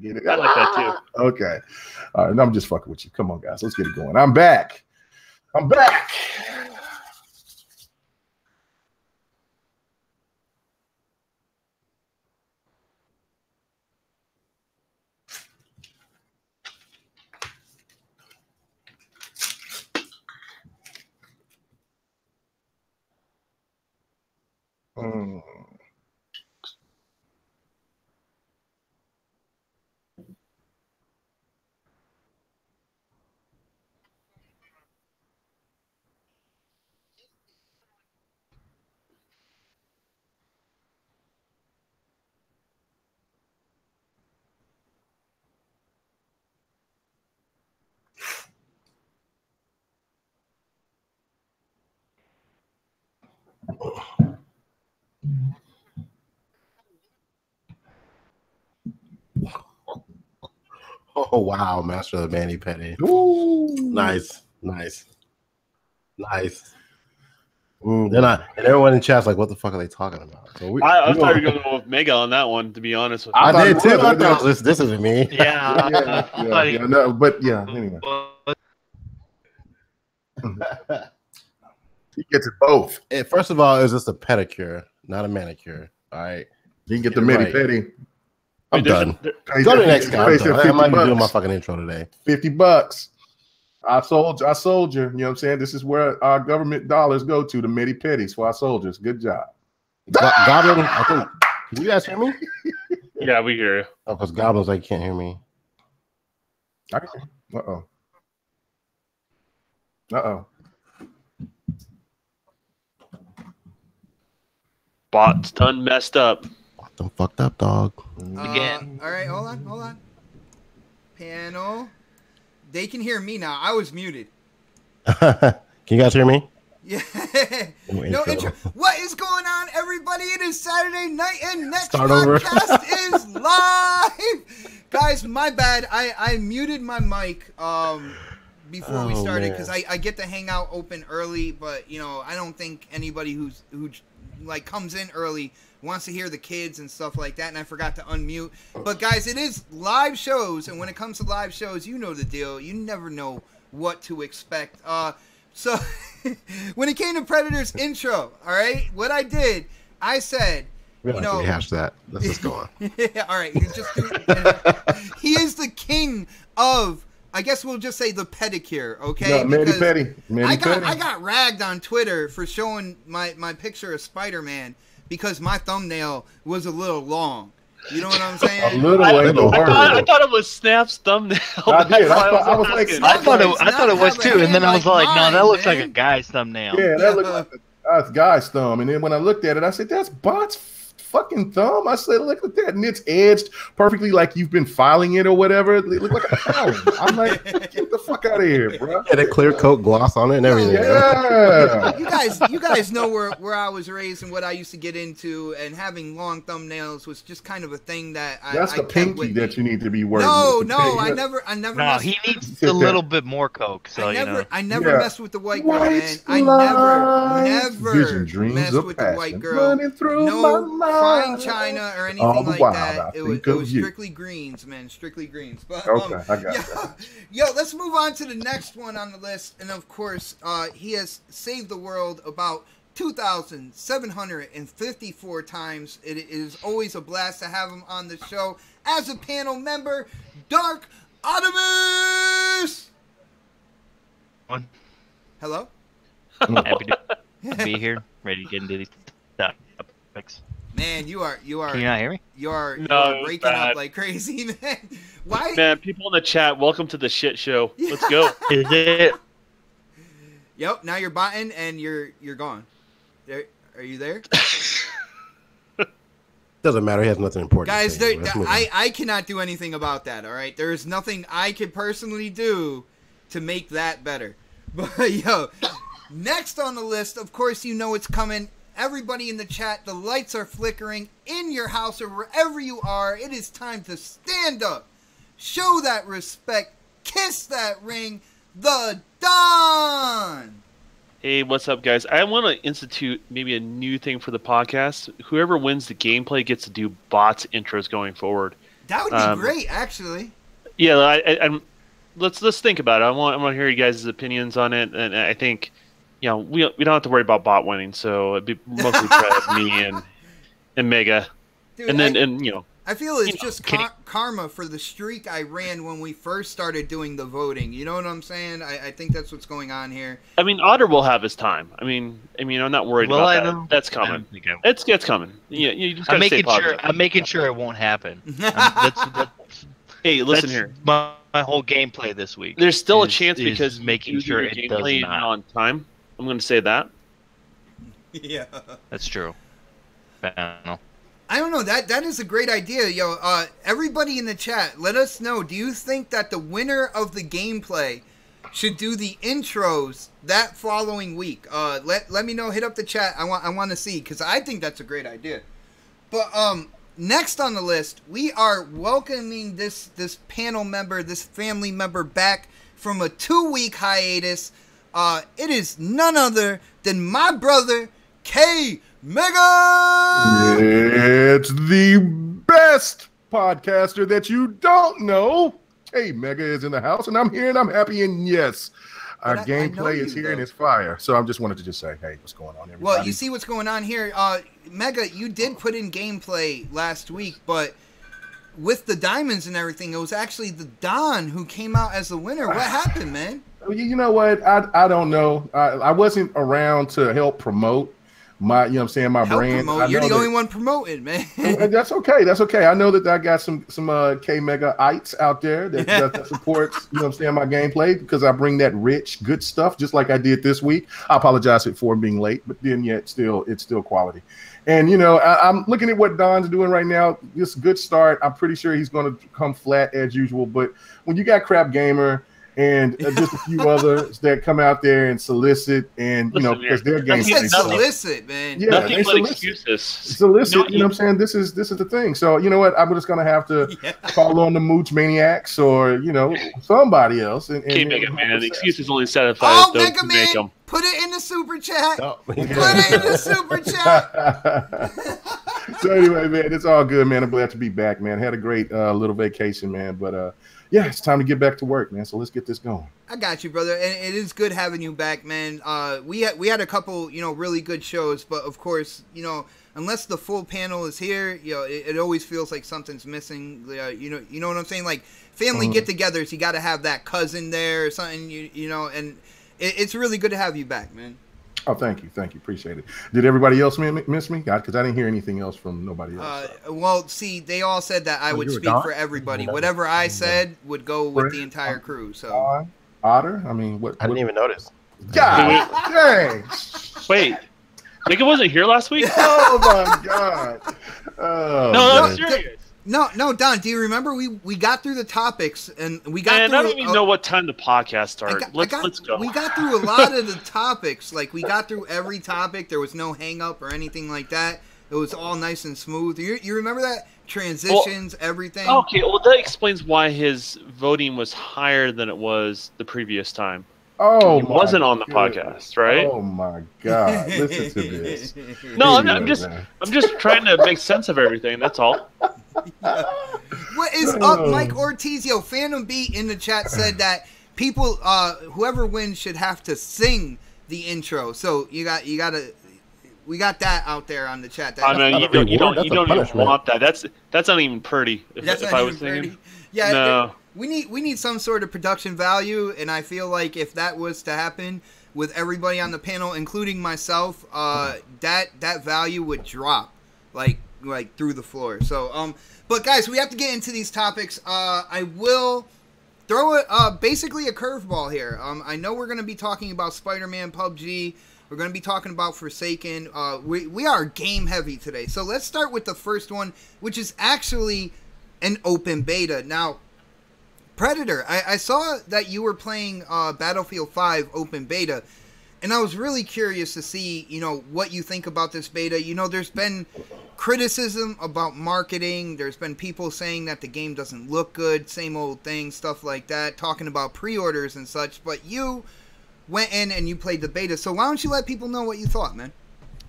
Get it? I like that too. Okay. All right. I'm just fucking with you. Come on, guys. Let's get it going. I'm back. I'm back. Oh wow, Master of the Manny Petty. Ooh. Nice. And everyone in chat's like, what the fuck are they talking about? So I thought you were going to go with Mega on that one, to be honest with you. I did too. I thought this isn't me. Yeah. No, but yeah, anyway. He gets it both. First of all, it's just a pedicure, not a manicure. All right. You can get the Manny Petty. I'm done. Go to the next guy. I'm not even doing my fucking intro today. $50. I sold you. You know what I'm saying? This is where our government dollars go to, the Manny Petties for our soldiers. Good job. Goblin, I think. Can you guys hear me? Yeah, we hear you. Oh, because Goblin's like, can't hear me. Uh-oh. Bot's done messed up. Bot them fucked up, dog. Again. All right, hold on. Panel. They can hear me now. I was muted. Can you guys hear me? Yeah. No intro. What is going on, everybody? It is Saturday night, and next podcast is live. Guys, my bad. I muted my mic before we started because I get the hangout open early, but you know I don't think anybody who like comes in early wants to hear the kids and stuff like that, and I forgot to unmute. But guys, it is live shows, and when it comes to live shows, you know the deal. You never know what to expect. So when it came to Predator's intro, all right, what I did, I said, you know, rehash that. Let's just go on. Yeah, all right, he is the king of, I guess we'll just say, the pedicure, okay? No, Manny Petty. I got ragged on Twitter for showing my picture of Spider-Man because my thumbnail was a little long. You know what I'm saying? I thought it was Snap's thumbnail. I did. I thought it was too, and then I was like, no, that looks like a guy's thumbnail. Yeah, that looks like a guy's thumb. And then when I looked at it, I said, that's Bot's fucking thumb. I said, look at that. And it's edged perfectly like you've been filing it or whatever. It looked like a pound. I'm like, get the fuck out of here, bro. Had a clear coat gloss on it and everything. Yeah. You guys know where I was raised and what I used to get into, and having long thumbnails was just kind of a thing that That's the pinky that you need to be working with. No, I never. No, he needs a little bit more coke. So I never messed with the white girl, man. I never messed with the white girl. No fine China or anything like that. It was strictly greens, man. Strictly greens. But, okay, I got that. Yo, let's move on to the next one on the list. And of course, he has saved the world about 2,754 times. It is always a blast to have him on the show as a panel member, Dark Optimus. Hello. Happy to be here, ready to get into these topics. Man, you are. Can you not hear me? You are breaking up like crazy, man. Why? Man, people in the chat, welcome to the shit show. Let's go. Is it? Yep. Now you're botting and you're gone. Are you there? Doesn't matter. He has nothing important. Guys, I cannot do anything about that. All right, there is nothing I could personally do to make that better. But yo, next on the list, of course, you know it's coming. Everybody in the chat, the lights are flickering in your house or wherever you are. It is time to stand up, show that respect, kiss that ring, the Don. Hey, what's up, guys? I want to institute maybe a new thing for the podcast. Whoever wins the gameplay gets to do bots intros going forward. That would be great, actually. Yeah, let's think about it. I want to hear you guys' opinions on it, and I think, we don't have to worry about bot winning, so it'd be mostly Fred, me, and Mega, Dude, and then I feel it's just karma for the streak I ran when we first started doing the voting. You know what I'm saying? I think that's what's going on here. I mean, Otter will have his time. I mean, I'm not worried about that. That's coming. It's coming. Yeah, you just gotta stay positive. I'm making sure it won't happen. Hey, listen here. My whole gameplay this week. There's still a chance because making sure it does not on time. I'm going to say that. Yeah, that's true. I don't know. That is a great idea, yo. Everybody in the chat, let us know. Do you think that the winner of the gameplay should do the intros that following week? Let me know. Hit up the chat. I want to see, because I think that's a great idea. But next on the list, we are welcoming this panel member, this family member back from a 2-week hiatus. It is none other than my brother, K Mega! It's the best podcaster that you don't know. K Mega is in the house, and I'm here, and I'm happy, and yes, our gameplay is here, and it's fire. So I just wanted to just say, hey, what's going on, everybody? Well, you see what's going on here. Mega, you did put in gameplay last week, but with the diamonds and everything, it was actually the Don who came out as the winner. What happened, man? You know what? I don't know. I wasn't around to help promote my, my brand. You're the only one promoting, man. That's okay. That's okay. I know that I got some K Mega-ites out there that supports, my gameplay, because I bring that rich, good stuff, just like I did this week. I apologize for being late, but then yet it's still quality. And, I'm looking at what Don's doing right now. Just good start. I'm pretty sure he's going to come flat as usual. But when you got Crap Gamer and just a few others that come out there and solicit, and because their game solicit, man. Yeah, nothing they but excuses. Solicit, what I'm saying? This is the thing. So you know what? I'm just gonna have to call on the Mooch Maniacs or somebody else. And Mega Man, the excuses only satisfy those who make them. Put it in the super chat. Put it in the super chat. So anyway, man, it's all good, man. I'm glad to be back, man. Had a great little vacation, man. But yeah, it's time to get back to work, man. So let's get this going. I got you, brother. And it is good having you back, man. We had a couple, really good shows, but of course, unless the full panel is here, it always feels like something's missing. You know what I'm saying? Like family get-togethers, you got to have that cousin there or something. And it's really good to have you back, man. Oh, thank you. Appreciate it. Did everybody else miss me? God, because I didn't hear anything else from nobody else. Well, see, they all said that I would speak for everybody. Whatever I said would go with the entire crew. So, Otter. I mean, what? I didn't even notice. God, dang! Wait, Mega wasn't here last week? Oh my God! Oh, no, I'm serious. No, Don. Do you remember we got through the topics and we got? Man, I don't even know what time the podcast started. Let's go. We got through a lot of the topics. Like we got through every topic. There was no hang up or anything like that. It was all nice and smooth. You remember that? Transitions, everything. Okay, well that explains why his voting was higher than it was the previous time. Oh, he wasn't on the podcast, right? Oh my God! Listen to this. No, I'm just trying to make sense of everything. That's all. What is up, Mike Ortiz? Yo, Phantom Beat in the chat said that people, whoever wins should have to sing the intro. So we got that out there on the chat. I mean, you don't even want that. That's not even pretty. If I was singing, yeah, no. We need some sort of production value, and I feel like if that was to happen with everybody on the panel, including myself, that value would drop like through the floor. So but guys, we have to get into these topics. I will throw basically a curveball here. I know we're going to be talking about Spider-Man, PUBG. We're going to be talking about Forsaken. We are game heavy today. So let's start with the first one, which is actually an open beta. Now, Predator, I saw that you were playing Battlefield 5 open beta, and I was really curious to see, what you think about this beta. There's been criticism about marketing. There's been people saying that the game doesn't look good, same old thing, stuff like that, talking about pre-orders and such, but you went in and you played the beta. So why don't you let people know what you thought, man?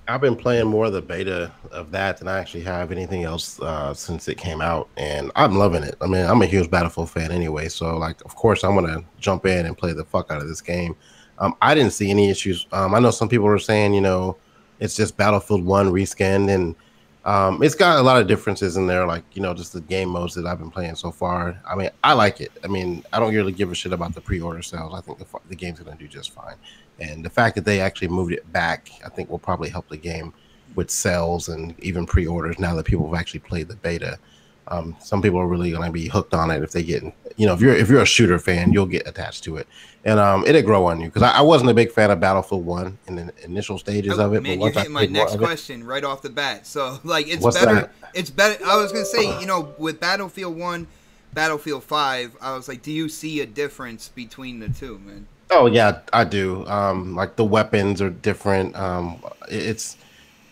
I've been playing more of the beta of that than I actually have anything else since it came out, and I'm loving it. I mean, I'm a huge Battlefield fan anyway, so like, of course, I'm gonna jump in and play the fuck out of this game. I didn't see any issues. I know some people were saying, it's just Battlefield 1 reskinned, and it's got a lot of differences in there, like, just the game modes that I've been playing so far. I mean, I like it. I mean, I don't really give a shit about the pre-order sales. I think the game's gonna do just fine. And the fact that they actually moved it back, I think will probably help the game with sales and even pre-orders now that people have actually played the beta. Some people are really going to be hooked on it if they get, if you're a shooter fan, you'll get attached to it, and it'll grow on you. Because I wasn't a big fan of Battlefield 1 in the initial stages of it. Man, but you're hitting my next question right off the bat. So like, What's better. that? It's better. I was gonna say, with Battlefield 1, Battlefield 5, I was like, do you see a difference between the two, man? Oh yeah, I do. Like the weapons are different. It's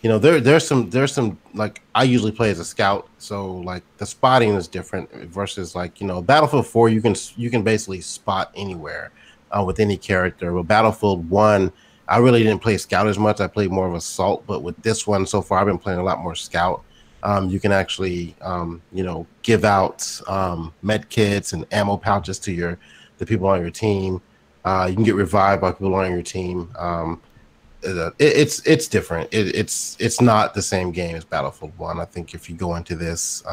there's some like I usually play as a scout, so like the spotting is different versus like Battlefield 4 you can basically spot anywhere with any character. But Battlefield 1 I really didn't play scout as much. I played more of assault, but with this one so far I've been playing a lot more scout. You can actually give out med kits and ammo pouches to the people on your team. You can get revived by people on your team. It's different. It's not the same game as Battlefield 1. I think if you go into this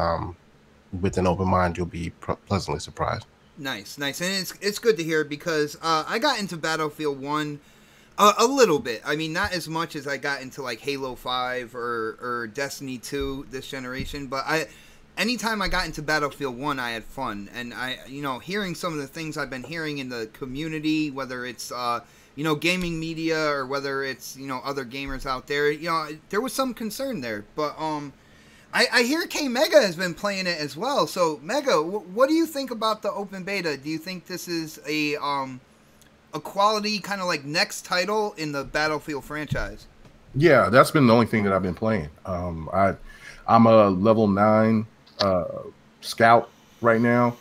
with an open mind, you'll be pleasantly surprised. Nice, and it's good to hear because I got into Battlefield 1 a little bit. I mean, not as much as I got into like Halo 5 or Destiny 2 this generation, but anytime I got into Battlefield 1, I had fun. And hearing some of the things I've been hearing in the community, whether it's, gaming media or whether it's, other gamers out there, there was some concern there. But I hear K Mega has been playing it as well. So, Mega, what do you think about the open beta? Do you think this is a quality kind of like next title in the Battlefield franchise? Yeah, that's been the only thing that I've been playing. I'm a level 9 scout right now.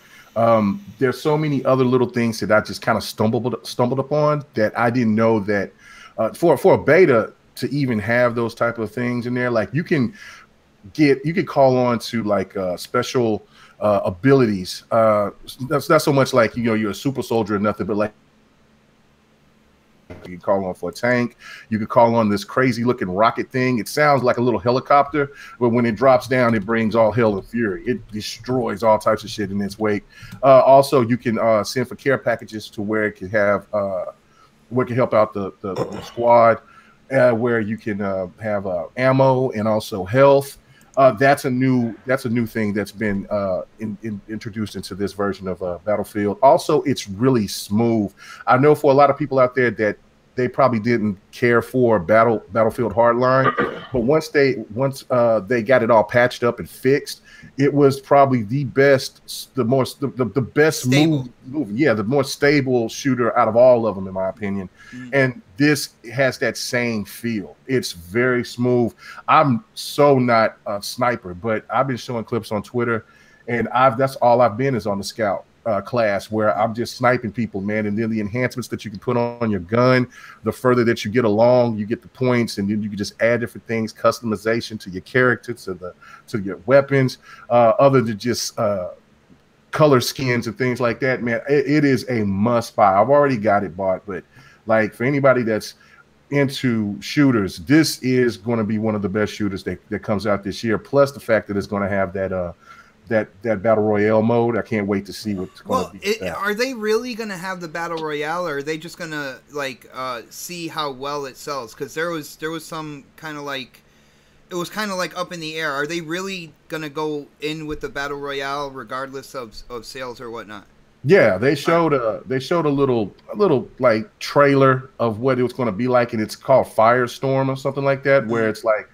There's so many other little things that I just kind of stumbled upon that I didn't know that for a beta to even have those type of things in there. Like you can call on to like special abilities. That's not so much like you're a super soldier or nothing, but like you can call on for a tank. You could call on this crazy looking rocket thing. It sounds like a little helicopter, but when it drops down, it brings all hell and fury. It destroys all types of shit in its wake. Also, you can send for care packages to where it can have where it can help out the squad, where you can have ammo and also health. That's a new thing that's been introduced into this version of Battlefield. Also, it's really smooth. I know for a lot of people out there that they probably didn't care for Battlefield Hardline, but once they got it all patched up and fixed, it was probably the best, the best move, the more stable shooter out of all of them, in my opinion. And this has that same feel. It's very smooth. I'm so not a sniper, but I've been showing clips on Twitter, and that's all I've been is on the scout class, where I'm just sniping people, man. And then the enhancements that you can put on your gun, the further that you get along, you get the points, and then you can just add different things, customization to your character, to your weapons, other than just color skins and things like that, man. It is a must buy. I've already got it bought, but like for anybody that's into shooters, this is going to be one of the best shooters that comes out this year. Plus the fact that it's going to have that battle royale mode. I can't wait to see what's going to be. Are they really going to have the battle royale, or are they just going to like see how well it sells? Because there was some kind of like, it was kind of like up in the air. Are they really going to go in with the battle royale regardless of sales or whatnot? Yeah, they showed a little like trailer of what it was going to be like, and it's called Firestorm or something like that, where it's like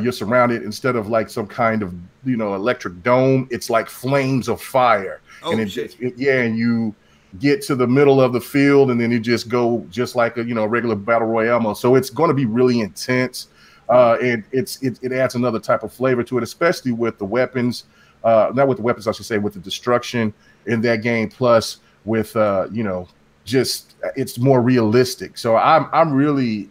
you're surrounded, instead of like some kind of electric dome, it's like flames of fire. Oh, and and you get to the middle of the field, and then you just go just like a regular battle royale mode. So it's going to be really intense, and it adds another type of flavor to it, especially with the weapons. Not with the weapons, I should say, with the destruction in that game, plus with just it's more realistic. So I'm really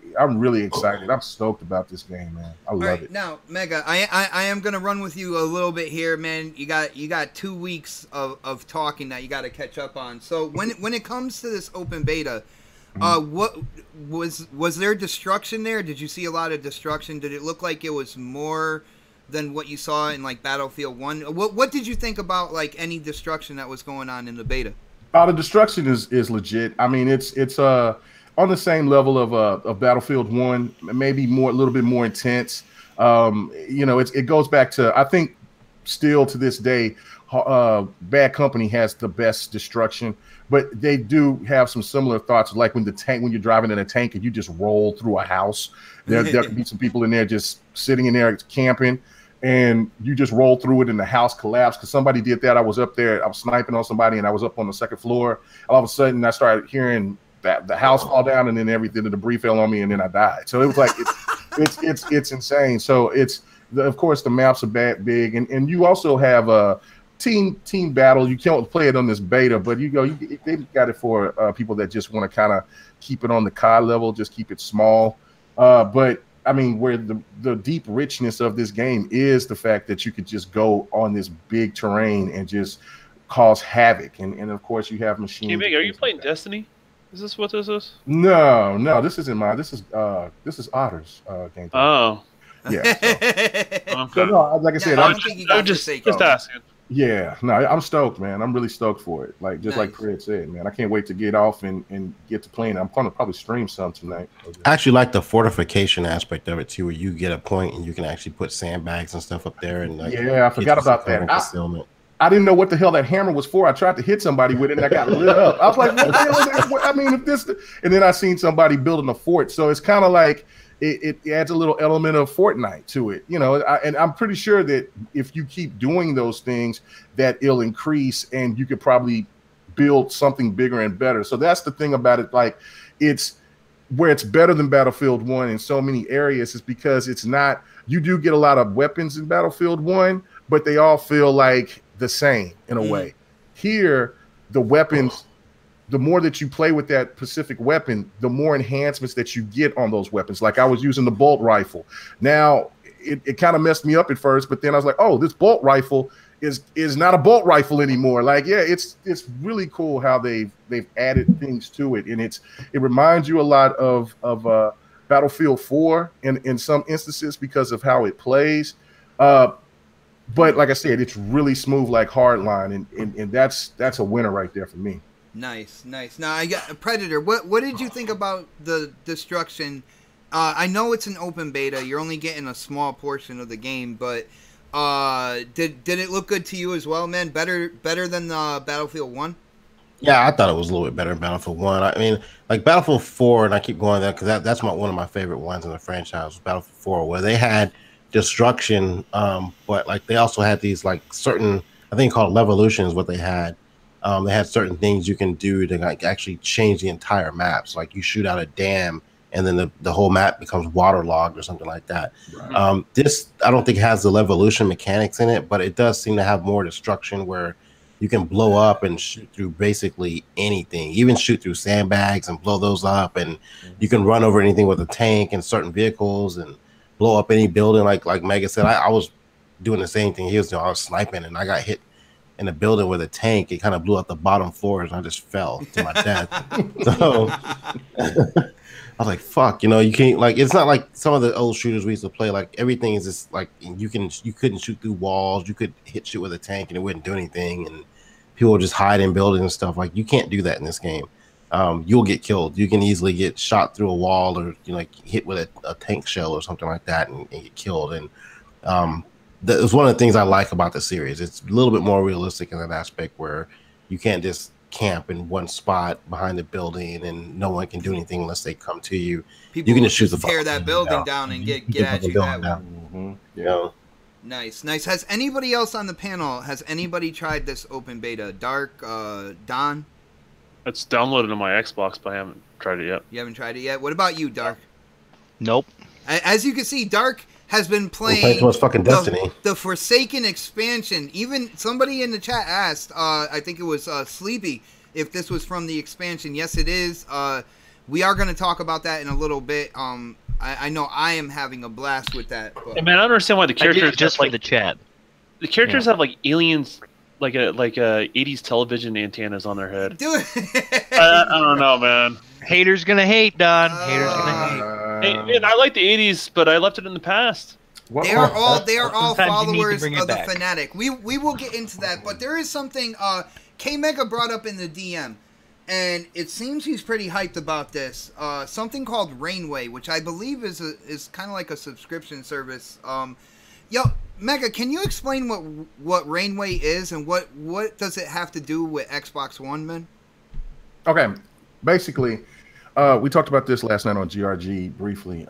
excited. I'm stoked about this game, man. I love it. Now, Mega, I am gonna run with you a little bit here, man. You got 2 weeks of talking that you got to catch up on. So when it comes to this open beta, what was there destruction there? Did you see a lot of destruction? Did it look like it was more than what you saw in like Battlefield 1? What did you think about like any destruction that was going on in the beta? The destruction is legit. I mean, it's on the same level of Battlefield 1, maybe a little bit more intense. You know, it goes back to, I think still to this day, Bad Company has the best destruction, but they do have some similar thoughts, like when you're driving in a tank and you just roll through a house. There can be some people in there just sitting in there camping, and you just roll through it and the house collapsed because somebody did that. I was up there, I was sniping on somebody, and I was up on the second floor. All of a sudden, I started hearing the house fall down, and then everything, the debris fell on me, and then I died. So it was like it's insane. So of course the maps are big, and you also have a team battle. You can't play it on this beta, but they got it for people that just want to kind of keep it on the COD level, just keep it small. But I mean, where the deep richness of this game is the fact that you could just go on this big terrain and just cause havoc, and of course you have machines. Hey, are you playing Destiny? Is this what this is? No, this isn't mine. This is Otter's game. Oh, yeah. okay. So no, like I said, I I'm don't think you got just just asking. Yeah, no, I'm stoked, man. I'm really stoked for it. Like Nice. like Fred said, man. I can't wait to get off and get to playing. I'm gonna probably stream some tonight. I actually like the fortification aspect of it too, where you get a point and you can actually put sandbags and stuff up there. And like, yeah, I forgot about that. Concealment. I didn't know what the hell that hammer was for. I tried to hit somebody with it, and I got lit up. I was like, what the hell is that? I mean, if this, and then I seen somebody building a fort. So it's kind of like it adds a little element of Fortnite to it, you know. And I'm pretty sure that if you keep doing those things, that it'll increase, and you could probably build something bigger and better. So that's the thing about it. Like, it's where it's better than Battlefield 1 in so many areas is because it's not. You do get a lot of weapons in Battlefield 1, but they all feel like the same in a way. Here, the weapons, the more that you play with that specific weapon, the more enhancements that you get on those weapons. Like I was using the bolt rifle. Now it kind of messed me up at first, but then I was like, oh, this bolt rifle is not a bolt rifle anymore. Like, yeah, it's really cool how they've added things to it, and it reminds you a lot of Battlefield 4 in some instances because of how it plays. But like I said, it's really smooth like Hardline, and that's a winner right there for me. Nice. Now I got Predator. What did you think about the destruction? I know it's an open beta. You're only getting a small portion of the game, but did it look good to you as well, man? Better than Battlefield 1? Yeah, I thought it was a little bit better than Battlefield 1. I mean, like Battlefield 4, and I keep going there because that's one of my favorite ones in the franchise, Battlefield 4, where they had destruction, but like they also had these like certain, I think called Levolution is what they had. They had certain things you can do to like actually change the entire maps. Like you shoot out a dam and then the whole map becomes waterlogged or something like that. Right. This I don't think has the Levolution mechanics in it, but it does seem to have more destruction where you can blow up and shoot through basically anything, even shoot through sandbags and blow those up, and you can run over anything with a tank and certain vehicles and blow up any building. Like Mega said, I was doing the same thing. I was sniping and I got hit in a building with a tank. It kind of blew out the bottom floors and I just fell to my death. So I was like, fuck, you know, you can't, like, it's not like some of the old shooters we used to play. Like everything is just like you couldn't shoot through walls. You could hit shit with a tank and it wouldn't do anything. And people would just hide in buildings and stuff. Like you can't do that in this game. You'll get killed. You can easily get shot through a wall or like hit with a tank shell or something like that and get killed. And it's one of the things I like about the series. It's a little bit more realistic in that aspect where you can't just camp in one spot behind a building and no one can do anything unless they come to you. People you can just shoot the tear that building down and get at you that way. Mm-hmm. Yeah. Nice. Has anybody else on the panel? Has anybody tried this open beta? Dark, Don. It's downloaded on my Xbox, but I haven't tried it yet. You haven't tried it yet? What about you, Dark? Nope. As you can see, Dark has been playing too much fucking Destiny. The Forsaken expansion. Even somebody in the chat asked, I think it was Sleepy, if this was from the expansion. Yes, it is. We are going to talk about that in a little bit. I know I am having a blast with that. But... Hey, man, I don't understand why the characters just have, for the chat. The characters have like aliens, like a 80s television antennas on their head. Dude, I don't know, man. Haters gonna hate, Don. Haters gonna hate. Hey, I like the 80s, but I left it in the past. They are all Sometimes you need to followers bring it of the back. Fanatic. We will get into that, but there is something K Mega brought up in the DM, and it seems he's pretty hyped about this. Something called Rainway, which I believe is kind of like a subscription service. Yo, Mega, can you explain what Rainway is and what does it have to do with Xbox One, man? Okay, basically, we talked about this last night on GRG briefly.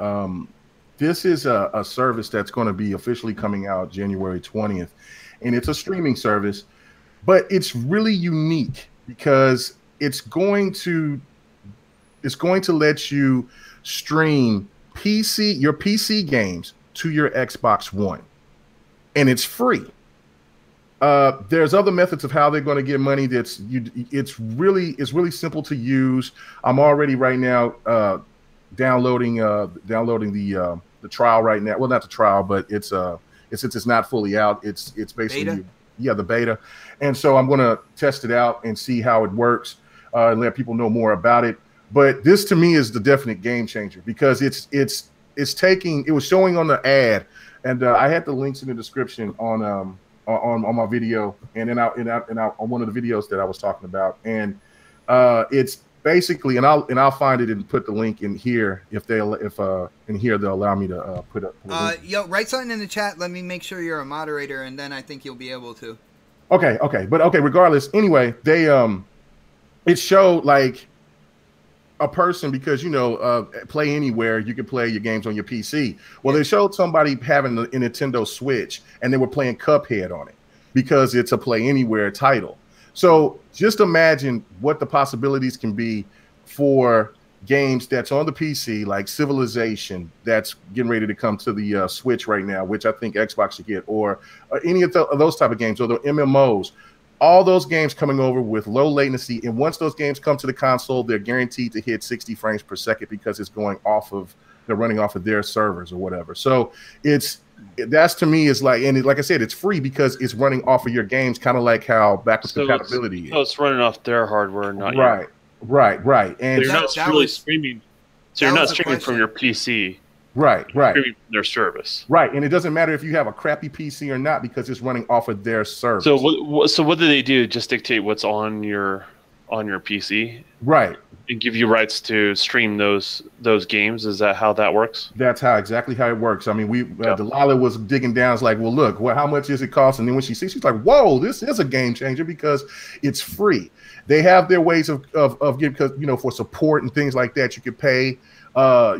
This is a service that's going to be officially coming out January 20th, and it's a streaming service, but it's really unique because it's going to let you stream your PC games to your Xbox One, and it's free. There's other methods of how they're going to get money. It's really simple to use. I'm already right now downloading the trial right now. Well, not the trial, but since it's not fully out, it's basically the beta. And so I'm going to test it out and see how it works and let people know more about it. But this to me is the definite game changer because it was showing on the ad, and I had the links in the description on my video, and then on one of the videos that I was talking about, and it's basically, and I'll find it and put the link in here if they'll allow me to put up. Yo, write something in the chat. Let me make sure you're a moderator, and then I think you'll be able to. Okay. Regardless, anyway, they it showed like a person because Play Anywhere, you can play your games on your PC. Well, they showed somebody having a Nintendo Switch and they were playing Cuphead on it because it's a Play Anywhere title. So just imagine what the possibilities can be for games that's on the PC, like Civilization, that's getting ready to come to the Switch right now, which I think Xbox should get, or any of those type of games, or the MMOs. All those games coming over with low latency, and once those games come to the console, they're guaranteed to hit 60 frames per second because they're running off of their servers or whatever. So that's to me is like, and like I said, it's free because it's running off of your games, kind of like how backwards compatibility is. So it's running off their hardware, not right. And you're not really streaming. So you're not streaming from your PC. Right. Streaming from their service. Right, and it doesn't matter if you have a crappy PC or not because it's running off of their service. So what do they do? Just dictate what's on your PC, right? And give you rights to stream those games. Is that how that works? That's exactly how it works. I mean, Delilah was digging down. It's like, well, look, how much is it cost? And then when she sees, she's like, whoa, this is a game changer because it's free. They have their ways of getting, because for support and things like that, you could pay. For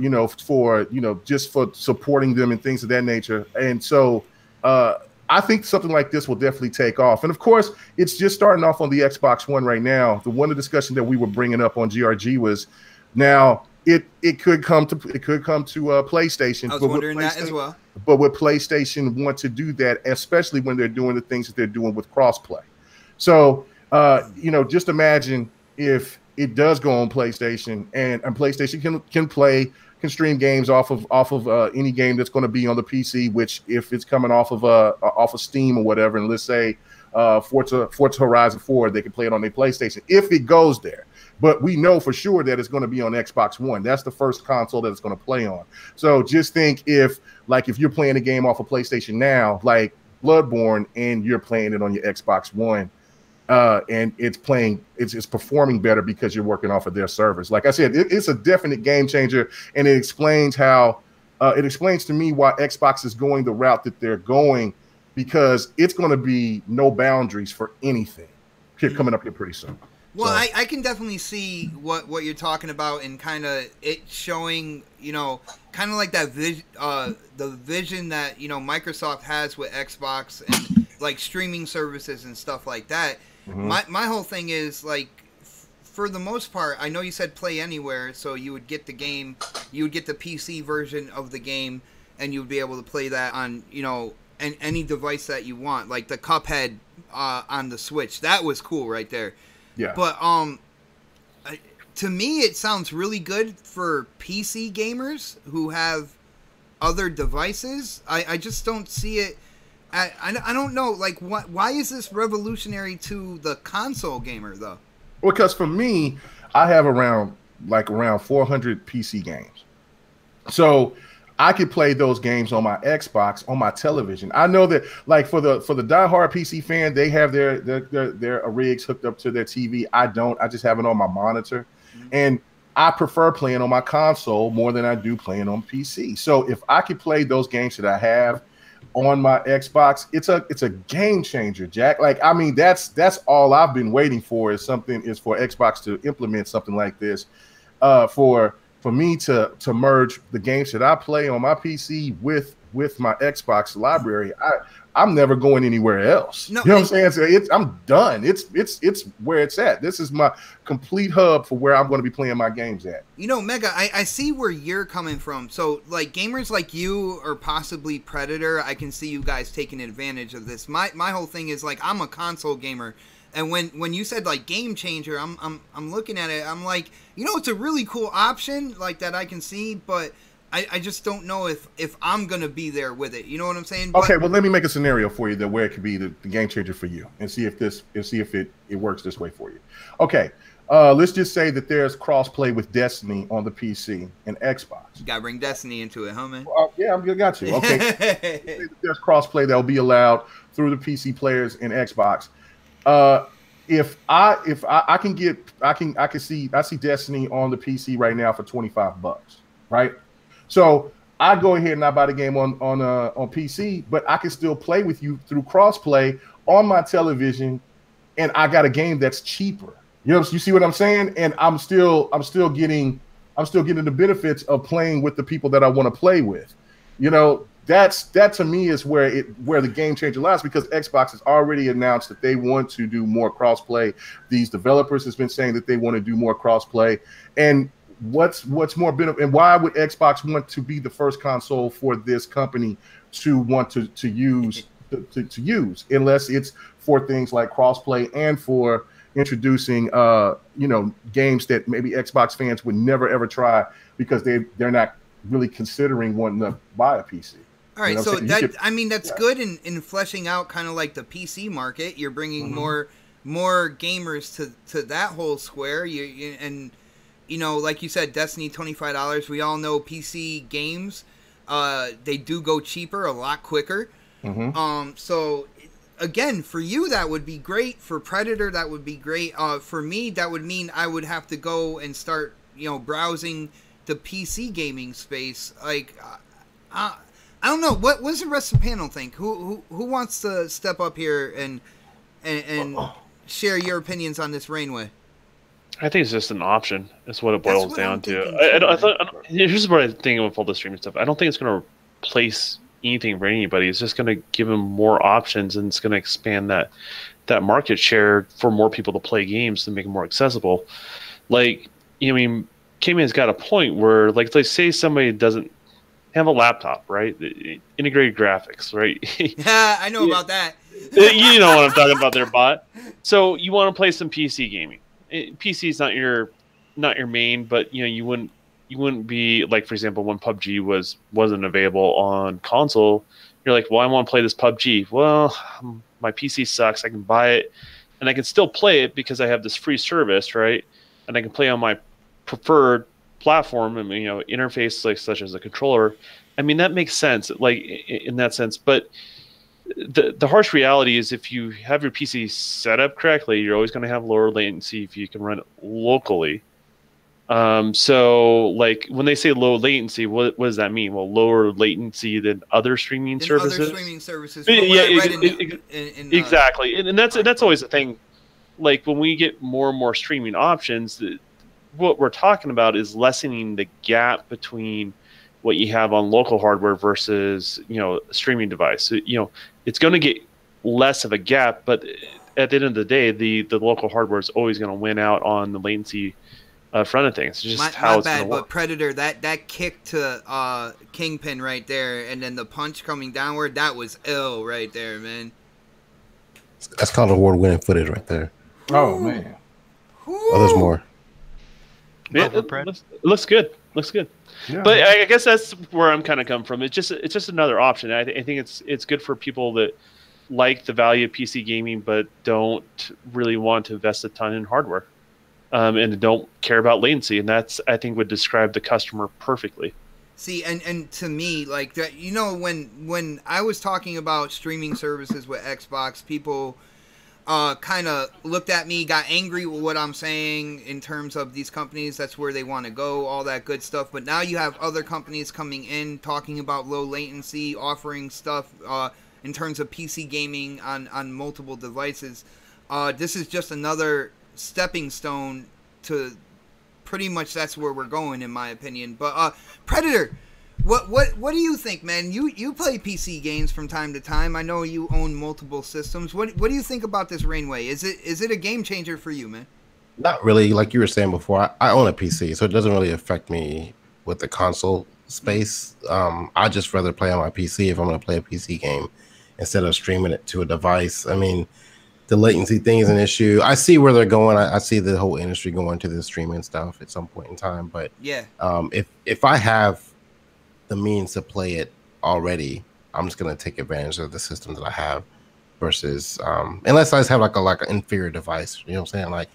just for supporting them and things of that nature. And so I think something like this will definitely take off. And of course, it's just starting off on the Xbox One right now. The one of the discussion that we were bringing up on GRG was now it could come to PlayStation. I was wondering that as well. But would PlayStation want to do that, especially when they're doing the things that they're doing with crossplay? So just imagine if it does go on PlayStation, and PlayStation can stream games off of any game that's going to be on the PC. Which, if it's coming off of Steam or whatever, and let's say Forza Horizon 4, they can play it on their PlayStation if it goes there. But we know for sure that it's going to be on Xbox One. That's the first console that it's going to play on. So just think if you're playing a game off of PlayStation now, like Bloodborne, and you're playing it on your Xbox One. And it's performing better because you're working off of their servers. Like I said, it's a definite game changer, and it explains to me why Xbox is going the route that they're going, because it's going to be no boundaries for anything coming up here pretty soon. Well, so. I can definitely see what you're talking about, and kind of it showing, kind of like that the vision that Microsoft has with Xbox and like streaming services and stuff like that. Mm-hmm. My whole thing is, like, for the most part, I know you said Play Anywhere, so you would get the game, you would get the PC version of the game, and you would be able to play that on any device that you want, like the Cuphead on the Switch. That was cool right there. Yeah. But to me, it sounds really good for PC gamers who have other devices. I just don't see it. I don't know. Like, why is this revolutionary to the console gamer though? Because for me, I have around 400 PC games, so I could play those games on my Xbox, on my television. I know that, like, for the diehard PC fan, they have their rigs hooked up to their TV. I don't. I just have it on my monitor, and I prefer playing on my console more than I do playing on PC. So if I could play those games that I have on my Xbox, it's a game changer, Jack. Like, I mean, that's all I've been waiting for is for Xbox to implement something like this, for me to merge the games that I play on my PC with my Xbox library. I'm never going anywhere else. No, you know what I'm saying? So I'm done. It's where it's at. This is my complete hub for where I'm going to be playing my games at. You know, Mega, I see where you're coming from. So, like, gamers like you or possibly Predator, I can see you guys taking advantage of this. My whole thing is, like, I'm a console gamer, and when you said, like, game changer, I'm looking at it. I'm like, you know, it's a really cool option, like, that I can see, but I just don't know if I'm gonna be there with it. You know what I'm saying? Okay, well, let me make a scenario for you that where it could be the game changer for you, and see if it works this way for you. Okay, let's just say that there's crossplay with Destiny on the PC and Xbox. You gotta bring Destiny into it, huh, man? Yeah, I'm got to. Okay, there's crossplay that will be allowed through the PC players and Xbox. If I see Destiny on the PC right now for $25, right? So I go ahead and I buy the game on PC, but I can still play with you through crossplay on my television, and I got a game that's cheaper. You know, you see what I'm saying? And I'm still getting the benefits of playing with the people that I want to play with. You know, that to me is where the game changer lies, because Xbox has already announced that they want to do more crossplay. These developers has been saying that they want to do more crossplay, and what's more benefit, and why would Xbox want to be the first console for this company to want to use unless it's for things like crossplay and for introducing games that maybe Xbox fans would never ever try because they're not really considering wanting to buy a PC. All right, you know so that's yeah. good in fleshing out kind of like the PC market. You're bringing more gamers to that whole square. And you know, like you said, Destiny, $25. We all know PC games, they do go cheaper a lot quicker. So again, for you that would be great. For Predator, that would be great. For me, that would mean I would have to go and start, browsing the PC gaming space. Like, I don't know. What does the rest of the panel think? Who wants to step up here and share your opinions on this Rainway? I think it's just an option. That's what it boils down to. Here's what I think with all the streaming stuff. I don't think it's going to replace anything for anybody. It's just going to give them more options, and it's going to expand that market share for more people to play games to make them more accessible. Like, K-Man's got a point where, like, let's say somebody doesn't have a laptop, right? Integrated graphics, right? Yeah, I know about that. You know what I'm talking about there, bot. So you want to play some PC gaming. PC is not your main, but you wouldn't be like, for example, when PUBG wasn't available on console, you're like, well, I want to play this PUBG. Well, my PC sucks. I can buy it, and I can still play it because I have this free service, right? And I can play on my preferred platform and interface like such as a controller. I mean, that makes sense, like in that sense, but the harsh reality is if you have your PC set up correctly, you're always going to have lower latency if you can run it locally. So, like, when they say low latency, what does that mean? Well, lower latency than other streaming services. Other streaming services. Exactly, and that's always the thing. Like, when we get more and more streaming options, what we're talking about is lessening the gap between what you have on local hardware versus a streaming device. So, it's going to get less of a gap, but at the end of the day, the local hardware is always going to win out on the latency front of things. It's just how it's going to work. But Predator, that kick to Kingpin right there, and then the punch coming downward, that was ill right there, man. That's called award-winning footage right there. Oh man. Oh, there's more. Yeah, it looks good. Looks good. Yeah. But I guess that's where I'm kind of come from. It's just another option. I think it's good for people that like the value of PC gaming, but don't really want to invest a ton in hardware, and don't care about latency. And that's, I think, would describe the customer perfectly. See, and to me, like that, you know, when I was talking about streaming services with Xbox, people kind of looked at me, got angry with what I'm saying in terms of these companies. That's where they want to go, all that good stuff. But now you have other companies coming in talking about low latency, offering stuff in terms of PC gaming on multiple devices. This is just another stepping stone to pretty much that's where we're going, in my opinion. But Predator, what do you think, man? You play PC games from time to time. I know you own multiple systems. What do you think about this Rainway? Is it a game changer for you, man? Not really. Like you were saying before, I own a PC, so it doesn't really affect me with the console space. I just rather play on my PC if I'm going to play a PC game instead of streaming it to a device. I mean, the latency thing is an issue. I see where they're going. I see the whole industry going to the streaming stuff at some point in time. But yeah, if I have the means to play it already, I'm just gonna take advantage of the system that I have. Versus, unless I just have like an inferior device. You know what I'm saying? Like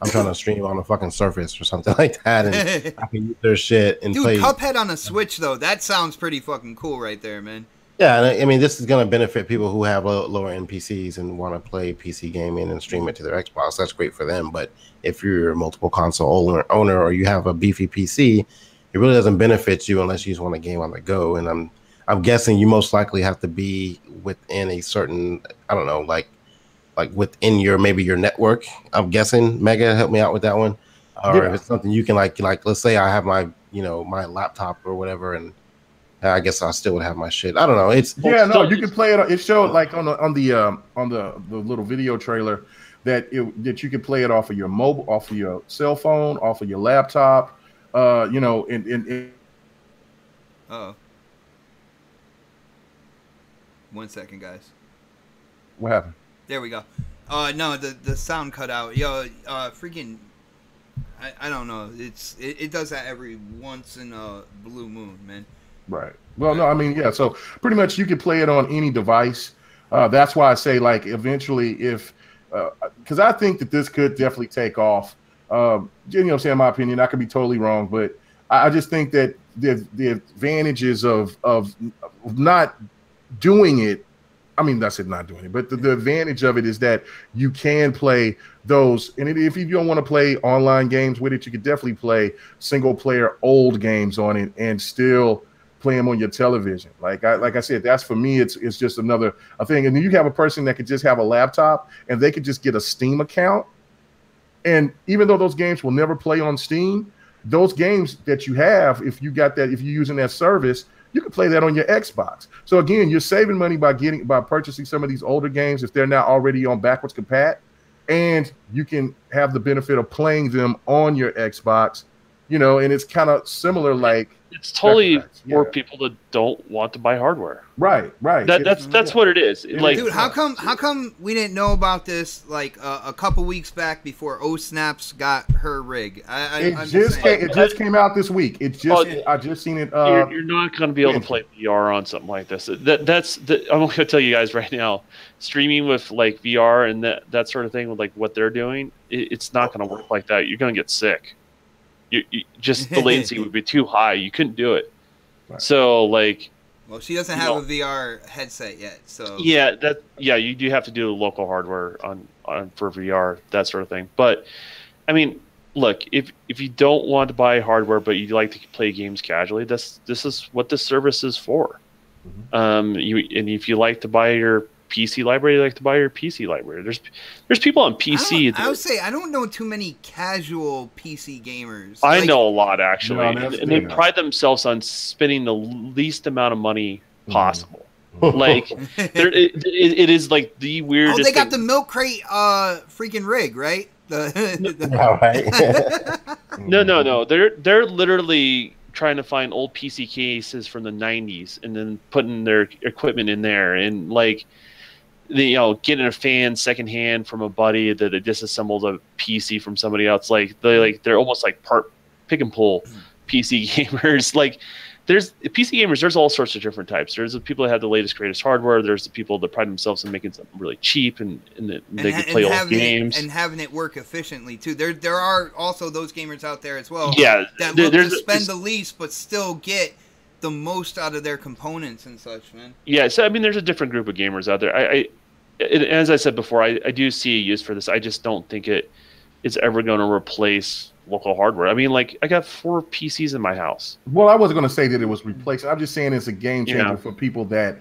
I'm trying to stream on a fucking Surface or something like that, and I can use their shit and play. Dude, Cuphead on a Switch though, that sounds pretty fucking cool right there, man. Yeah, and I mean, this is going to benefit people who have lower end PCs and want to play PC gaming and stream it to their Xbox. That's great for them. But if you're a multiple console owner or you have a beefy PC, it really doesn't benefit you unless you just want a game on the go. And I'm guessing you most likely have to be within a certain, I don't know, like within maybe your network. I'm guessing. Mega, help me out with that one. Or if it's something you can like let's say I have my my laptop or whatever, and I guess I still would have my shit. I don't know. You can play it. It showed like on the little video trailer that you can play it off of your mobile, off of your cell phone, off of your laptop. In 1 second, guys. What happened? There we go. No, the sound cut out. Yo, freaking. I don't know. It does that every once in a blue moon, man. Right. Well, no, I mean, yeah. So pretty much you can play it on any device. That's why I say, like, eventually, because I think that this could definitely take off. I'm saying, my opinion, I could be totally wrong, but I just think that the advantages of not doing it. I mean, that's it, not doing it, but the advantage of it is that you can play those. And if you don't want to play online games with it, you could definitely play single player old games on it and still play them on your television. Like I said, that's for me. It's just another thing. And then you have a person that could just have a laptop and they could just get a Steam account. And even though those games will never play on Steam, those games that you have, if you're using that service, you can play that on your Xbox. So again, you're saving money by purchasing some of these older games if they're not already on backwards compat, and you can have the benefit of playing them on your Xbox. And it's kind of similar, like it's totally for people that don't want to buy hardware. Right. That's what it is. Like, dude, how come we didn't know about this like a couple weeks back before Snaps got her rig? It just came out this week. I just seen it. You're not going to be able to play VR on something like this. I'm going to tell you guys right now, streaming with like VR and that sort of thing with like what they're doing, it's not going to work like that. You're going to get sick. You just the latency would be too high. You couldn't do it. Right. So like, well, she doesn't have a VR headset yet. So you do have to do the local hardware on for VR, that sort of thing. But I mean, look, if you don't want to buy hardware but you like to play games casually, this is what this service is for. Mm-hmm. And if you like to buy your PC library, you like to buy your PC library. There's people on PC. I would say I don't know too many casual PC gamers. I know a lot actually, and they pride themselves on spending the least amount of money possible. Like it is like the weirdest. Oh, they got the milk crate freaking rig, right? No. They're literally trying to find old PC cases from the 90s and then putting their equipment in there, and like getting a fan secondhand from a buddy that disassembled a PC from somebody else. They're almost like part pick and pull PC gamers. Like there's PC gamers. There's all sorts of different types. There's the people that have the latest, greatest hardware. There's the people that pride themselves in making something really cheap and they can play all games and having it work efficiently too. There are also those gamers out there as well. Yeah, that look to spend the least but still get the most out of their components and such, man. Yeah, so I mean, there's a different group of gamers out there. As I said before, I do see a use for this. I just don't think it's ever going to replace local hardware. I mean, like I got 4 PCs in my house. Well, I wasn't going to say that it was replacing. I'm just saying it's a game changer for people that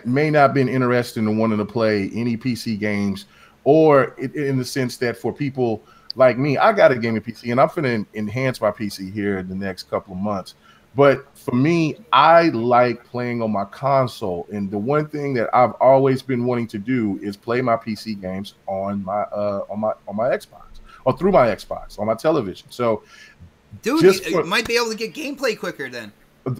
may not been interested in wanting to play any PC games, or in the sense that for people like me, I got a gaming PC and I'm going to enhance my PC here in the next couple of months. But for me, I like playing on my console, and the one thing that I've always been wanting to do is play my PC games on my Xbox, or through my Xbox on my television. So, dude, you might be able to get gameplay quicker then.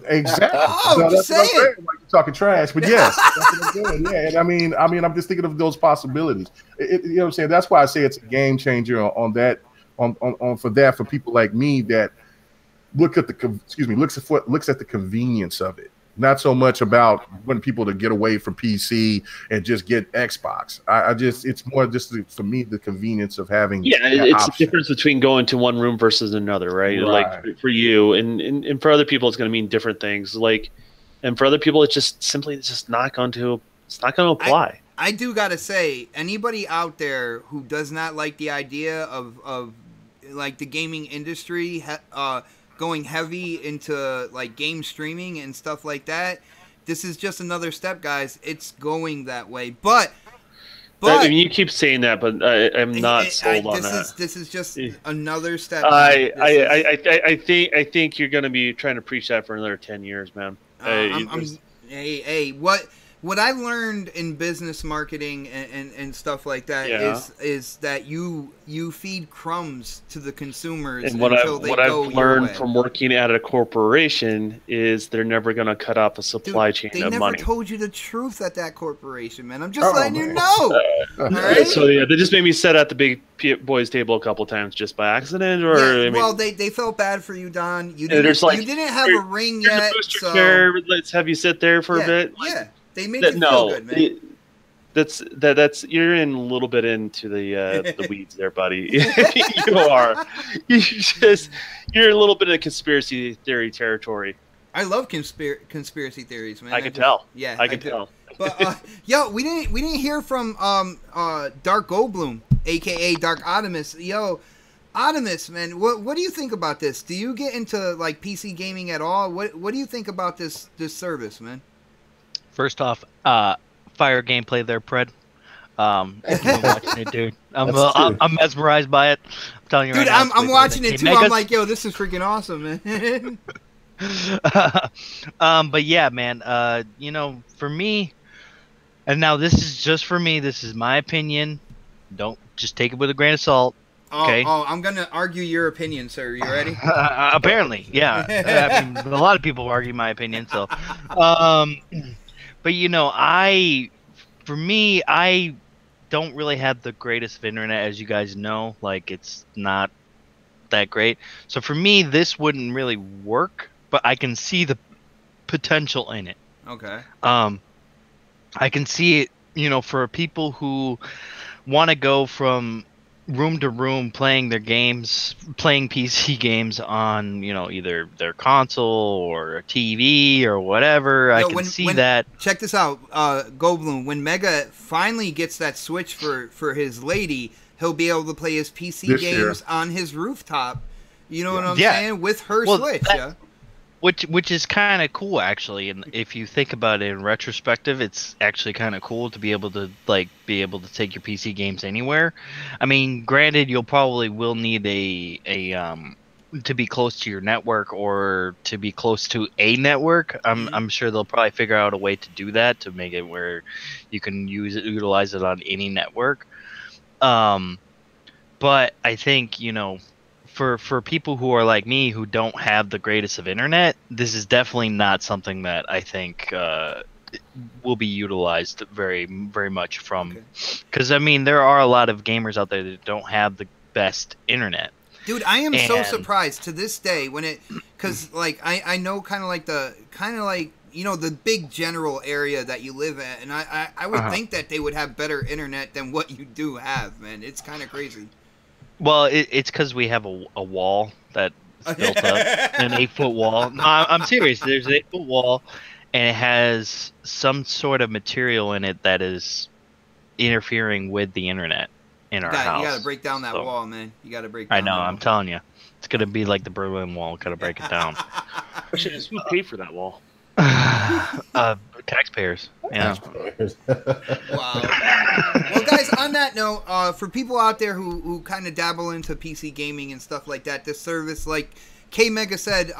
Exactly. Oh, so just saying. Like you're talking trash, but yes, that's what I'm doing. Yeah, and I mean, I'm just thinking of those possibilities. You know what I'm saying? That's why I say it's a game changer on that, for people like me that looks at the convenience of it, not so much about wanting people to get away from PC and just get Xbox. It's more just for me the convenience of having. Yeah, it's the difference between going to one room versus another, right? Like for you and for other people, it's going to mean different things. Like, and for other people, it's just simply not going to apply. I do gotta say, anybody out there who does not like the idea of like the gaming industry going heavy into like game streaming and stuff like that, this is just another step, guys. It's going that way, but I mean, you keep saying that, but I'm not sold on that. This is just another step. I think you're going to be trying to preach that for another 10 years, man. What I learned in business marketing and stuff like that is that you feed crumbs to the consumers. And what I've learned from working at a corporation is they're never going to cut off a supply chain of money. They never told you the truth at that corporation, man. I'm just letting you know. All right? So they just made me sit at the big boys table a couple times just by accident, or they felt bad for you, Don. You didn't have a ring yet. Chair, let's have you sit there for a bit. Yeah. They made you feel good, man. That's you're in a little bit into the weeds there, buddy. You are. You're a little bit of conspiracy theory territory. I love conspiracy theories, man. I can tell. Yeah, I can tell. But we didn't hear from Dark Goldblum, aka Dark Optimus. Yo, Optimus, man, what do you think about this? Do you get into like PC gaming at all? What do you think about this service, man? First off, fire gameplay there, Pred. If you're watching it, dude, I'm mesmerized by it. I'm telling you, dude, right now, I'm watching it too. I'm like, yo, this is freaking awesome, man. But yeah, man. For me, and now this is just for me. This is my opinion. Don't just take it with a grain of salt. Okay. Oh, I'm gonna argue your opinion, sir. You ready? Apparently, yeah. I mean, a lot of people argue my opinion, so. But I don't really have the greatest of internet, as you guys know. Like, it's not that great. So for me, this wouldn't really work, but I can see the potential in it. Okay. I can see it, for people who want to go from room to room playing PC games on either their console or a TV or whatever. I can see that. Check this out, Goldblum. When Mega finally gets that Switch for his lady, he'll be able to play his PC games on his rooftop. You know what I'm saying? With her Switch, Which is kind of cool, actually. And if you think about it in retrospective, it's actually kind of cool to be able to take your PC games anywhere. I mean, granted, you'll probably will need to be close to your network or to be close to a network. I'm sure they'll probably figure out a way to do that to make it where you can utilize it on any network. But I think for people who are like me who don't have the greatest of internet, this is definitely not something that I think will be utilized very very much from, Okay. because I mean there are a lot of gamers out there that don't have the best internet. Dude, I am so And- surprised to this day when it, because like I know kind of like you know the big general area that you live at, and I would think that they would have better internet than what you do have, man. It's kind of crazy. Well, it's because we have a wall that's built up, an 8-foot wall. No, I'm serious. There's an 8-foot wall, and it has some sort of material in it that is interfering with the internet in our house. You gotta break down that So- wall, man. You gotta break. I Down know. that I'm wall. telling you, it's gonna be like the Berlin Wall. Gotta break it down. Question is, who paid for that wall? Taxpayers. Yeah. Wow. Well, guys, on that note, for people out there who kind of dabble into PC gaming and stuff like that, this service, like K Mega said,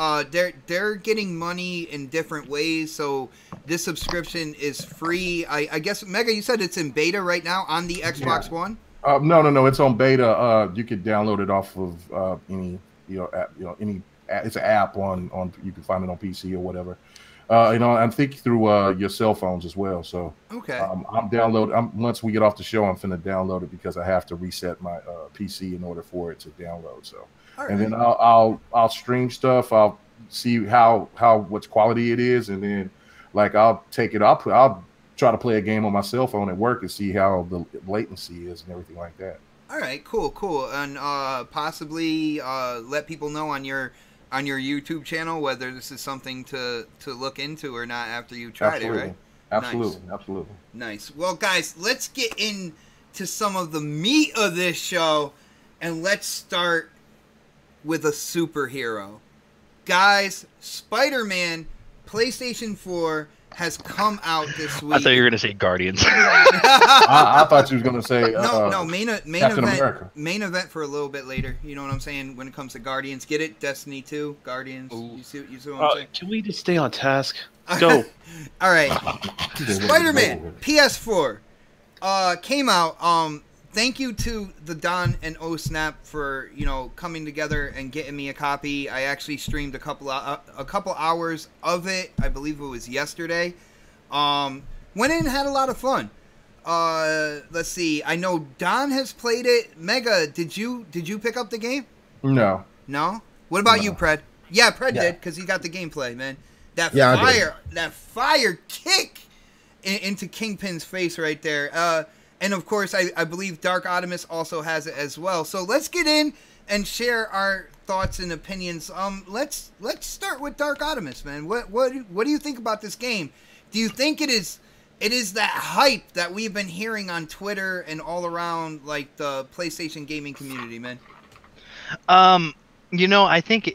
they're getting money in different ways. So this subscription is free. I guess Mega, you said it's in beta right now on the Xbox One. No, it's on beta. You could download it off of any app, it's an app on you can find it on PC or whatever. I think through your cell phones as well. So Okay. Once we get off the show, I'm finna download it because I have to reset my PC in order for it to download. So, All right. and then I'll stream stuff. I'll see how much quality it is, and then like I'll take it. I'll try to play a game on my cell phone at work and see how the latency is and everything like that. All right, cool, and possibly let people know on your YouTube channel whether this is something to look into or not after you tried it, right? Absolutely. Nice. Well, guys, let's get into some of the meat of this show, and let's start with a superhero. Guys, Spider-Man, PlayStation 4 has come out this week. I thought you were gonna say Guardians. I thought you was gonna say no, main Captain event. America. Main event for a little bit later. You know what I'm saying? When it comes to Guardians, get it? Destiny 2, Guardians. Ooh. You see what I'm saying? Can we just stay on task? Go. All right. Spider-Man PS4 came out. Thank you to the Don and O Snap for coming together and getting me a copy. I actually streamed a couple hours of it. I believe it was yesterday. Went in and had a lot of fun. Let's see. I know Don has played it. Mega, did you pick up the game? No. No. What about No. you, Pred? Yeah, Pred Yeah. did because he got the gameplay, man. That Yeah, I fire, that fire kick into Kingpin's face right there. And of course, I believe Dark Optimus also has it as well. So let's get in and share our thoughts and opinions. Let's start with Dark Optimus, man. What do you think about this game? Do you think it is that hype that we've been hearing on Twitter and all around like the PlayStation gaming community, man? I think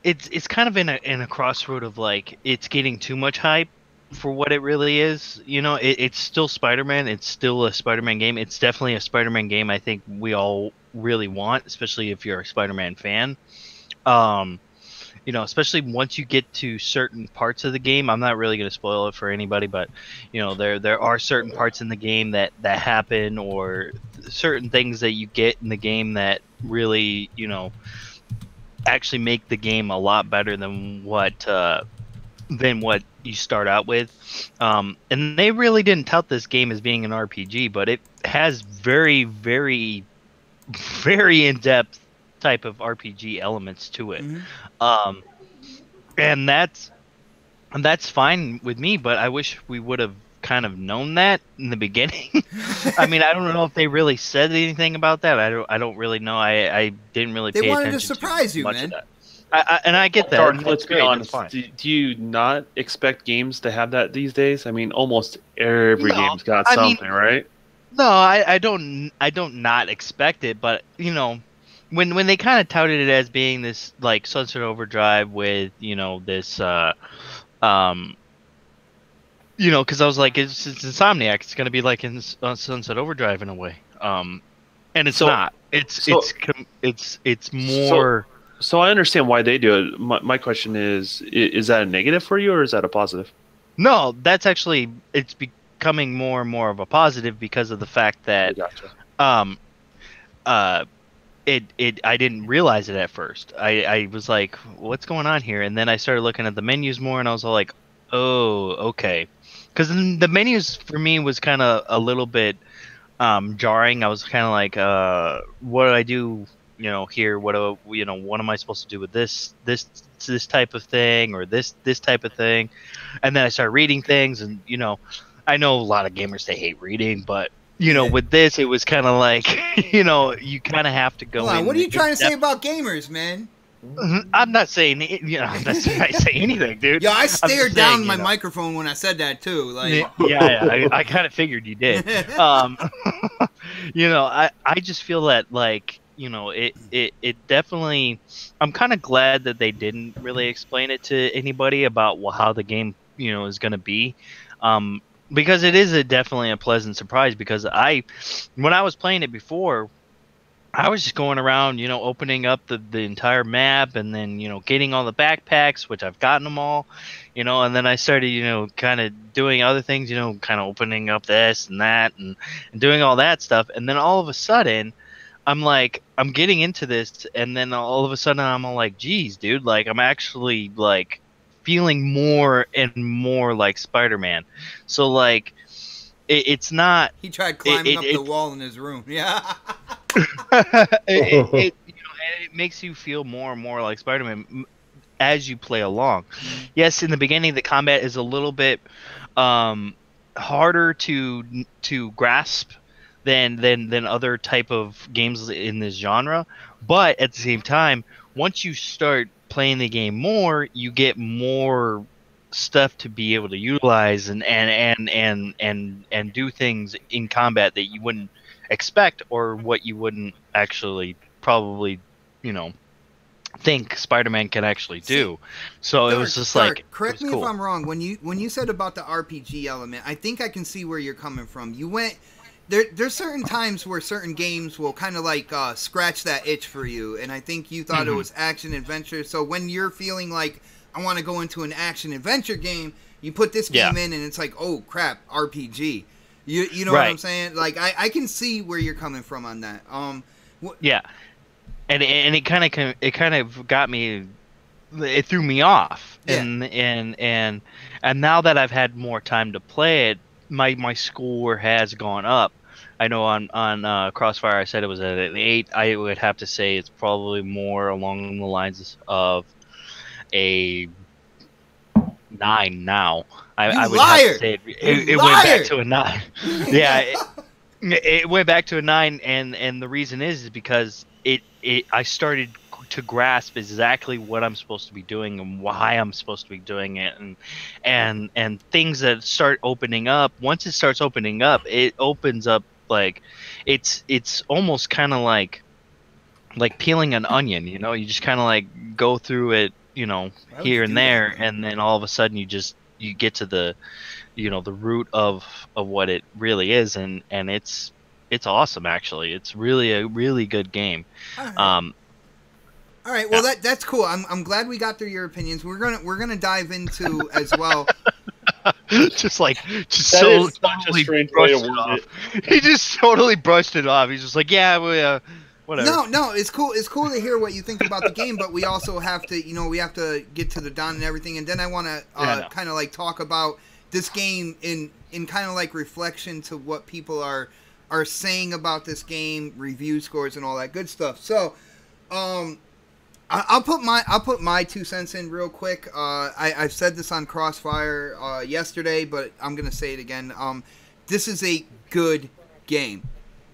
it's kind of in a crossroad of like it's getting too much hype for what it really is. It's still Spider-Man. It's still a Spider-Man game. It's definitely a Spider-Man game I think we all really want, especially if you're a Spider-Man fan. Especially once you get to certain parts of the game. I'm not really going to spoil it for anybody, but there are certain parts in the game that happen, or certain things that you get in the game that really actually make the game a lot better than what you start out with. And they really didn't tout this game as being an RPG, but it has very, very, very in-depth type of RPG elements to it. Mm-hmm. And that's fine with me, but I wish we would have kind of known that in the beginning. I mean, I don't know if they really said anything about that. I don't really know. I didn't really pay attention. They wanted to surprise you, much man. of that. And I get that. Dark, and let's that's be great, that's honest. fine. Do you not expect games to have that these days? I mean, almost every No, game's got I mean- something, right? No, I don't not expect it, but when they kind of touted it as being this like Sunset Overdrive with this because I was like it's Insomniac, it's gonna be like in Sunset Overdrive in a way, and it's not. It's more. So I understand why they do it. My question is that a negative for you or is that a positive? No, that's actually it's becoming more and more of a positive because of the fact that Gotcha. I didn't realize it at first. I was like, what's going on here? And then I started looking at the menus more, and I was all like, Oh, okay. Because the menus for me was kind of a little bit jarring. I was kind of like, what do I do? Here, what am I supposed to do with this type of thing, or this type of thing? And then I started reading things, and I know a lot of gamers, they hate reading, but Yeah. with this, it was kind of like, you kind of have to go Hold on, in. what are you trying to say about gamers, man? I'm not saying, I'm not saying I say anything, dude. Yeah, I I'm just stared down saying, my microphone when I said that too. Like, yeah, I kind of figured you did. I just feel that, like, it definitely. I'm kind of glad that they didn't really explain it to anybody about how the game, is going to be, because it is definitely a pleasant surprise. Because when I was playing it before, I was just going around, opening up the entire map, and then, getting all the backpacks, which I've gotten them all, and then I started, kind of doing other things, kind of opening up this and that, and doing all that stuff. And then all of a sudden, I'm like, I'm getting into this, and then all of a sudden I'm all like, geez, dude, like, I'm actually, like, feeling more and more like Spider-Man. So, like, it's not. he tried climbing up the wall in his room. Yeah. It makes you feel more and more like Spider-Man as you play along. Yes, in the beginning the combat is a little bit harder to grasp than other type of games in this genre, but at the same time, once you start playing the game more, you get more stuff to be able to utilize and do things in combat that you wouldn't expect, or what you wouldn't actually probably think Spider-Man can actually do. So it was just Dark, like, correct me cool. if I'm wrong. When you said about the RPG element, I think I can see where you're coming from. You went there's certain times where certain games will kind of like scratch that itch for you, and I think you thought it was action adventure. So when you're feeling like, I want to go into an action adventure game, you put this game in, and it's like, oh crap, RPG. You know what I'm saying? Like, I can see where you're coming from on that. Yeah, and it kind of got me. It threw me off, and now that I've had more time to play it, my score has gone up. I know on Crossfire I said it was at an 8. I would have to say it's probably more along the lines of a 9 now. I would have to say it went back to a 9. Yeah, it went back to a 9, and the reason is because I started to grasp exactly what I'm supposed to be doing and why I'm supposed to be doing it, and things that start opening up. Once it starts opening up, it opens up like it's almost kind of like peeling an onion. You just kind of like go through it, here and there, and then all of a sudden you get to the the root of what it really is, and it's awesome. Actually, it's really a really good game. All right, well that's cool. I'm glad we got through your opinions. We're gonna dive into as well. just totally brushed it off. He just totally brushed it off. He's just like, yeah, whatever. No, it's cool. It's cool to hear what you think about the game, but we also have to, we have to get to the Don and everything, and then I want to kind of like talk about this game in kind of like reflection to what people are saying about this game, review scores, and all that good stuff. So, I'll put my 2 cents in real quick. I've said this on Crossfire yesterday, but I'm gonna say it again. This is a good game.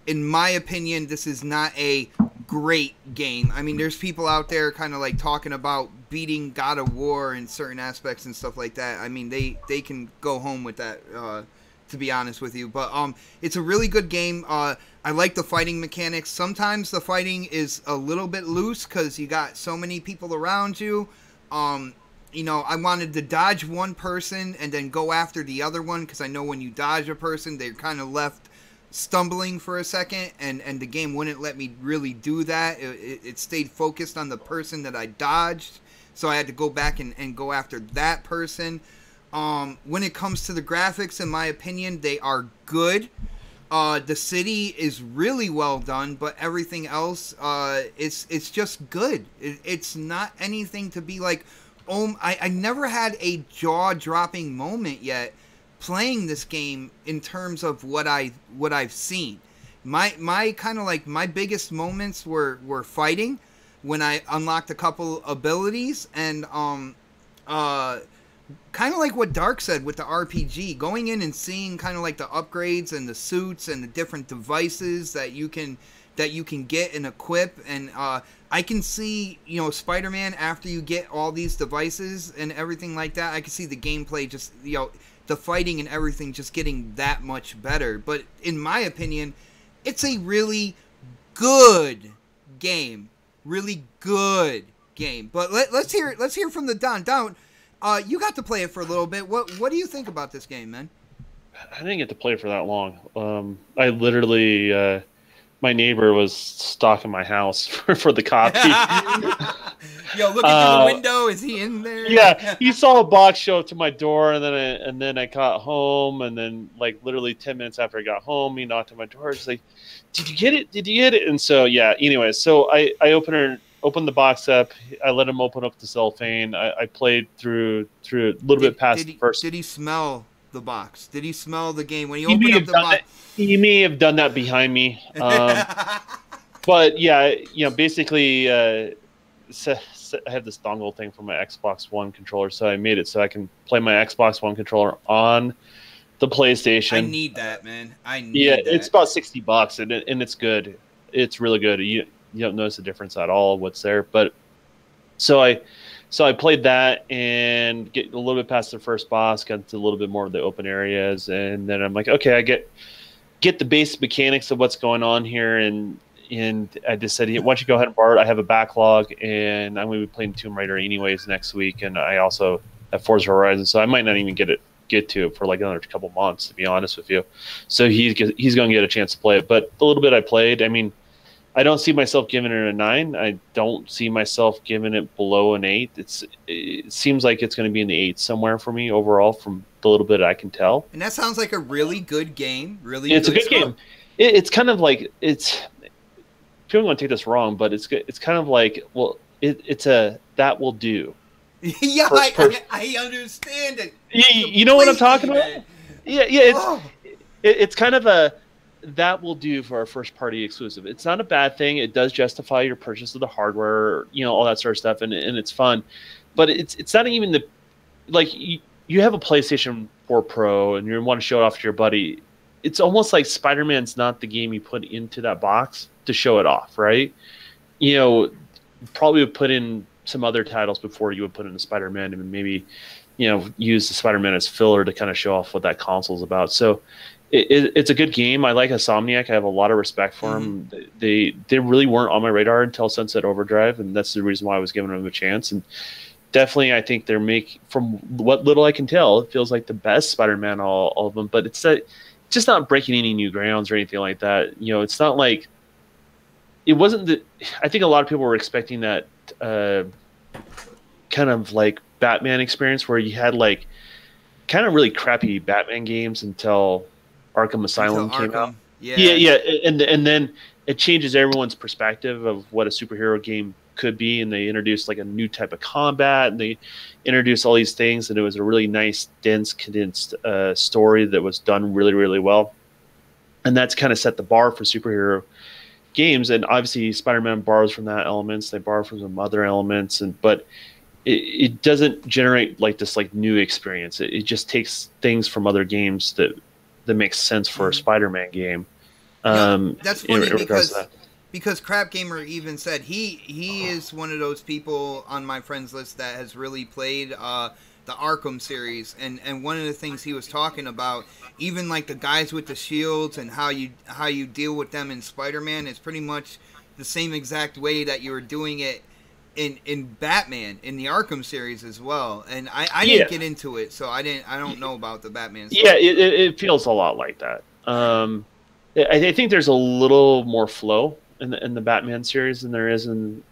In my opinion, this is not a great game. I mean, there's people out there kind of like talking about beating God of War in certain aspects and stuff like that. I mean, they can go home with that, to be honest with you. But it's a really good game. I like the fighting mechanics. Sometimes the fighting is a little bit loose because you got so many people around you. I wanted to dodge one person and then go after the other one, because I know when you dodge a person, they're kind of left stumbling for a second, and the game wouldn't let me really do that. It stayed focused on the person that I dodged, so I had to go back and go after that person. When it comes to the graphics, in my opinion, they are good. The city is really well done, but everything else, it's just good. It's not anything to be like, I never had a jaw-dropping moment yet playing this game in terms of what I've seen. My kind of like my biggest moments were fighting when I unlocked a couple abilities, and kind of like what Dark said with the RPG, going in and seeing kind of like the upgrades and the suits and the different devices that you can get and equip, and I can see, you know, Spider-Man, after you get all these devices and everything like that, I can see the gameplay just, you know, the fighting and everything just getting that much better. But in my opinion, it's a really good game. Really good game. But let's hear from the Don. Don, you got to play it for a little bit. What do you think about this game, man? I didn't get to play it for that long. I literally, my neighbor was stalking my house for the copy. Yo, looking through the window, is he in there? Yeah, he saw a box show up to my door, and then I got home, and then like literally 10 minutes after I got home, he knocked on my door. He's like, "Did you get it? Did you get it?" And so yeah. Anyway, so I opened the box up. I let him open up the cellophane. I played through a little bit past the first. Did he smell the box? Did he smell the game when he opened up the box? He may have done that behind me. But yeah, you know, basically, I have this dongle thing for my Xbox One controller, so I made it so I can play my Xbox One controller on the PlayStation. I need that, man. I need that. It's about $60, and it's good. It's really good. You don't notice the difference at all what's there. But so I played that and get a little bit past the first boss, got to a little bit more of the open areas, and then I'm like, okay, I get the basic mechanics of what's going on here, and I just said, why don't you go ahead and borrow it? I have a backlog, and I'm going to be playing Tomb Raider anyways next week, and I also have Forza Horizon, so I might not even get to it for like another couple months, to be honest with you. So he's going to get a chance to play it. But the little bit I played, I mean, I don't see myself giving it a 9. I don't see myself giving it below an 8. It seems like it's going to be in the 8 somewhere for me overall, from the little bit I can tell. And that sounds like a really good game. It's a good game. It's kind of like, people want to take this wrong, but it's kind of like, well, it's a that will do. Yeah, I understand it. You know what I'm talking about? Yeah. It's kind of a that will do for a first party exclusive. It's not a bad thing. It does justify your purchase of the hardware, you know, all that sort of stuff, and it's fun. But it's not even the, like, you have a PlayStation 4 Pro and you want to show it off to your buddy. It's almost like Spider-Man's not the game you put into that box to show it off, right? You know, probably would put in some other titles before you would put in the Spider-Man, and maybe, you know, use the Spider-Man as filler to kind of show off what that console's about. So it's a good game. I like Insomniac. I have a lot of respect for them. They really weren't on my radar until Sunset Overdrive, and that's the reason why I was giving them a chance. And definitely, I think from what little I can tell, it feels like the best Spider-Man, all of them. But it's just not breaking any new grounds or anything like that. You know, it's not like it wasn't I think a lot of people were expecting that kind of like Batman experience where you had like kind of really crappy Batman games until Arkham Asylum came out. Yeah, and then it changes everyone's perspective of what a superhero game could be, and they introduced like a new type of combat, and they introduced all these things, and it was a really nice, dense, condensed story that was done really, really well, and that's kind of set the bar for superhero games. And obviously Spider-Man borrows from that elements, they borrow from some other elements, but it doesn't generate like this like new experience. It just takes things from other games that makes sense for a Spider-Man game. That's funny because Crap Gamer even said he is one of those people on my friends list that has really played the Arkham series, and one of the things he was talking about, even like the guys with the shields and how you deal with them in Spider-Man, is pretty much the same exact way that you were doing it in Batman in the Arkham series as well. And I didn't get into it, so I don't know about the Batman stuff. Yeah, it feels a lot like that. I think there's a little more flow in the Batman series than there is in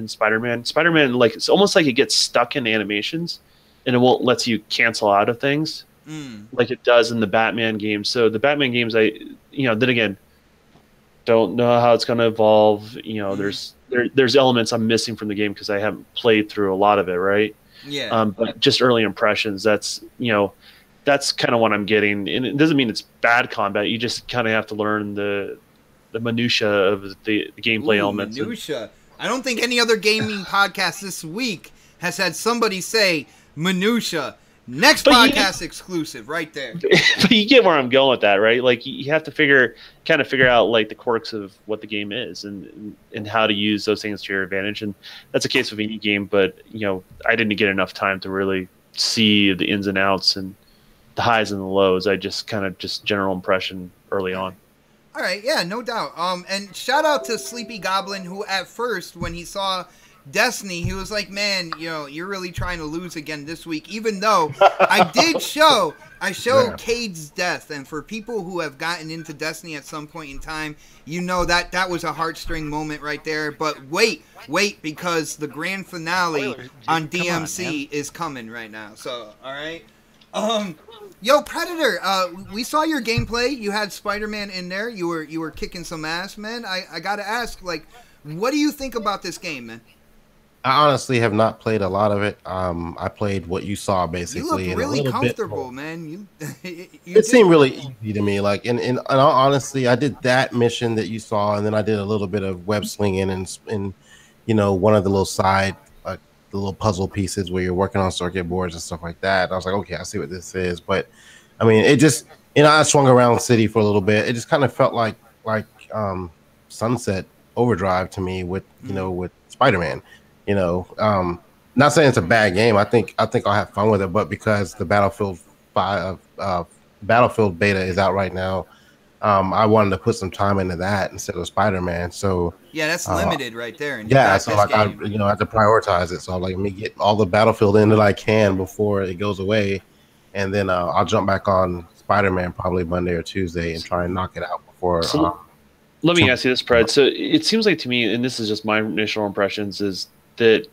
Spider-Man. Spider-Man, like, it's almost like it gets stuck in animations and it won't let you cancel out of things like it does in the Batman games. So the Batman games, then again, don't know how it's going to evolve. You know, there's elements I'm missing from the game because I haven't played through a lot of it, right? Yeah. But just early impressions, that's that's kind of what I'm getting. And it doesn't mean it's bad combat. You just kind of have to learn the minutia of the gameplay elements. Minutia. I don't think any other gaming podcast this week has had somebody say minutia. Next podcast exclusive, right there. But you get where I'm going with that, right? Like you have to figure out like the quirks of what the game is and how to use those things to your advantage. And that's a case of any game, but I didn't get enough time to really see the ins and outs and the highs and the lows. I just general impression early on. All right, yeah, no doubt. And shout out to Sleepy Goblin, who at first, when he saw Destiny, he was like, "Man, you're really trying to lose again this week." Even though I showed Cade's death, and for people who have gotten into Destiny at some point in time, that was a heartstring moment right there. But wait, because the grand finale on DMC is coming right now. So, all right. Yo, Predator, we saw your gameplay. You had Spider-Man in there. You were kicking some ass, man. I gotta ask, like, what do you think about this game, man? I honestly have not played a lot of it. I played what you saw, basically. You look really comfortable, man. It seemed really easy to me. Like, in all honesty, I did that mission that you saw, and then I did a little bit of web slinging and one of the little side, like the little puzzle pieces where you're working on circuit boards and stuff like that. I was like, okay, I see what this is. But I mean, it just, I swung around the city for a little bit. It just kind of felt like Sunset Overdrive to me with with Spider-Man. Not saying it's a bad game. I think I'll have fun with it, but because the Battlefield beta is out right now, I wanted to put some time into that instead of Spider-Man. So yeah, that's limited right there. And so like I have to prioritize it. So I'm like, let me get all the Battlefield in that I can before it goes away, and then I'll jump back on Spider-Man probably Monday or Tuesday and try and knock it out before. Let me ask you this, Pred. So it seems like to me, and this is just my initial impressions, is that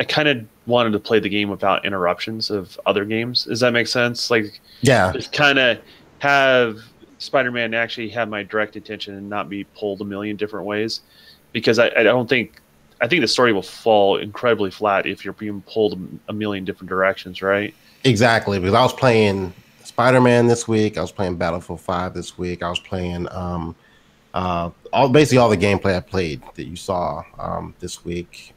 I kind of wanted to play the game without interruptions of other games. Does that make sense? Like, yeah, just kind of have Spider-Man actually have my direct attention and not be pulled a million different ways, because I think the story will fall incredibly flat if you're being pulled a million different directions, right? Exactly, because I was playing Spider-Man this week. I was playing Battlefield 5 this week. I was playing basically all the gameplay I played that you saw this week,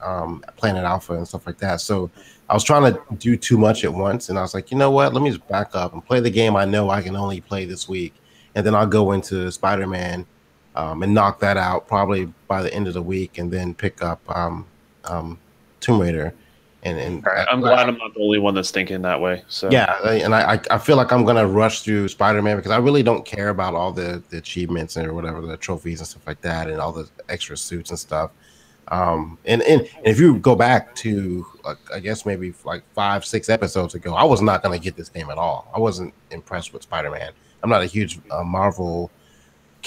Planet Alpha and stuff like that. So I was trying to do too much at once, and I was like, you know what? Let me just back up and play the game I know I can only play this week, and then I'll go into Spider-Man and knock that out probably by the end of the week, and then pick up Tomb Raider. And I'm glad I'm not the only one that's thinking that way. So yeah, and I feel like I'm gonna rush through Spider-Man because I really don't care about all the achievements or whatever, the trophies and stuff like that, and all the extra suits and stuff. And if you go back to like, I guess maybe like 5-6 episodes ago, I was not gonna get this game at all. I wasn't impressed with Spider-Man. I'm not a huge Marvel,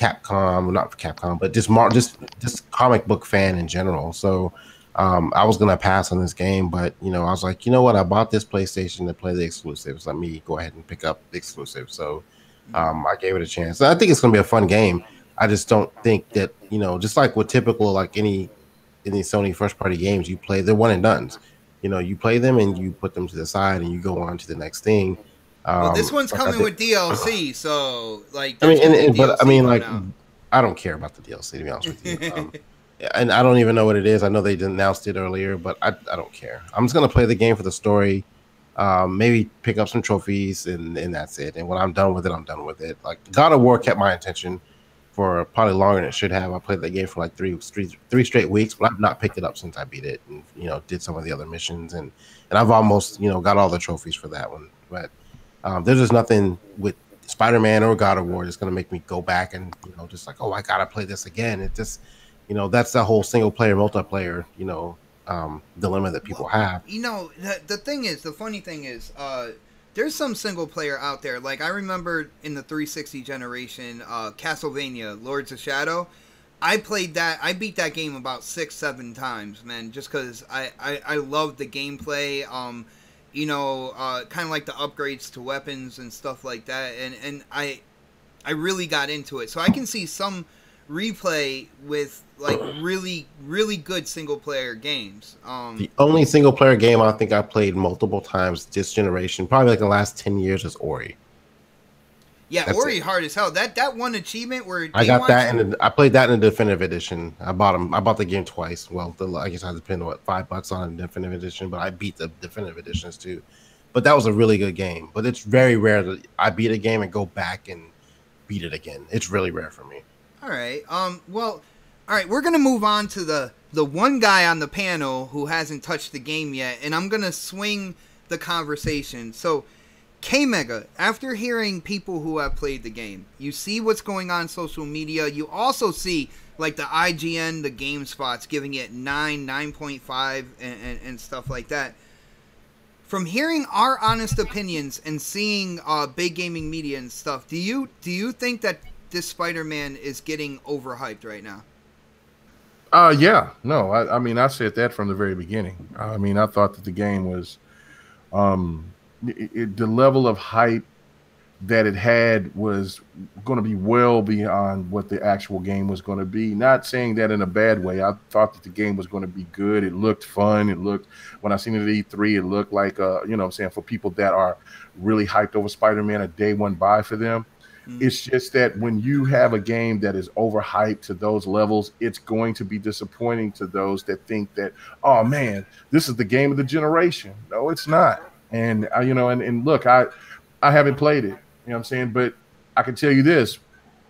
not Capcom, but just comic book fan in general. So. I was gonna pass on this game, but I was like, you know what? I bought this PlayStation to play the exclusives. Let me go ahead and pick up the exclusive. So I gave it a chance. And I think it's gonna be a fun game. I just don't think that just like with typical like any Sony first party games, you play they're one and dones. You play them and you put them to the side and you go on to the next thing. Well, this one's coming with DLC, so like I don't care about the DLC, to be honest with you. And I don't even know what it is. I know they announced it earlier, but I don't care. I'm just gonna play the game for the story, maybe pick up some trophies, and that's it. And when I'm done with it, I'm done with it. Like God of War kept my attention for probably longer than it should have. I played that game for like three straight weeks, but I've not picked it up since I beat it, and did some of the other missions, and I've almost got all the trophies for that one. But there's just nothing with Spider-Man or God of War that's gonna make me go back and just like, oh, I gotta play this again. It just that's the whole single player, multiplayer, dilemma that people have. The funny thing is, there's some single player out there. Like I remember in the 360 generation, Castlevania, Lords of Shadow. I played that. I beat that game about 6-7 times, man, just because I loved the gameplay. Kind of like the upgrades to weapons and stuff like that. And I really got into it. So I can see some replay with like really good single player games. The only single player game I think I played multiple times this generation, probably like the last 10 years, is Ori. Yeah, That's Ori it. hard as hell. That one achievement where I got that, and I played that in the definitive edition. I bought the game twice. Well, I guess I had to spend $5 on a definitive edition, but I beat the definitive editions too. But that was a really good game. But it's very rare that I beat a game and go back and beat it again. It's really rare for me. All right. Well, all right. We're gonna move on to the one guy on the panel who hasn't touched the game yet, and I'm gonna swing the conversation. So, K-Mega, after hearing people who have played the game, you see what's going on social media. You also see like the IGN, the GameSpots giving it 9.5, and stuff like that. From hearing our honest opinions and seeing big gaming media and stuff, do you think that this Spider-Man is getting overhyped right now? Yeah. No, I mean, I said that from the very beginning. I mean, I thought that the game was, the level of hype that it had was going to be well beyond what the actual game was going to be. Not saying that in a bad way. I thought that the game was going to be good. It looked fun. It looked, when I seen it at E3, it looked like, you know what I'm saying, for people that are really hyped over Spider-Man, a day one buy for them. It's just that when you have a game that is overhyped to those levels, it's going to be disappointing to those that think that, oh man, this is the game of the generation. No, it's not. And you know, and look, I haven't played it, you know what I'm saying, but I can tell you this: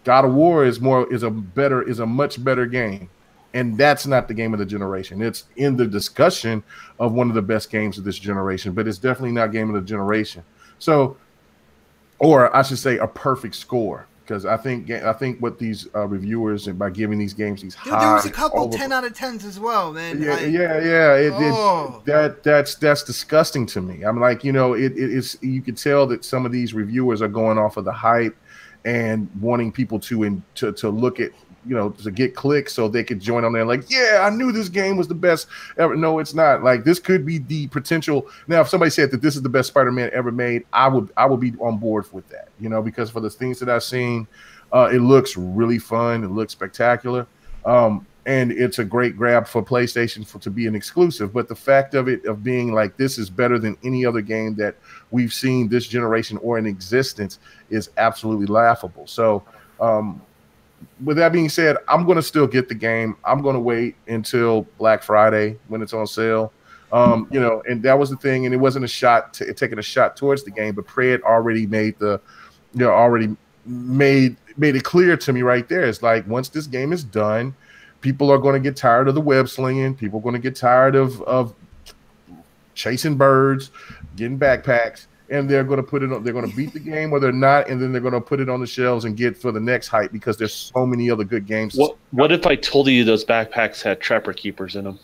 God of War is a much better game, and that's not the game of the generation. It's in the discussion of one of the best games of this generation, but it's definitely not game of the generation. So, or I should say, a perfect score, because I think what these reviewers, and by giving these games these high, there was a couple 10 out of 10s as well, man. That's disgusting to me. I'm like, you know, it's, you could tell that some of these reviewers are going off of the hype and wanting people to look at, you know, to get clicks so they could join on there. Like, yeah, I knew this game was the best ever. No, it's not. Like, this could be the potential. Now, if somebody said that this is the best Spider-Man ever made, I would be on board with that, you know, because for the things that I've seen, it looks really fun. It looks spectacular. And it's a great grab for PlayStation to be an exclusive. But the fact of being like, this is better than any other game that we've seen this generation or in existence is absolutely laughable. So, with that being said, I'm going to still get the game. I'm going to wait until Black Friday when it's on sale. You know, and that was the thing. And it wasn't taking a shot towards the game, but Pred already made made it clear to me right there. It's like, once this game is done, people are going to get tired of the web slinging. People are going to get tired of chasing birds, getting backpacks. And they're going to put it on. They're going to beat the game, or they're not, and then they're going to put it on the shelves and get for the next hype, because there's so many other good games. What if I told you those backpacks had trapper keepers in them?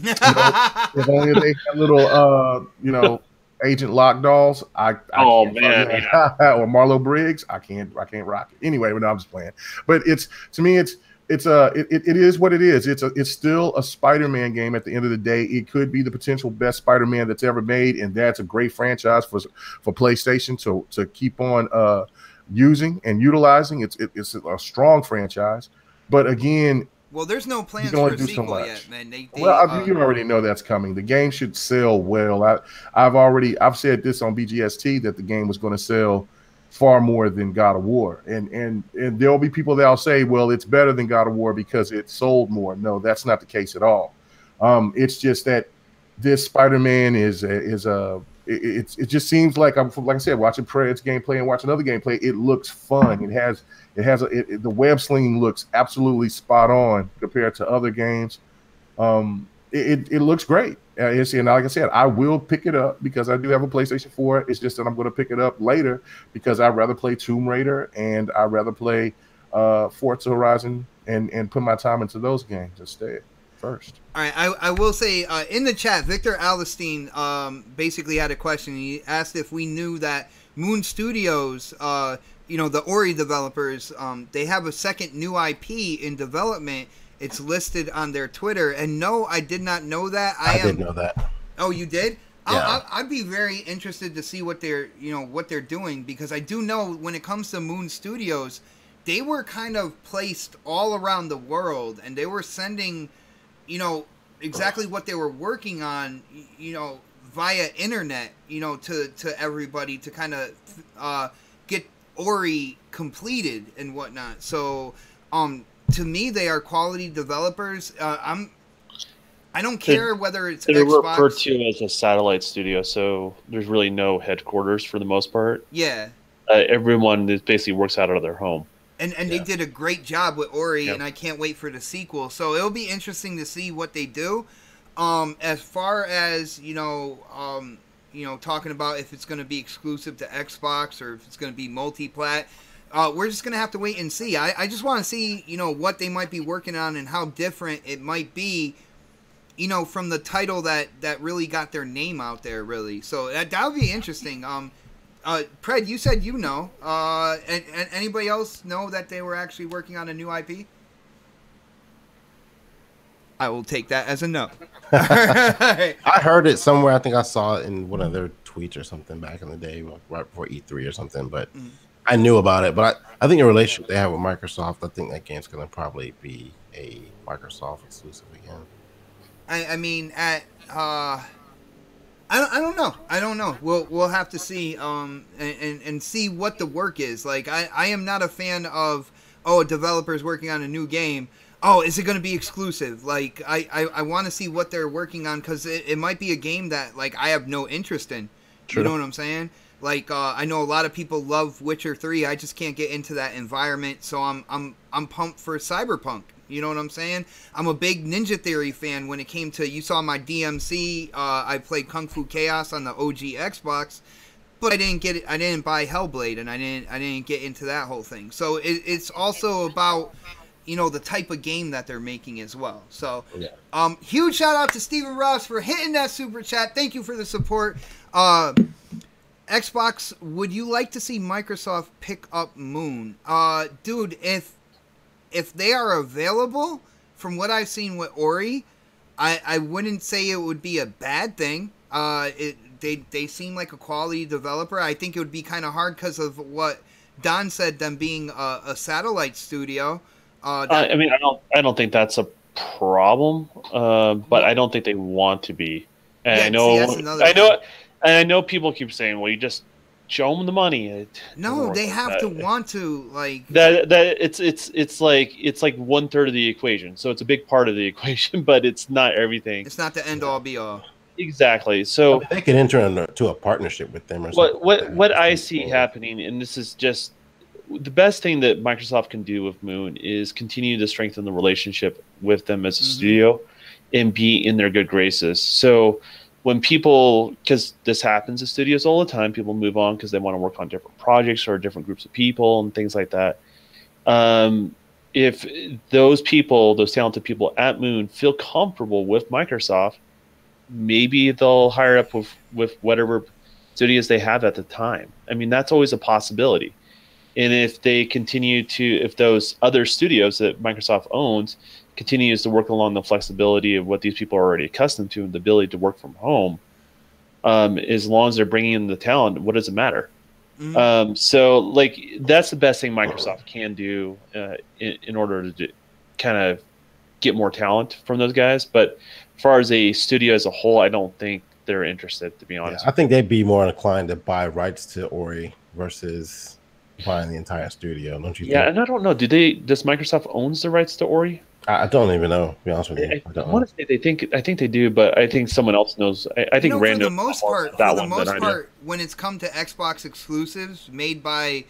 You know, if only they had little, you know, Agent Lock dolls. Man, or Marlo Briggs. I can't rock it anyway. But no, I'm just playing. But to me, it is what it is. It's still a Spider-Man game at the end of the day. It could be the potential best Spider-Man that's ever made, and that's a great franchise for PlayStation to keep on using and utilizing. It's a strong franchise, but again, well, there's no plans for a sequel yet, man. You already know that's coming. The game should sell well. I've said this on BGST that the game was going to sell far more than God of War, and there'll be people that'll say, well, it's better than God of War because it sold more. No, that's not the case at all. It's just that this Spider-Man it just seems like, like I said, watching Pred's gameplay and watching other gameplay, it looks fun. The web slinging looks absolutely spot on compared to other games. It looks great. And like I said, I will pick it up because I do have a PlayStation 4. It's just that I'm going to pick it up later because I'd rather play Tomb Raider and I'd rather play Forza Horizon and put my time into those games instead first. All right, I will say in the chat, Victor Alistine basically had a question. He asked if we knew that Moon Studios, you know, the Ori developers, they have a second new IP in development. It's listed on their Twitter, and no, I did not know that. I did know that. Oh, you did? Yeah. I'd be very interested to see what they're doing, because I do know when it comes to Moon Studios, they were kind of placed all around the world, and they were sending, exactly what they were working on, via internet, to everybody to kind of get Ori completed and whatnot. So, to me, they are quality developers. I don't care whether it's they're Xbox. referred to as a satellite studio, so there's really no headquarters for the most part. Yeah. Everyone basically works out of their home. And they did a great job with Ori, Yep. and I can't wait for the sequel. So it'll be interesting to see what they do. As far as talking about if it's going to be exclusive to Xbox or if it's going to be multi-plat, we're just going to have to wait and see. I just want to see what they might be working on and how different it might be, from the title that really got their name out there, really. So that would be interesting. Pred, you said and anybody else know that they were actually working on a new IP? I will take that as a no. I heard it somewhere. I think I saw it in one of their tweets or something back in the day, right before E3 or something. But I knew about it. But I think the relationship they have with Microsoft, I think that game's going to probably be a Microsoft exclusive again. I mean, I don't know. We'll have to see and see what the work is. Like I am not a fan of a developer's working on a new game. Oh, is it going to be exclusive? Like I want to see what they're working on, because it might be a game that like I have no interest in. True. You know what I'm saying? Like I know a lot of people love Witcher 3. I just can't get into that environment, so I'm pumped for Cyberpunk. You know what I'm saying? I'm a big Ninja Theory fan. When it came to, you saw my DMC, I played Kung Fu Chaos on the OG Xbox, but I didn't get it. I didn't buy Hellblade, and I didn't get into that whole thing. So it's also about the type of game that they're making as well. So huge shout out to Steven Ross for hitting that super chat. Thank you for the support. Xbox, would you like to see Microsoft pick up Moon? Dude, if they are available, from what I've seen with Ori, I wouldn't say it would be a bad thing. They seem like a quality developer. I think it would be kind of hard because of what Don said, them being a satellite studio. I mean, I don't think that's a problem, but I don't think they want to be. And I know people keep saying, "Well, you just show them the money." No, they have to want to, like that. It's like 1/3 of the equation. So it's a big part of the equation, but it's not everything. It's not the end all be all. Exactly. So they could enter into a partnership with them or something. What I see happening, and this is just the best thing that Microsoft can do with Moon, is continue to strengthen the relationship with them as a studio and be in their good graces. So when people, because this happens at studios all the time, people move on because they want to work on different projects or different groups of people and things like that. If those people, those talented people at Moon, feel comfortable with Microsoft, maybe they'll hire up with whatever studios they have at the time. I mean, that's always a possibility. And if they continue if those other studios that Microsoft owns continues to work along the flexibility of what these people are already accustomed to and the ability to work from home, as long as they're bringing in the talent, what does it matter? So like, that's the best thing Microsoft can do in order to kind of get more talent from those guys. But as far as a studio as a whole, I don't think they're interested, to be honest. I think they'd be more inclined to buy rights to Ori versus buying the entire studio, don't you think? Yeah, and I don't know. Does Microsoft owns the rights to Ori? I don't even know, to be honest with you. I want to say I think they do, but I think someone else knows. I think Random. For the most part, when it's come to Xbox exclusives made by,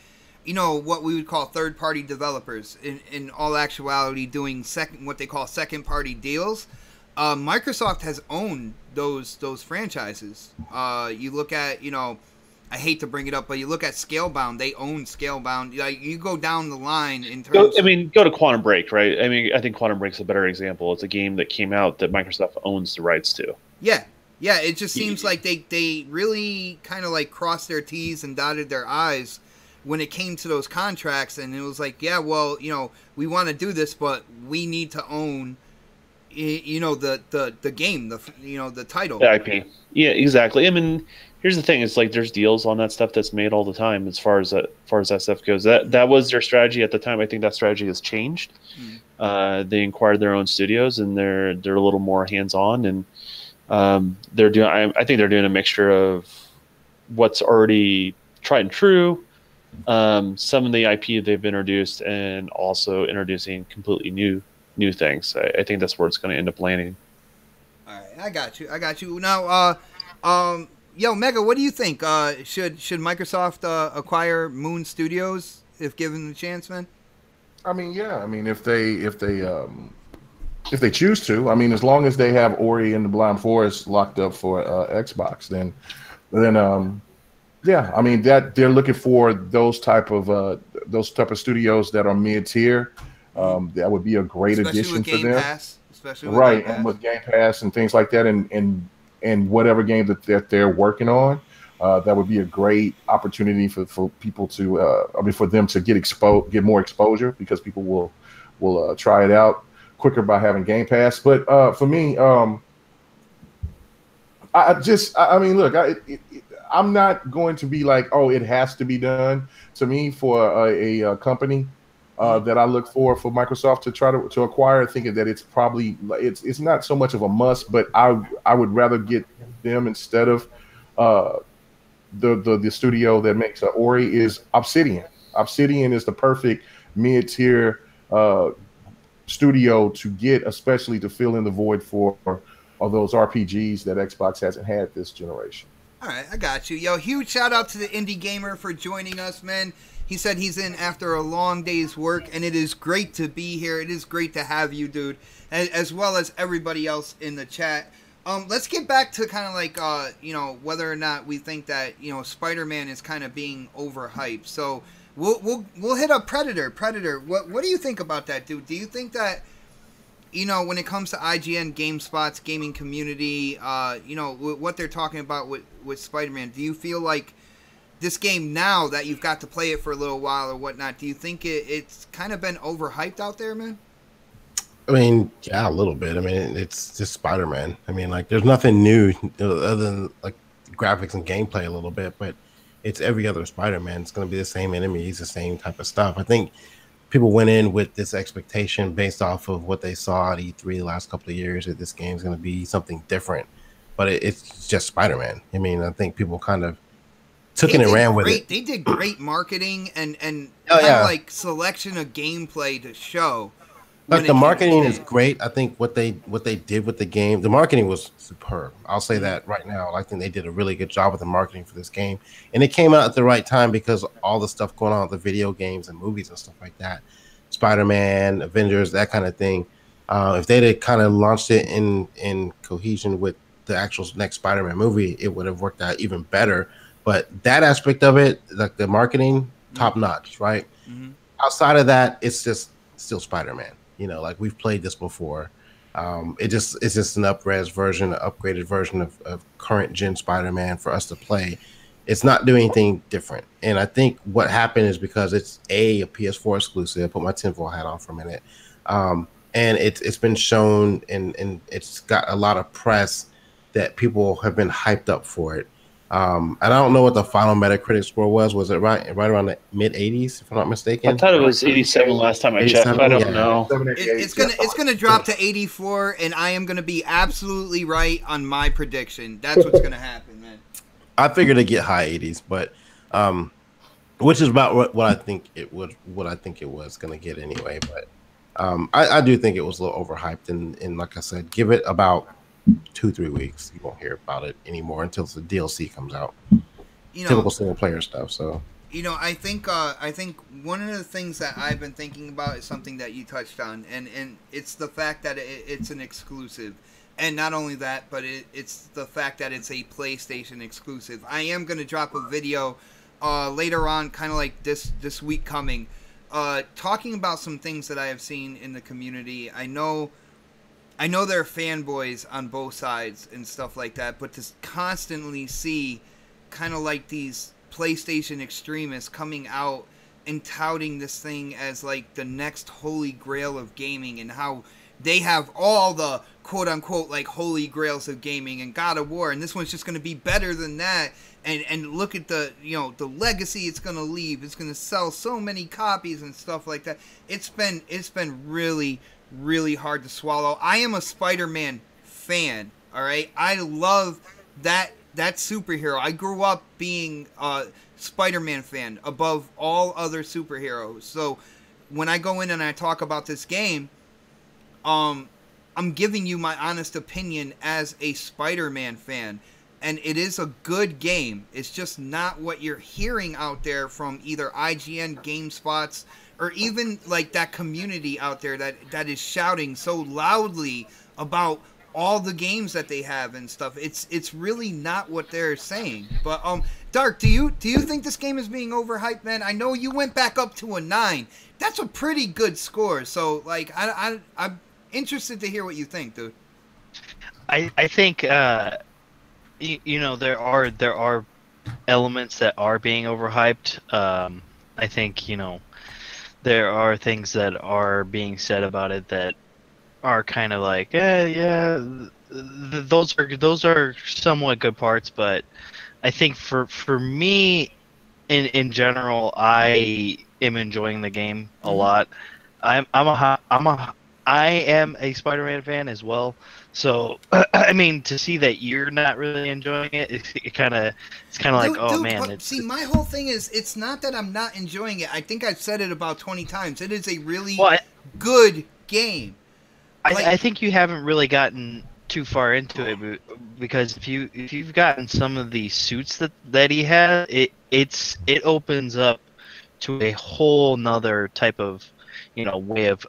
what we would call third-party developers, in all actuality doing what they call second-party deals, Microsoft has owned those franchises. You look at, I hate to bring it up, but you look at Scalebound. They own Scalebound. Like, you go down the line in terms. Go to Quantum Break, right? I mean, I think Quantum Break's a better example. It's a game that came out that Microsoft owns the rights to. Yeah. It just seems like they really kind of like crossed their T's and dotted their I's when it came to those contracts, and it was like, yeah, well, we want to do this, but we need to own, the game, the title. The IP. Yeah, exactly. I mean, here's the thing: it's like there's deals on that stuff that's made all the time. As far as that stuff goes, that was their strategy at the time. I think that strategy has changed. They acquired their own studios, and they're a little more hands on, and they're doing. I think they're doing a mixture of what's already tried and true, some of the IP they've introduced, and also introducing completely new things. I think that's where it's going to end up landing. All right, I got you. Now, yo, Mega, what do you think? Should Microsoft acquire Moon Studios if given the chance, man? I mean, yeah. I mean, if they choose to. I mean, as long as they have Ori and the Blind Forest locked up for Xbox, then yeah. I mean, that they're looking for those type of studios that are mid tier. That would be a great addition for them. Especially with right, Game Pass. and with Game Pass and things like that, and whatever game that they're working on, that would be a great opportunity for people to, for them to get more exposure, because people will try it out quicker by having Game Pass. But for me, I'm not going to be like, oh, it has to be done. To me, for a company that I look for Microsoft to try to acquire, thinking that it's probably it's not so much of a must, but I would rather get them instead of the studio that makes Ori is Obsidian. Obsidian is the perfect mid-tier studio to get, especially to fill in the void for those RPGs that Xbox hasn't had this generation. All right, I got you. Yo, huge shout out to the Indie Gamer for joining us, man. He said he's in after a long day's work, and it is great to be here. It is great to have you, dude, as well as everybody else in the chat. Let's get back to kind of like, whether or not we think that, Spider-Man is kind of being overhyped. So we'll hit up Predator. Predator, what do you think about that, dude? Do you think that, when it comes to IGN, GameSpot's gaming community, what they're talking about with Spider-Man, do you feel like this game, now that you've got to play it for a little while or whatnot, do you think it's kind of been overhyped out there, man? I mean, yeah, a little bit. I mean, it's just Spider-Man. I mean, like, there's nothing new other than like graphics and gameplay a little bit, but it's every other Spider-Man. It's going to be the same enemies, the same type of stuff. I think people went in with this expectation based off of what they saw at E3 the last couple of years, that this game's going to be something different, but it's just Spider-Man. I mean, I think people kind of took it and ran with it. They did great marketing and kind of like selection of gameplay to show. Like, the marketing is great. I think what they did with the game, the marketing was superb. I'll say that right now. I think they did a really good job with the marketing for this game, and it came out at the right time because all the stuff going on with the video games and movies and stuff like that, Spider-Man, Avengers, that kind of thing. If they'd have kind of launched it in cohesion with the actual next Spider-Man movie, it would have worked out even better. But that aspect of it, like the marketing, top notch, right? Mm-hmm. Outside of that, it's just still Spider-Man. Like, we've played this before. It's just an upgraded version of current gen Spider-Man for us to play. It's not doing anything different. And I think what happened is because it's a PS4 exclusive. Put my tinfoil hat on for a minute. And it's been shown and it's got a lot of press that people have been hyped up for it. And I don't know what the final Metacritic score was. Was it right around the mid 80s, if I'm not mistaken? I thought it was 87 last time I checked. I don't know. It's gonna drop to 84, and I am gonna be absolutely right on my prediction. That's what's gonna happen, man. I figured to get high 80s, but which is about what I think it would. What I think it was gonna get anyway. But I do think it was a little overhyped, and like I said, give it about 2-3 weeks, you won't hear about it anymore until the DLC comes out. Typical single player stuff. So I think one of the things that I've been thinking about is something that you touched on, and it's the fact that it's an exclusive, and not only that, but it's the fact that it's a PlayStation exclusive. I am going to drop a video later on, kind of like this week coming, talking about some things that I have seen in the community. I know there are fanboys on both sides and stuff like that, but to constantly see kind of like these PlayStation extremists coming out and touting this thing as like the next holy grail of gaming, and how they have all the quote unquote like holy grails of gaming and God of War, and this one's just going to be better than that. And look at the the legacy it's going to leave. It's going to sell so many copies and stuff like that. It's been really, really hard to swallow. I am a Spider-Man fan. All right, I love that superhero. I grew up being a Spider-Man fan above all other superheroes. So when I go in and I talk about this game, I'm giving you my honest opinion as a Spider-Man fan. And it is a good game. It's just not what you're hearing out there from either IGN, GameSpots, or even like that community out there that is shouting so loudly about all the games that they have and stuff. It's really not what they're saying. But Dark, do you think this game is being overhyped, man? I know you went back up to a 9. That's a pretty good score. So like I'm interested to hear what you think, dude. I think there are elements that are being overhyped. I think there are things that are being said about it that are kind of like those are somewhat good parts, but I think for me in general, I am enjoying the game a lot. I am a Spider-Man fan as well. So I mean, to see that you're not really enjoying it, it's kind of like, oh dude, man. But see, my whole thing is, it's not that I'm not enjoying it. I think I've said it about 20 times. It is a really good game. I think you haven't really gotten too far into it, because if you've gotten some of the suits that he has, it opens up to a whole nother type of way of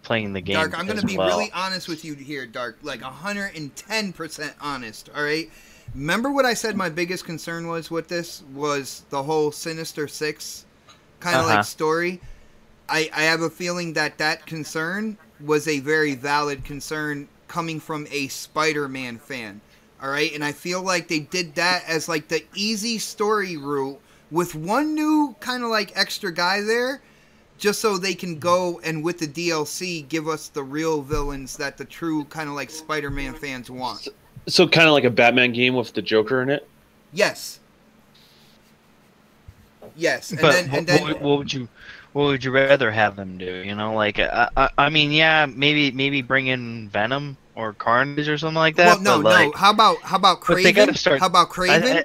playing the game. Dark, I'm gonna be really honest with you here, Dark. Like 110% honest. All right. Remember what I said? My biggest concern was with this was the whole Sinister Six kind of like story. I have a feeling that concern was a very valid concern coming from a Spider-Man fan. All right, and I feel like they did that as like the easy story route with one new kind of like extra guy there, just so they can go and with the DLC give us the real villains that the true kind of like Spider-Man fans want. So kind of like a Batman game with the Joker in it? Yes. Yes. And then what would you rather have them do? Like I mean, yeah, maybe bring in Venom or Carnage or something like that. Well, no. How about Craven? They gotta start, how about Craven?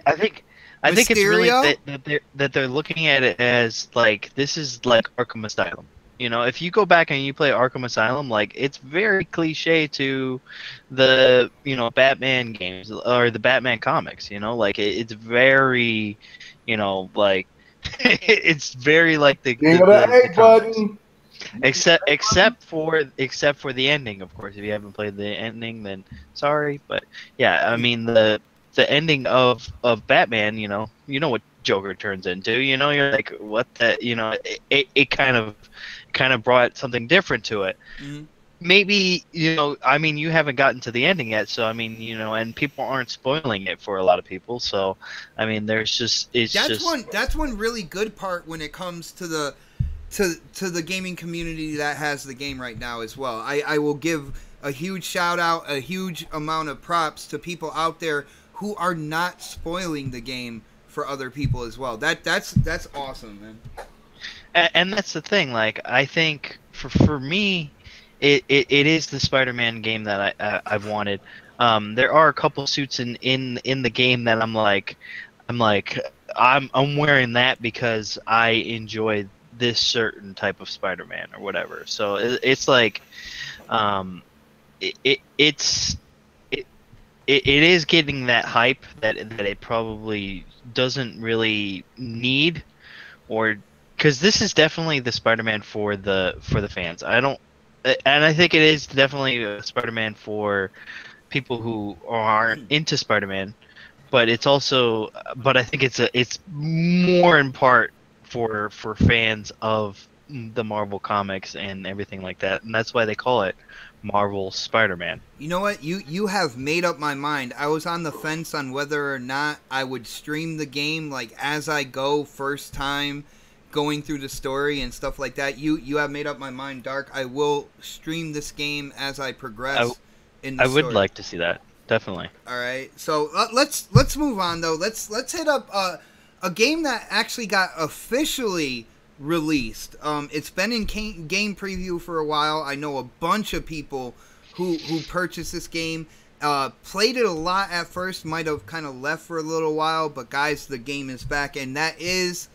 I think it's really that they're looking at it as like, this is like Arkham Asylum. If you go back and you play Arkham Asylum, like, it's very cliche to the Batman games or the Batman comics. Like it's very like it's very like the A button. Except for the ending, of course. If you haven't played the ending, then sorry, but yeah, I mean the ending of Batman, you know what Joker turns into. You're like, what the, it kind of brought something different to it. Mm-hmm. Maybe I mean, you haven't gotten to the ending yet, so I mean, and people aren't spoiling it for a lot of people, so I mean, that's one really good part when it comes to the gaming community that has the game right now as well. I will give a huge shout out, a huge amount of props to people out there who are not spoiling the game for other people as well. That's awesome, man. And that's the thing. Like, I think for me, it is the Spider-Man game that I've wanted. There are a couple suits in the game that I'm wearing that because I enjoy this certain type of Spider-Man or whatever. So it's like, it is getting that hype that it probably doesn't really need, or because this is definitely the Spider-Man for the fans. And I think it is definitely a Spider-Man for people who aren't into Spider-Man, but it's also, but I think it's more in part for fans of the Marvel comics and everything like that, and that's why they call it Marvel Spider-Man. You know what? You have made up my mind. I was on the fence on whether or not I would stream the game like as I go first time, going through the story and stuff like that. You have made up my mind, Dark. I will stream this game as I progress in the I would story. like to see that, definitely. All right, so let's move on though. Let's hit up a game that actually got officially released. It's been in game preview for a while. I know a bunch of people who purchased this game, played it a lot at first, might have kind of left for a little while, but guys, the game is back, and that is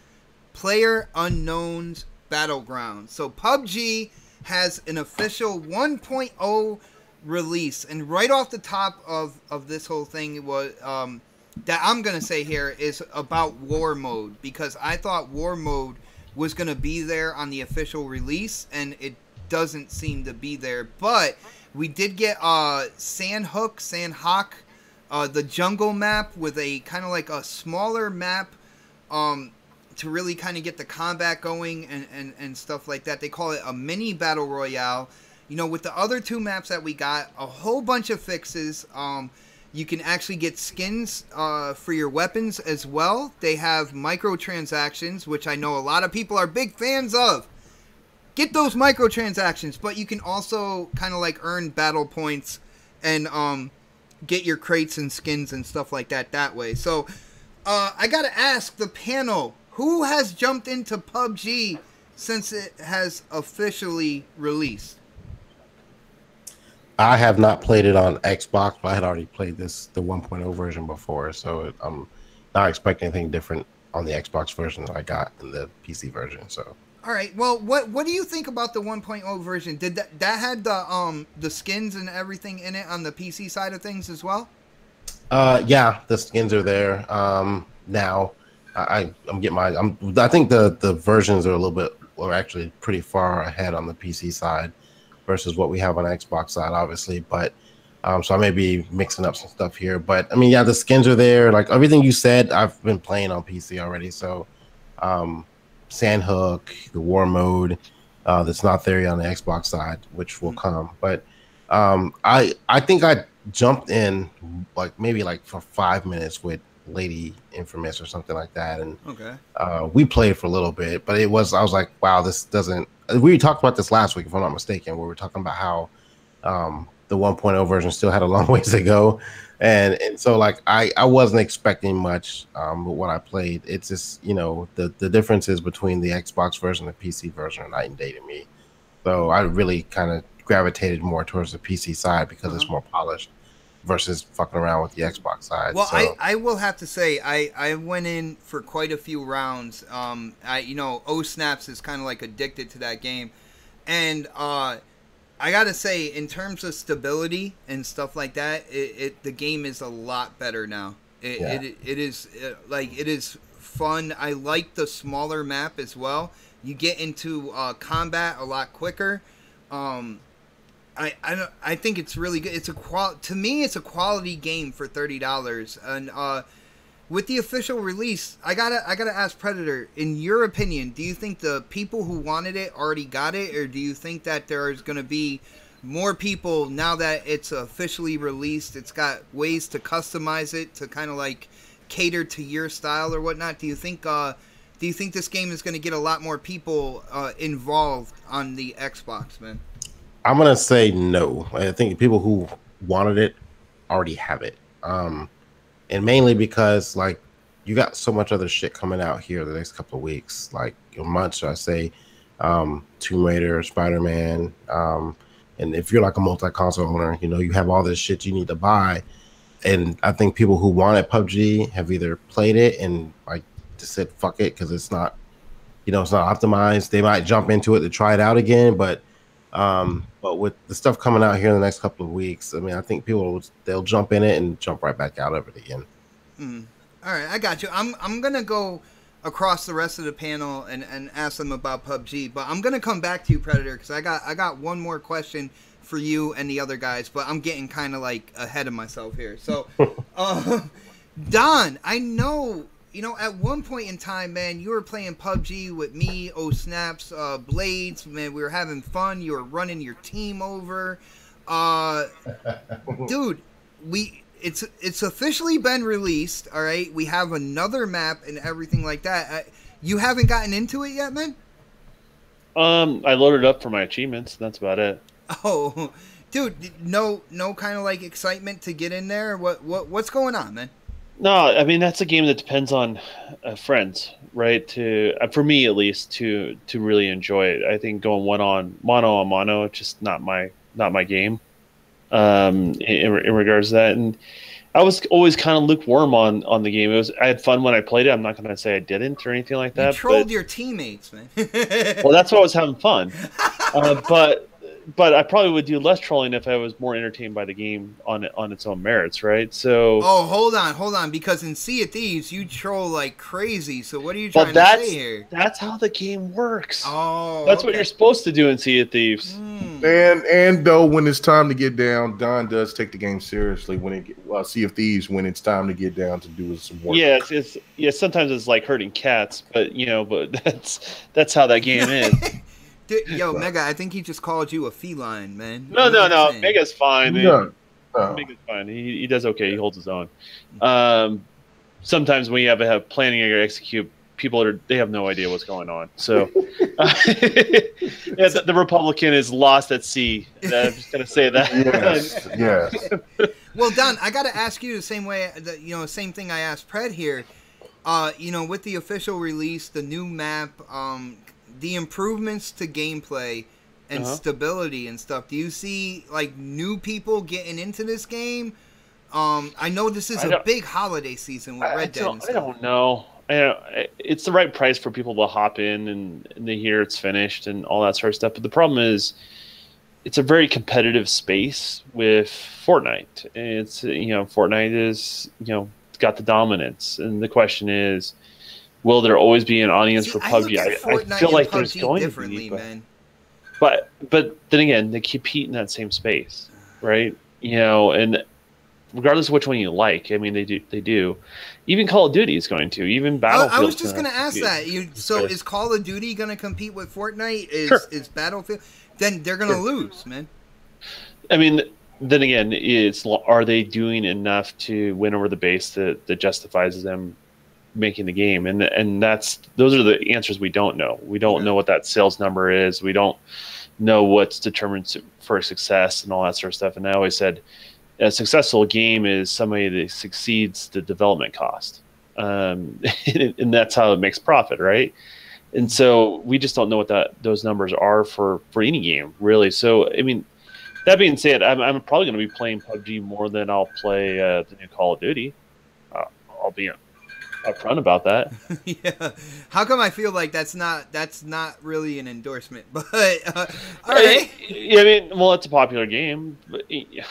PlayerUnknown's Battlegrounds. So PUBG has an official 1.0 release, and right off the top of this whole thing was that I'm gonna say here is about war mode, because I thought war mode was gonna be there on the official release, and it doesn't seem to be there. But we did get Sandhawk, the jungle map, with a kind of like a smaller map to really kind of get the combat going and stuff like that. They call it a mini battle royale. You know, with the other two maps that we got, a whole bunch of fixes. You can actually get skins for your weapons as well. They have microtransactions, which I know a lot of people are big fans of. Get those microtransactions, but you can also kind of like earn battle points and get your crates and skins and stuff like that way. So I gotta ask the panel, who has jumped into PUBG since it has officially released? I have not played it on Xbox, but I had already played the 1.0 version before, so I'm not expecting anything different on the Xbox version that I got in the PC version. So, all right, well, what do you think about the 1.0 version? Did that had the skins and everything in it on the PC side of things as well? Yeah, the skins are there. Now I'm getting I think the versions are are actually pretty far ahead on the PC side versus what we have on Xbox side, obviously. But so I may be mixing up some stuff here. But I mean, yeah, the skins are there. Like everything you said, I've been playing on PC already. So Sandhook, the war mode, that's not there yet on the Xbox side, which will come. But I think I jumped in maybe for 5 minutes with Lady Infamous or something like that, and okay, we played for a little bit, but I was like, wow, this doesn't. We talked about this last week, if I'm not mistaken, where we were talking about how the 1.0 version still had a long ways to go, and so I wasn't expecting much with what I played. It's just, you know, the differences between the Xbox version and the PC version are night and day to me. So I really kind of gravitated more towards the PC side because it's more polished versus fucking around with the Xbox side. Well, so. I will have to say I went in for quite a few rounds. Snaps is kind of like addicted to that game, and I gotta say, in terms of stability and stuff like that, the game is a lot better now. It is fun. I like the smaller map as well. You get into combat a lot quicker. I think it's really good. To me, it's a quality game for $30. And with the official release, I gotta ask Predator, in your opinion, do you think the people who wanted it already got it, or do you think that there's gonna be more people now that it's officially released? It's got ways to customize it to kind of like cater to your style or whatnot. Do you think this game is gonna get a lot more people involved on the Xbox, man? I'm gonna say no. I think people who wanted it already have it, and mainly because you got so much other shit coming out here the next couple of weeks, months. I say, Tomb Raider, Spiderman, and if you're like a multi-console owner, you know you have all this shit you need to buy, and I think people who wanted PUBG have either played it and just said fuck it because it's not, it's not optimized. They might jump into it to try it out again, but with the stuff coming out here in the next couple of weeks, I mean, I think they'll jump in it and jump right back out of it again. All right, I got you. I'm gonna go across the rest of the panel and ask them about PUBG, but I'm gonna come back to you, Predator, because I got one more question for you and the other guys, but I'm getting kind of ahead of myself here. So, Don, I know. At one point in time, man, you were playing PUBG with me, Snaps, Blades, man, we were having fun. You were running your team over. Dude, it's officially been released, all right? We have another map and everything like that. You haven't gotten into it yet, man? I loaded up for my achievements. That's about it. Oh, dude, no kind of like excitement to get in there. What's going on, man? No, I mean that's a game that depends on friends, right? To for me at least, to really enjoy it. I think going mono on mono, just not my game. In regards to that, and I was always kind of lukewarm on the game. I had fun when I played it. I'm not going to say I didn't or anything like that. You trolled your teammates, man. Well, that's why I was having fun. But I probably would do less trolling if I was more entertained by the game on its own merits, right? So. Oh, hold on, because in Sea of Thieves you troll like crazy. So what are you trying to say here? That's how the game works. Oh, that's what you're supposed to do in Sea of Thieves. And though when it's time to get down, Don does take the game seriously. Sea of Thieves, when it's time to get down to do some work. Yeah, sometimes it's like herding cats, but that's how that game is. Dude, yo, Mega, I think he just called you a feline, man. No. Mega's fine. No. Mega's fine. He does okay. He holds his own. Sometimes when you have planning or execute, people they have no idea what's going on. So the Republican is lost at sea. I'm just gonna say that. Yes. Well, Don, I got to ask you the same way. Same thing I asked Pred here. With the official release, the new map, the improvements to gameplay and stability and stuff. Do you see like new people getting into this game? I know this is a big holiday season with Red Dead and stuff. I don't know. It's the right price for people to hop in and they hear it's finished and all that sort of stuff. But the problem is, it's a very competitive space with Fortnite. It's Fortnite is got the dominance, and the question is, will there always be an audience for PUBG? I feel like there's going to be, but then again, they compete in that same space, right? And regardless of which one you like, I mean, they do. Even Call of Duty is going to. Even Battlefield. I was just going to ask that. So is Call of Duty going to compete with Fortnite? Is Battlefield? Then they're going to lose, man. I mean, then again, are they doing enough to win over the base that justifies them making the game? And those are the answers we don't know. We don't know what that sales number is. We don't know what's determined for success and all that sort of stuff. And I always said, a successful game is somebody that succeeds the development cost, and that's how it makes profit, right? And so we just don't know what those numbers are for any game, really. So I mean, that being said, I'm probably going to be playing PUBG more than I'll play the new Call of Duty. I'll be upfront about that. Yeah. How come I feel like that's not really an endorsement? But all right. Yeah, I mean, well, it's a popular game. But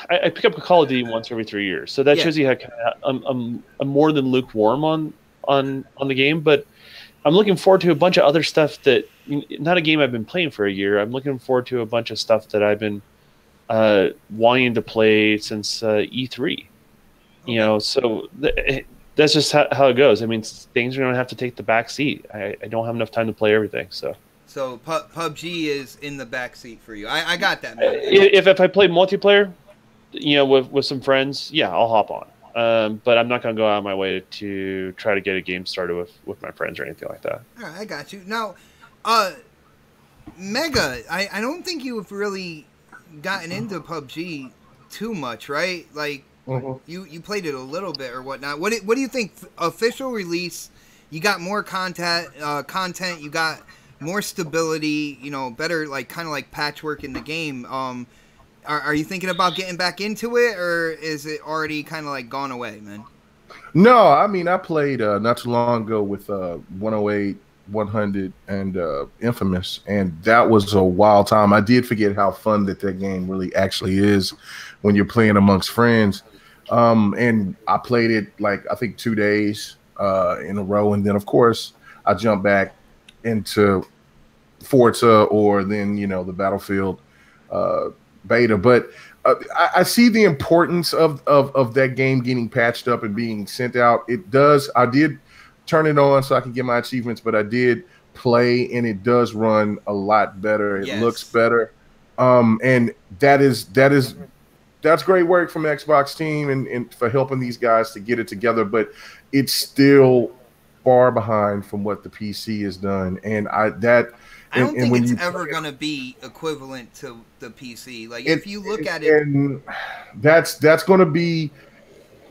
I pick up a Call of Duty once every 3 years, so that shows you how I'm more than lukewarm on the game. But I'm looking forward to a bunch of other stuff that not a game I've been playing for a year. I'm looking forward to a bunch of stuff that I've been wanting to play since E3. Okay. So. That's just how it goes. I mean, things are going to have to take the back seat. I don't have enough time to play everything. So PUBG is in the back seat for you. I got that, man. If I play multiplayer, with some friends, yeah, I'll hop on. But I'm not going to go out of my way to try to get a game started with my friends or anything like that. All right, I got you. Now, Mega, I don't think you've really gotten into PUBG too much, right? Like, you played it a little bit or whatnot. What do you think? Official release, you got more content. You got more stability. Better kind of patchwork in the game. Are you thinking about getting back into it, or is it already kind of gone away, man? No, I mean I played not too long ago with 108, 100, and Infamous, and that was a wild time. I did forget how fun that game really actually is when you're playing amongst friends. And I played it I think 2 days in a row, and then of course I jumped back into Forza or then the Battlefield beta. But I see the importance of that game getting patched up and being sent out. It does. I did turn it on so I can get my achievements, but I did play, and it does run a lot better. It looks better, and that's great work from the Xbox team and for helping these guys to get it together. But it's still far behind from what the PC has done, and I don't think when it's you ever going to be equivalent to the PC. Like, it, if you look at it, and that's going to be,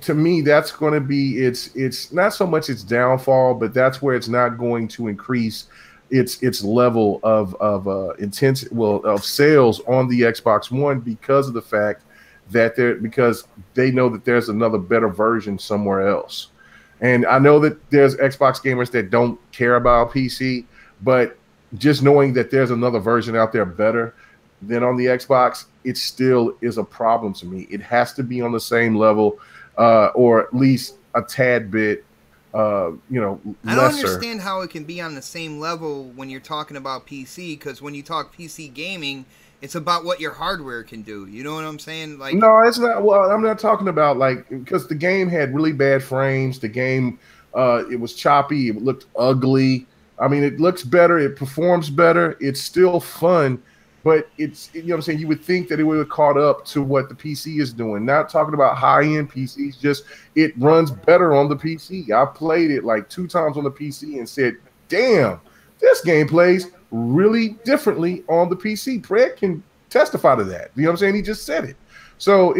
to me, that's going to be it's not so much its downfall, but that's where it's not going to increase its level of of sales on the Xbox One, because of the fact that because they know that there's another better version somewhere else. And I know that there's Xbox gamers that don't care about PC, but just knowing that there's another version out there better than on the Xbox, it still is a problem to me. It has to be on the same level, or at least a tad bit, lesser. I don't understand how it can be on the same level when you're talking about PC, because when you talk PC gaming, it's about what your hardware can do. You know what I'm saying? Like, no, it's not. Well, I'm not talking about, like, because the game had really bad frames. The game, it was choppy. It looked ugly. I mean, it looks better. It performs better. It's still fun, but it's, you know what I'm saying? You would think that it would have caught up to what the PC is doing. Not talking about high-end PCs, just it runs better on the PC. I played it like 2 times on the PC and said, damn, this game plays really differently on the PC. Fred can testify to that. You know what I'm saying? He just said it. So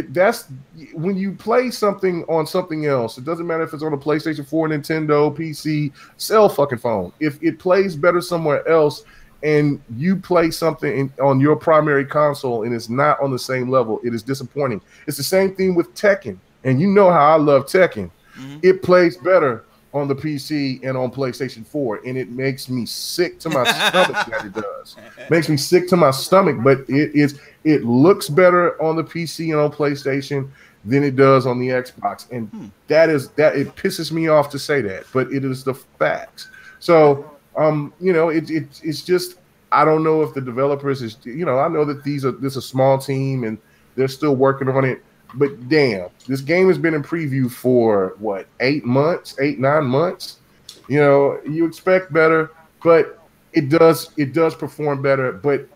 that's when you play something on something else. It doesn't matter if it's on a PlayStation 4, Nintendo, PC, cell fucking phone. If it plays better somewhere else, and you play something on your primary console and it's not on the same level, it is disappointing. It's the same thing with Tekken, and you know how I love Tekken. Mm-hmm. It plays better on the PC and on PlayStation 4, and it makes me sick to my stomach that it does. Makes me sick to my stomach, but it looks better on the PC and on PlayStation than it does on the Xbox, and that it pisses me off to say that, but it is the facts. So it's just, I don't know if the developers is, I know that this is a small team and they're still working on it. But damn, this game has been in preview for what, 8 months, 8-9 months. You expect better, but it does perform better. But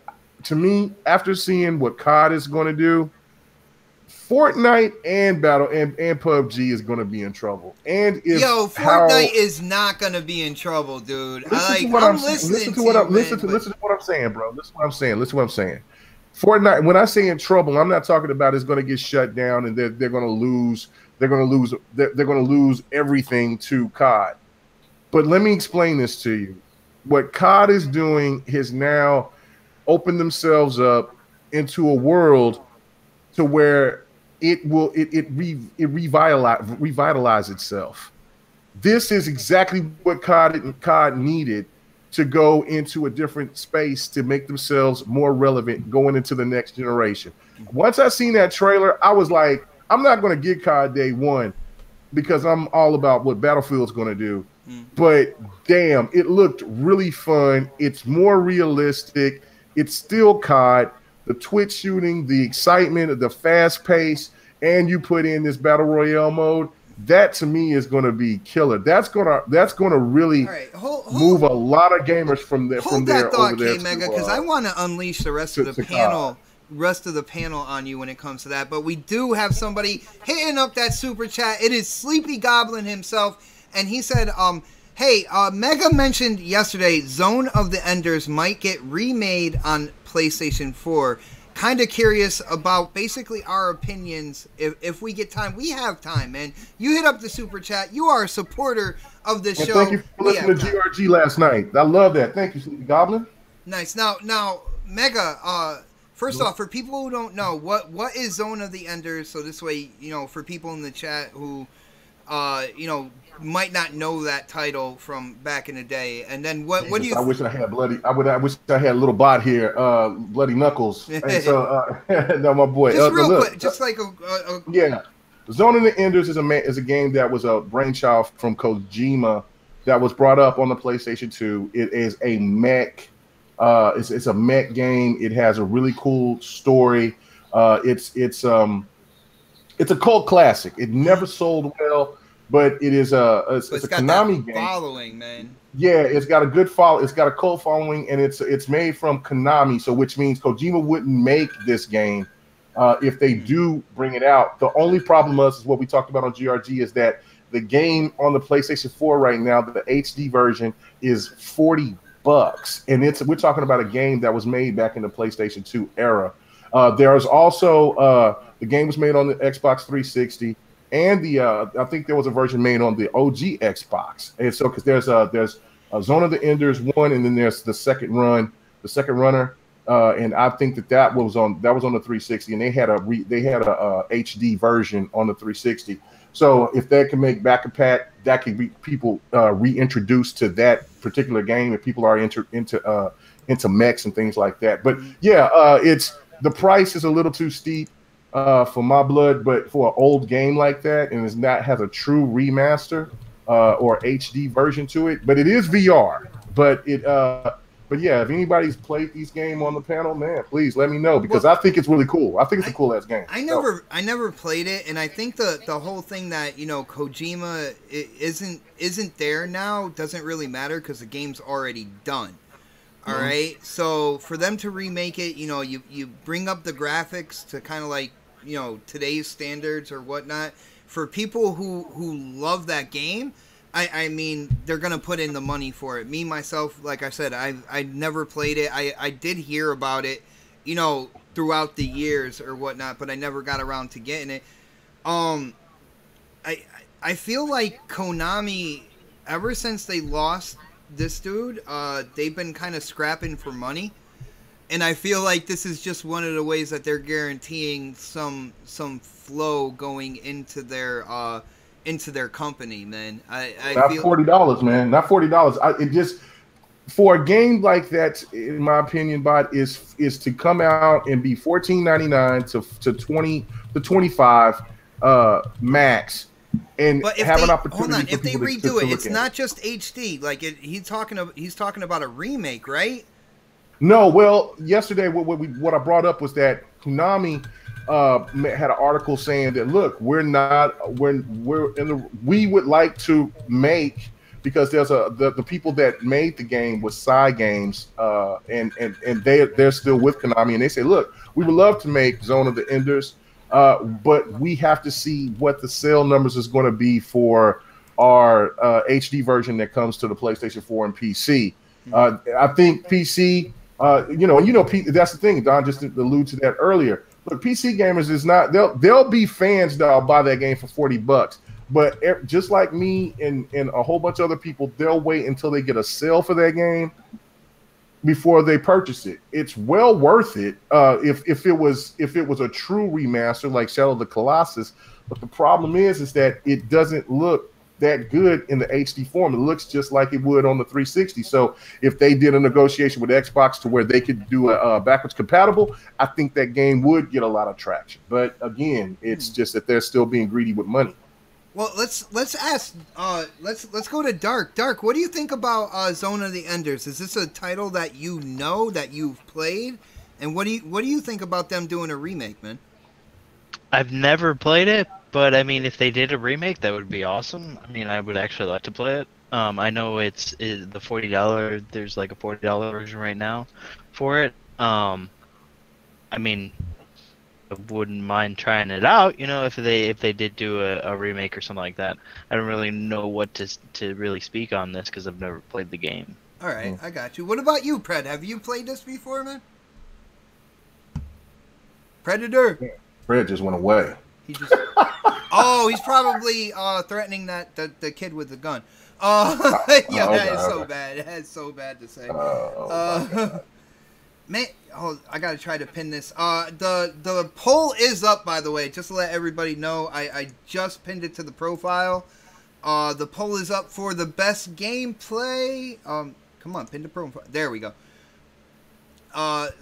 to me, after seeing what COD is going to do, Fortnite and PUBG is going to be in trouble. And Fortnite is not going to be in trouble, dude. Listen to what I'm saying, bro. Listen to what I'm saying. Fortnite, when I say in trouble, I'm not talking about it's going to get shut down and they're going to lose. They're going to lose everything to COD. But let me explain this to you. What COD is doing is now open themselves up into a world to where it revitalize itself. This is exactly what COD needed to go into a different space to make themselves more relevant going into the next generation. Once I seen that trailer, I was like, I'm not going to get COD day one because I'm all about what Battlefield's going to do. But damn, it looked really fun. It's more realistic. It's still COD. The Twitch shooting, the excitement, the fast pace, and you put in this battle royale mode. That to me is going to be killer. That's gonna really move a lot of gamers from there. Hold that thought, K-Mega, because I want to unleash the rest of the panel on you when it comes to that. But we do have somebody hitting up that super chat. It is Sleepy Goblin himself, and he said, "Hey, Mega mentioned yesterday Zone of the Enders might get remade on PlayStation 4. Kind of curious about basically our opinions if we get time. We have time, man. You hit up the super chat. You are a supporter of this show. Thank you for listening to GRG last night. I love that. Thank you, Sleepy Goblin. Nice. Now, Mega, first off, for people who don't know, what is Zone of the Enders? So this way, for people in the chat who, might not know that title from back in the day. And then what do you? I wish I had I wish I had a little bot here, Bloody Knuckles. And so, no, my boy. Just real quick, just like yeah. Zone of the Enders is a game that was a brainchild from Kojima that was brought up on the PlayStation 2. It is a mech. It's a mech game. It has a really cool story. It's a cult classic. It never sold well. But it is it's a Konami game. Following, man. Yeah, it's got a good follow. It's got a cult following, and it's made from Konami. So, which means Kojima wouldn't make this game if they do bring it out. The only problem is what we talked about on GRG is that the game on the PlayStation 4 right now, the HD version is $40, and we're talking about a game that was made back in the PlayStation 2 era. There's also the game was made on the Xbox 360, and I think there was a version made on the OG Xbox. And so because there's a Zone of the Enders 1, and then there's the second runner. And I think that was on the 360, and they had a HD version on the 360. So if that can make back a pack, that can be people reintroduced to that particular game if people are into mechs and things like that. But yeah, it's the price is a little too steep for my blood, but for an old game like that, and has a true remaster or HD version to it, but it is VR. But yeah, if anybody's played these games on the panel, man, please let me know, because I think it's really cool. I think it's a cool ass game. I never played it, and I think the whole thing that Kojima isn't there now doesn't really matter because the game's already done. All right, so for them to remake it, you bring up the graphics to kind of like today's standards or whatnot. For people who love that game, I mean, they're going to put in the money for it. Me, myself, like I said, I never played it. I did hear about it, throughout the years or whatnot, but I never got around to getting it. I feel like Konami, ever since they lost this dude, they've been kind of scrapping for money. And I feel like this is just one of the ways that they're guaranteeing some flow going into their company, man. Not $40, man. Not $40. It just, for a game like that, in my opinion, Bot, is to come out and be $14.99 to $20 to $25 max, and have an opportunity. Hold on, if they redo it, it's not just HD. Like he's talking about a remake, right? No, well, yesterday what I brought up was that Konami had an article saying that, look, we would like to make, because there's the people that made the game was Psy Games, and they're still with Konami, and they say, look, we would love to make Zone of the Enders, but we have to see what the sale numbers is going to be for our HD version that comes to the PlayStation 4 and PC. I think PC, that's the thing. Don just alluded to that earlier. Look, PC gamers is not. They'll be fans that'll buy that game for $40, but just like me and a whole bunch of other people, they'll wait until they get a sale for that game before they purchase it. It's well worth it if it was a true remaster like Shadow of the Colossus. But the problem is that it doesn't look that good in the HD form. It looks just like it would on the 360. So if they did a negotiation with Xbox to where they could do a backwards compatible, I think that game would get a lot of traction. But again, it's just that they're still being greedy with money. Well, let's ask. Let's go to Dark. Dark, what do you think about Zone of the Enders? Is this a title that that you've played, and what do you think about them doing a remake, man? I've never played it, but I mean, if they did a remake, that would be awesome. I mean, I would actually like to play it. I know it's the $40. There's like a $40 version right now for it. I mean, I wouldn't mind trying it out. If they did do a remake or something like that. I don't really know what to really speak on this because I've never played the game. All right, I got you. What about you, Pred? Have you played this before, man? Predator. Yeah. Fred just went away. He just. Oh, he's probably threatening the kid with the gun. That is so bad. That is so bad to say. Man, I gotta try to pin this. The poll is up, by the way, just to let everybody know. I just pinned it to the profile. The poll is up for the best gameplay. Come on, pin the profile. There we go.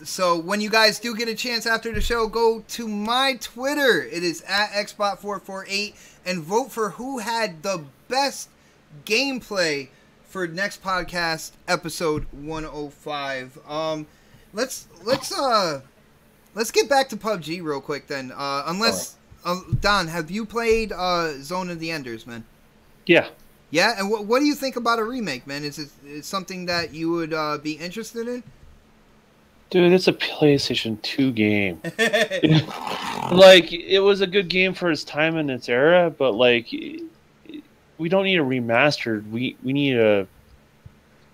So when you guys do get a chance after the show, go to my Twitter. It is @Xbot448 and vote for who had the best gameplay for next podcast, episode 105. Let's get back to PUBG real quick then. Don, have you played Zone of the Enders, man? Yeah. Yeah, and what do you think about a remake, man? Is it something that you would be interested in? Dude, it's a PlayStation 2 game. Like, it was a good game for its time and its era, but like, we don't need a remastered. We need a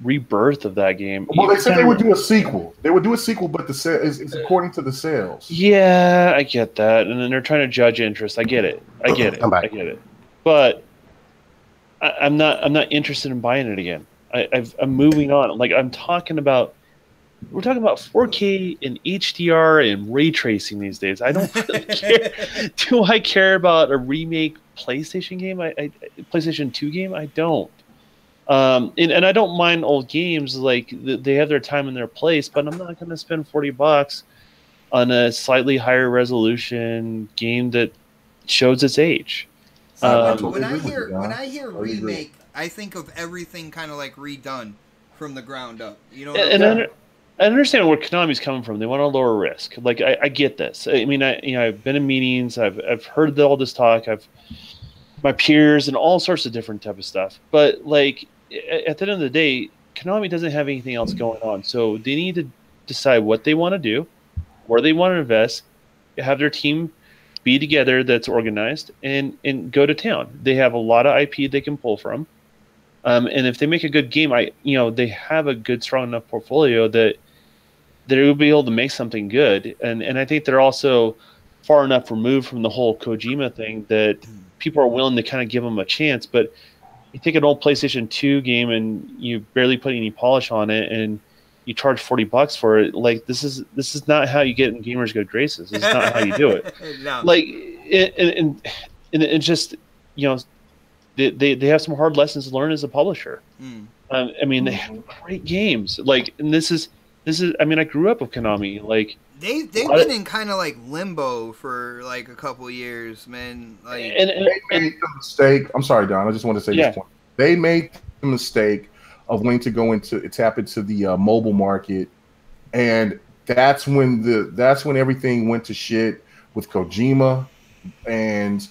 rebirth of that game. Well, they said they would do a sequel. They would do a sequel, but it's according to the sales. Yeah, I get that, and then they're trying to judge interest. I get it. I get it. But I'm not interested in buying it again. I'm moving on. Like we're talking about 4K and HDR and ray tracing these days. I don't really care. Do I care about a remake PlayStation game? PlayStation 2 game? I don't. And I don't mind old games. Like they have their time and their place, but I'm not going to spend $40 on a slightly higher resolution game that shows its age. When I hear remake, I think of everything kind of like redone from the ground up. You know, I understand where Konami's coming from. They want to lower risk. Like I get this. I mean, I've been in meetings. I've heard all this talk. My peers and all sorts of different type of stuff. But like at the end of the day, Konami doesn't have anything else going on. So they need to decide what they want to do, where they want to invest, have their team be together that's organized, and go to town. They have a lot of IP they can pull from. And if they make a good game, they have a good, strong enough portfolio that they will be able to make something good. And I think they're also far enough removed from the whole Kojima thing that people are willing to kind of give them a chance. But you take an old PlayStation 2 game and you barely put any polish on it, and you charge $40 for it. Like this is not how you get in gamers' good graces. It's not how you do it. No. Like and it's just they have some hard lessons to learn as a publisher. I mean, they have great games. Like, and this is. I mean, I grew up with Konami. Like they've been in kind of like limbo for like a couple years, man. Like, and they made the mistake. I'm sorry, Don. I just want to say this point. They made the mistake of wanting to tap into the mobile market, and that's when everything went to shit with Kojima, and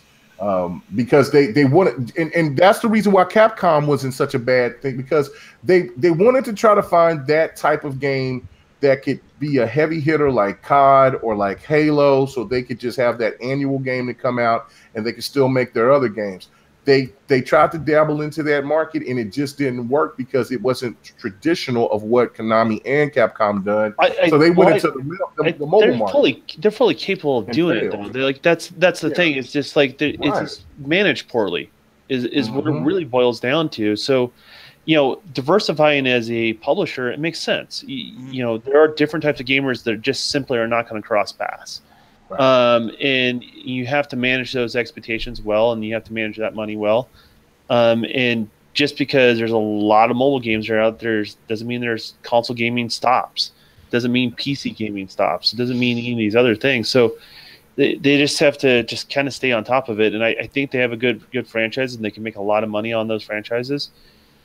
because they wanted, and that's the reason why Capcom was in such a bad thing, because they wanted to try to find that type of game that could be a heavy hitter like COD or like Halo, so they could just have that annual game to come out and they could still make their other games. They tried to dabble into that market, and it just didn't work because it wasn't traditional of what Konami and Capcom done. So they went into the mobile market. They're fully capable of doing it, though. They're like that's the thing. It's just like it's just managed poorly, is what it really boils down to. So, diversifying as a publisher, it makes sense. There are different types of gamers that just simply are not going to cross paths. Right. And you have to manage those expectations well, and you have to manage that money well. And just because there's a lot of mobile games out there doesn't mean there's console gaming stops. Doesn't mean PC gaming stops. It doesn't mean any of these other things. So they just have to just kind of stay on top of it. And I think they have a good franchise, and they can make a lot of money on those franchises.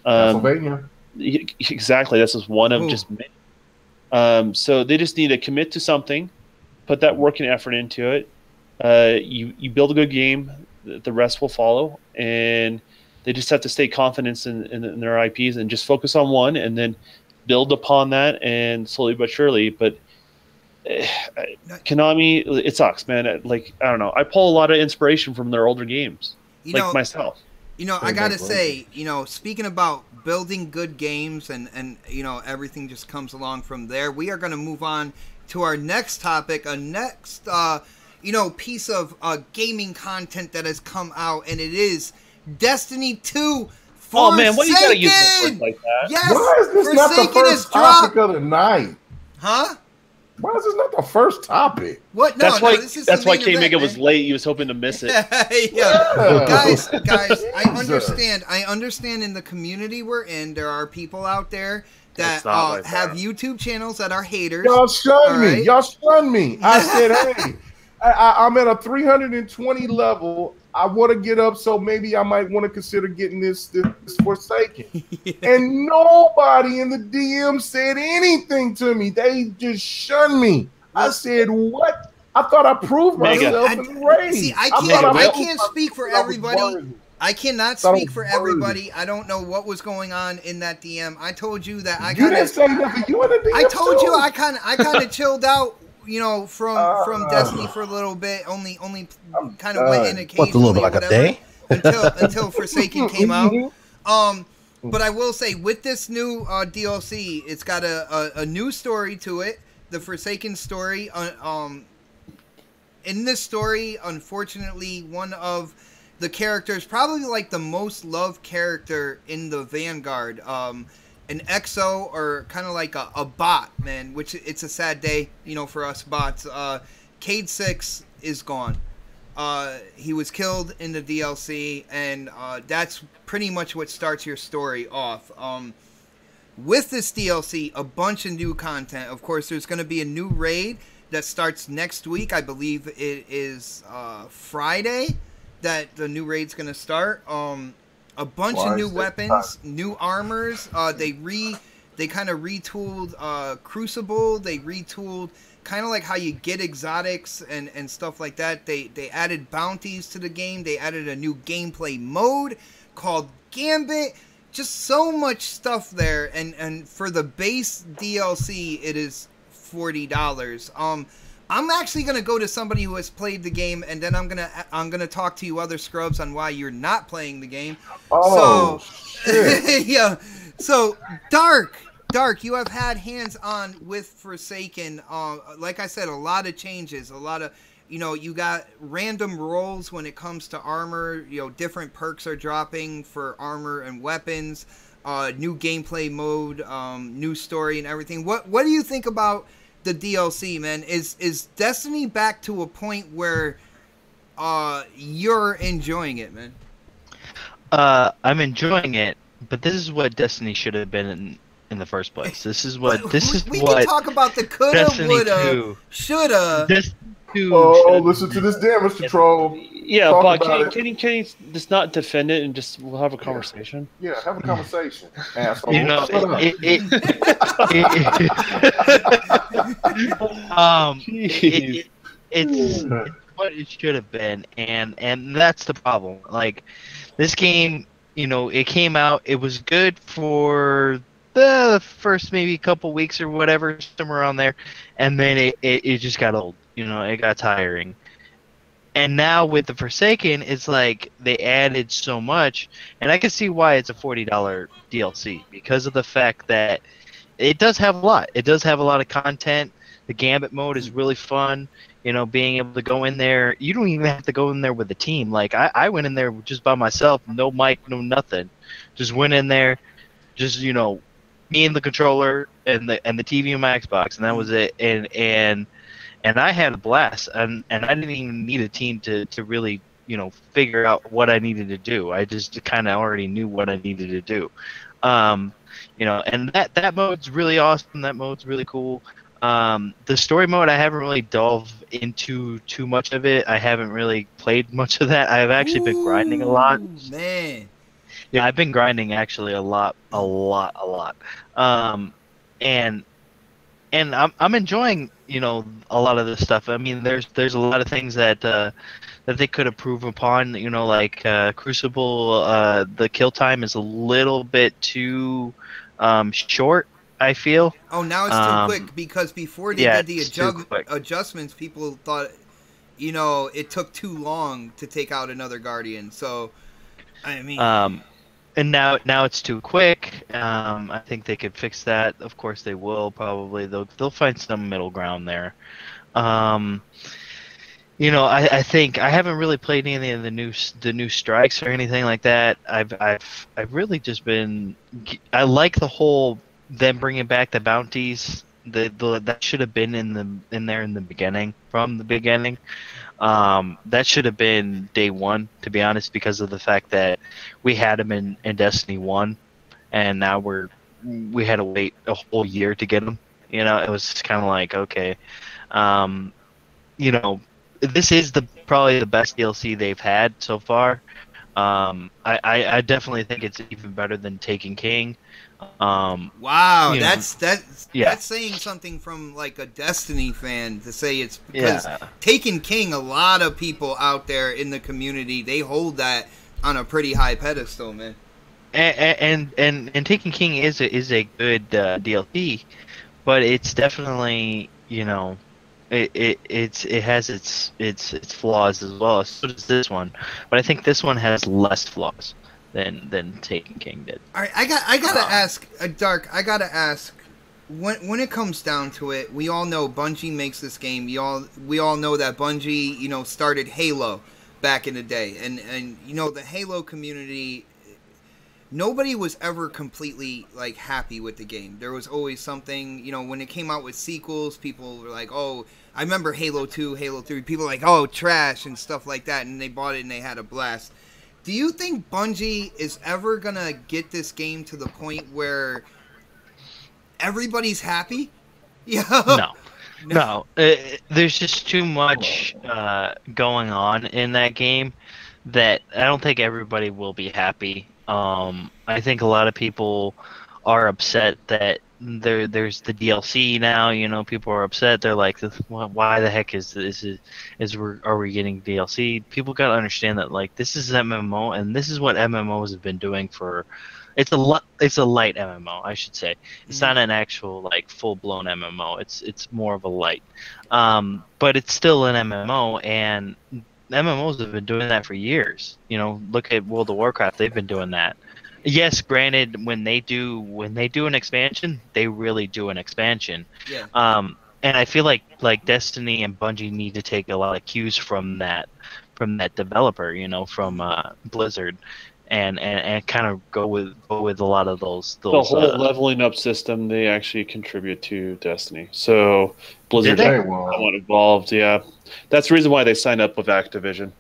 Pennsylvania. Exactly. This is one of just many. So they just need to commit to something. Put that work and effort into it. You build a good game, the rest will follow, and they just have to stay confident in their IPs and just focus on one, and then build upon that, and slowly but surely. But Konami, it sucks, man. Like, I don't know. I pull a lot of inspiration from their older games, myself. I gotta say, speaking about building good games and everything just comes along from there. We are gonna move on to our next topic, a next piece of gaming content that has come out, and it is Destiny 2 Forsaken. Oh man, what you gotta use words like that? Yes, why is this not the first topic of the night? Huh? Why is this not the first topic? What? No, that's why K Mega was late. He was hoping to miss it. Guys, I understand in the community we're in, there are people out there that have YouTube channels that are haters. Y'all shunned me. Y'all shunned me. I said, hey, I'm at a 320 level. I want to get up, so maybe I might want to consider getting this Forsaken. And nobody in the DM said anything to me. They just shunned me. I said, what? I thought I proved myself in the race. See, I can't speak for everybody. I cannot speak for everybody. I don't know what was going on in that DM. I told you that I didn't say nothing. You in the DM. I told you I kind of chilled out, from Destiny for a little bit. Only kind of went in occasionally. What's a little bit like a day? until Forsaken came out. But I will say, with this new DLC, it's got a new story to it. The Forsaken story. In this story, unfortunately, one of the characters, probably like the most loved character in the Vanguard, an exo, or kind of like a bot, man, which it's a sad day, for us bots. Cade 6 is gone. He was killed in the DLC, and that's pretty much what starts your story off. With this DLC, a bunch of new content. Of course, there's going to be a new raid that starts next week. I believe it is Friday that the new raid's going to start. A bunch of new weapons, new armors. They kind of retooled Crucible. They retooled kind of like how you get exotics and stuff like that. They added bounties to the game. They added a new gameplay mode called Gambit. Just so much stuff there. And for the base DLC, it is $40. I'm actually gonna go to somebody who has played the game, and then I'm gonna talk to you other scrubs on why you're not playing the game. Oh, so yeah. So Dark, you have had hands on with Forsaken. Like I said, a lot of changes, a lot of you got random rolls when it comes to armor. Different perks are dropping for armor and weapons. New gameplay mode, new story and everything. What do you think about the DLC, man? Is Destiny back to a point where you're enjoying it, man? I'm enjoying it, but this is what Destiny should have been in the first place. This is what we can talk about the coulda, woulda, shoulda. Listen to this damage control. Yeah, but can you just not defend it and just we'll have a conversation? Yeah, have a conversation, asshole. It's what it should have been, and that's the problem. Like, this game, it came out, it was good for the first maybe couple weeks or whatever, somewhere around there, and then it just got old. It got tiring. And now with the Forsaken, it's like they added so much, and I can see why it's a $40 DLC, because of the fact that it does have a lot. It does have a lot of content. The Gambit mode is really fun. Being able to go in there. You don't even have to go in there with a team. Like, I went in there just by myself, no mic, no nothing. Just went in there, just me and the controller and the TV and my Xbox, and that was it. And I had a blast, and I didn't even need a team to really, figure out what I needed to do. I just kind of already knew what I needed to do. And that mode's really awesome. That mode's really cool. The story mode, I haven't really delved into too much of it. I haven't really played much of that. I've actually been grinding a lot. Man. Yeah, I've been grinding actually a lot. And I'm enjoying, a lot of this stuff. I mean, there's a lot of things that they could improve upon. Like Crucible, the kill time is a little bit too short, I feel. Oh, now it's too quick, because before they did the adjustments, people thought, it took too long to take out another Guardian. So, I mean. And now it's too quick. I think they could fix that. Of course they will. Probably they'll find some middle ground there. I think I haven't really played any of the new strikes or anything like that. I've really just been. I like the whole them bringing back the bounties. That should have been in there in the beginning, from the beginning. That should have been day one, to be honest, because of the fact that we had them in Destiny 1, and now we had to wait a whole year to get them. It was kind of like, okay, this is probably the best DLC they've had so far. I definitely think it's even better than Taken King. Wow, that's saying something from like a Destiny fan to say it's because Taken King, a lot of people out there in the community, they hold that on a pretty high pedestal, man. And Taken King is a good DLC, but it's definitely it has its flaws as well. So does this one, but I think this one has less flaws than Taken King did. All right, I gotta ask, Dark. I gotta ask. When it comes down to it, we all know Bungie makes this game. We all know that Bungie, started Halo back in the day, and the Halo community. Nobody was ever completely like happy with the game. There was always something, when it came out with sequels, people were like, "Oh, I remember Halo 2, Halo 3." People were like, "Oh, trash," and stuff like that, and they bought it and they had a blast. Do you think Bungie is ever gonna get this game to the point where everybody's happy? No. There's just too much going on in that game that I don't think everybody will be happy. I think a lot of people are upset that there's the DLC now. People are upset. They're like, "Why the heck are we getting DLC?" People gotta understand that like this is MMO, and this is what MMOs have been doing for. It's a light MMO, I should say. It's not an actual like full blown MMO. It's more of a light, but it's still an MMO, and MMOs have been doing that for years. Look at World of Warcraft; they've been doing that. Yes, granted, when they do an expansion, they really do an expansion. Yeah. And I feel like Destiny and Bungie need to take a lot of cues from that developer, from Blizzard, and kind of go with a lot of those. The whole leveling up system, they actually contribute to Destiny. So Blizzard is somewhat involved. Yeah, that's the reason why they signed up with Activision.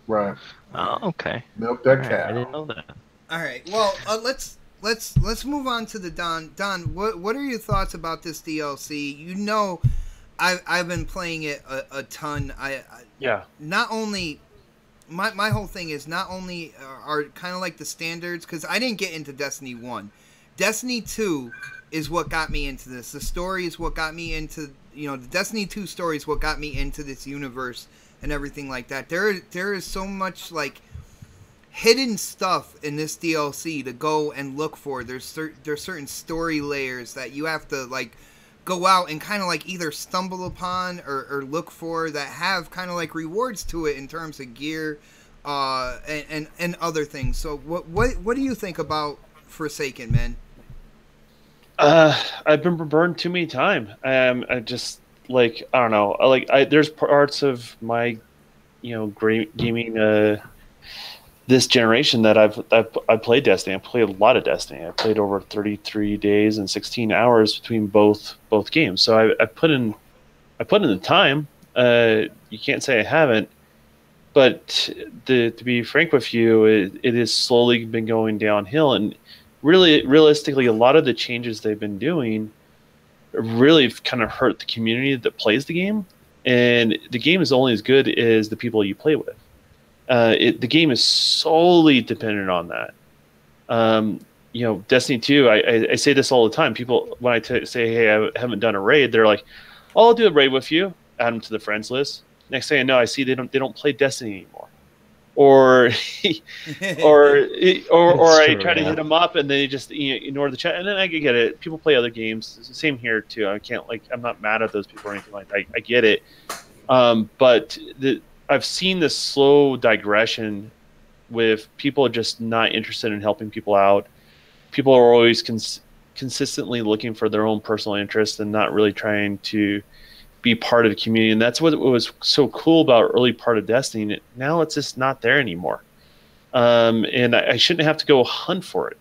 Right. Oh, okay. Milk that cow. I didn't know that. All right. Well, let's move on to the Don. Don, what are your thoughts about this DLC? I've been playing it a ton. Not only my whole thing is not only are kind of like the standards, because I didn't get into Destiny 1. Destiny 2 is what got me into this. The story is what got me into the Destiny 2 story is what got me into this universe and everything like that. There is so much like hidden stuff in this DLC to go and look for. There's certain story layers that you have to like go out and kind of like either stumble upon or look for that have kind of like rewards to it in terms of gear and other things. So what do you think about Forsaken, man? I've been burned too many times. I just I don't know. There's parts of my gaming this generation that I've played Destiny. I played a lot of Destiny. I played over 33 days and 16 hours between both games. So I put in the time. You can't say I haven't. But to be frank with you, it has slowly been going downhill. And really, realistically, a lot of the changes they've been doing really kind of hurt the community that plays the game. And the game is only as good as the people you play with. The game is solely dependent on that. Destiny 2, I say this all the time. People, when I say, hey, I haven't done a raid, they're like, oh, I'll do a raid with you, add them to the friends list. Next thing I know, I see they don't play Destiny anymore. Or I try to hit them up and they just ignore the chat. And then I get it. People play other games. Same here too. I'm not mad at those people or anything like that. I get it. But I've seen this slow digression with people just not interested in helping people out. People are always consistently looking for their own personal interest and not really trying to be part of the community. And that's what was so cool about early part of Destiny. Now it's just not there anymore. And I shouldn't have to go hunt for it.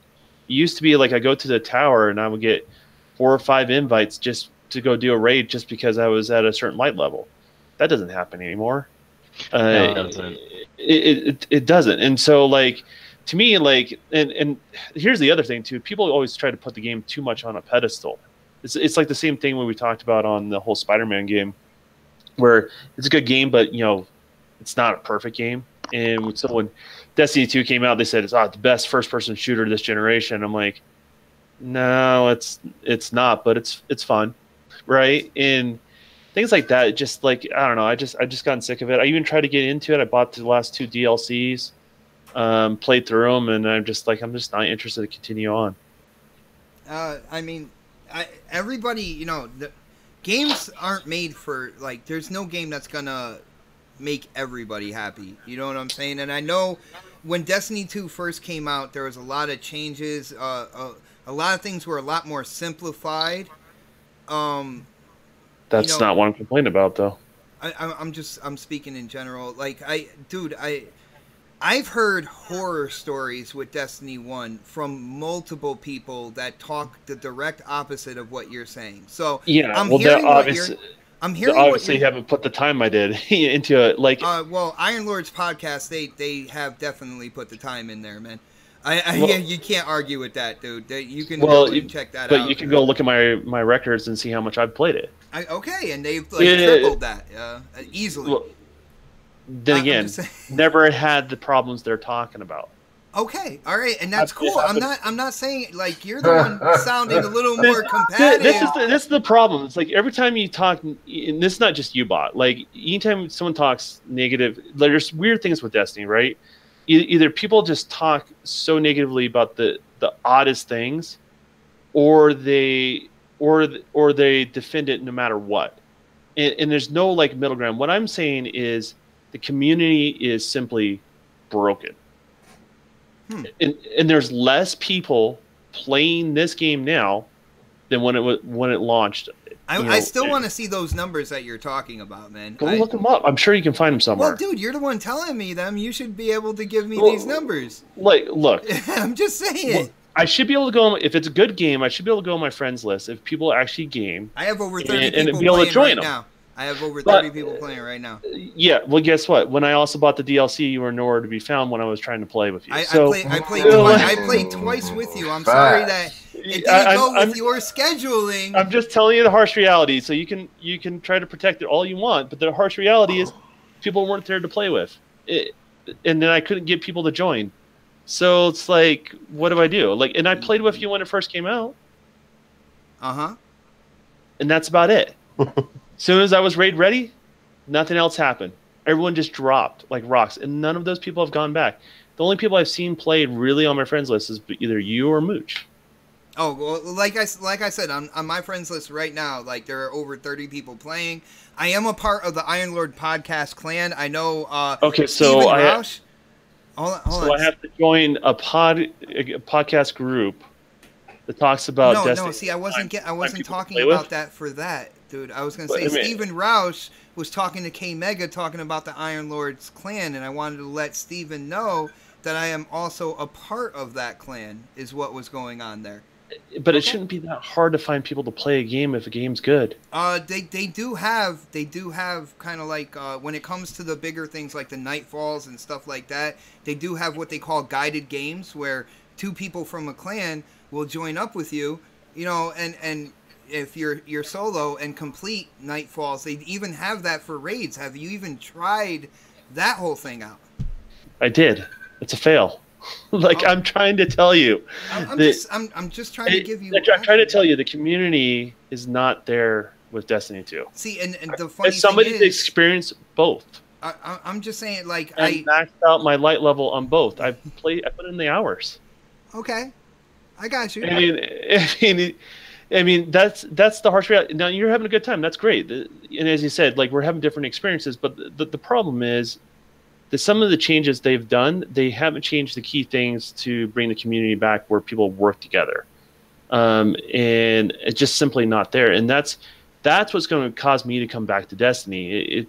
It used to be like I go to the tower and I would get 4 or 5 invites just to go do a raid just because I was at a certain light level. That doesn't happen anymore. No, it doesn't. It doesn't. And so to me, and here's the other thing too. People always try to put the game too much on a pedestal. It's like the same thing when we talked about on the whole Spider-Man game, where it's a good game, but it's not a perfect game. And so when Destiny 2 came out, they said it's the best first-person shooter this generation. I'm like, no, it's not, but it's fun, right? And things like that, just I don't know, I just gotten sick of it. I even tried to get into it. I bought the last 2 DLCs, played through them, and I'm just not interested to continue on. Everybody, games aren't made for, like, there's no game that's gonna make everybody happy. You know what I'm saying? And I know when Destiny 2 first came out, there was a lot of changes. A lot of things were a lot more simplified. That's not what I'm complaining about, though. I'm speaking in general. Like, I've heard horror stories with Destiny 1 from multiple people that talk the direct opposite of what you're saying. So yeah, I'm hearing what you're... I'm hearing obviously you haven't put the time I did into it. Like, well, Iron Lord's podcast, they have definitely put the time in there, man. You can't argue with that, dude. You can check that out. But you can go look at my records and see how much I've played it. Okay, and they've tripled that easily. Well, then again, never had the problems they're talking about. Okay, all right, and that's cool. I'm not saying, like, you're the one sounding a little more competitive. This is the problem. It's like every time you talk, and this is not just you, Bot. Like, anytime someone talks negative, there's weird things with Destiny, right? Either people just talk so negatively about the oddest things, or they defend it no matter what. And there's no, like, middle ground. What I'm saying is the community is simply broken. And there's less people playing this game now than when it launched. I still want to see those numbers that you're talking about, man. Go look them up. I'm sure you can find them somewhere. Well, dude, you're the one telling me them. You should be able to give me these numbers. Like, look. I'm just saying. Well, I should be able to go. If it's a good game, I should be able to go on my friends list. If people actually game, I have over 30 and people be able to playing join right them. now. I have over 30 people playing right now. Yeah, well, guess what? When I also bought the DLC, you were nowhere to be found when I was trying to play with you. I played twice with you. I'm sorry that it didn't go with your scheduling. I'm just telling you the harsh reality. So you can try to protect it all you want, but the harsh reality is people weren't there to play with, and then I couldn't get people to join. So it's like, what do I do? Like, and I played with you when it first came out. And that's about it. As soon as I was raid ready, nothing else happened. Everyone just dropped like rocks, and none of those people have gone back. The only people I've seen played really on my friends list is either you or Mooch. Oh, well, like I said, on my friends list right now, like, there are over 30 people playing. I am a part of the Iron Lord podcast clan. I know. Okay, so Roush. Hold on. I have to join a podcast group that talks about Destiny. No. See, I wasn't talking about that for that, dude. I was gonna say Steven Roush was talking to K Mega, talking about the Iron Lords clan, and I wanted to let Steven know that I am also a part of that clan. Is what was going on there. But it shouldn't be that hard to find people to play a game if a game's good. They do have kind of like when it comes to the bigger things like the Nightfalls and stuff like that, they do have what they call guided games where two people from a clan will join up with you, you know, and if you're solo and complete Nightfalls, they even have that for raids. Have you even tried that whole thing out? I did. It's a fail. I'm trying to tell you. I'm just trying to give you. I'm trying to tell you the community is not there with Destiny 2. See, and the funny as somebody thing to is, experience both. I'm just saying, like, I maxed out my light level on both. I put in the hours. Okay, I got you. I mean that's the harsh reality. Now you're having a good time. That's great. And as you said, like, we're having different experiences. But the problem is that some of the changes they've done, they haven't changed the key things to bring the community back where people work together. And it's just simply not there. And that's what's going to cause me to come back to Destiny.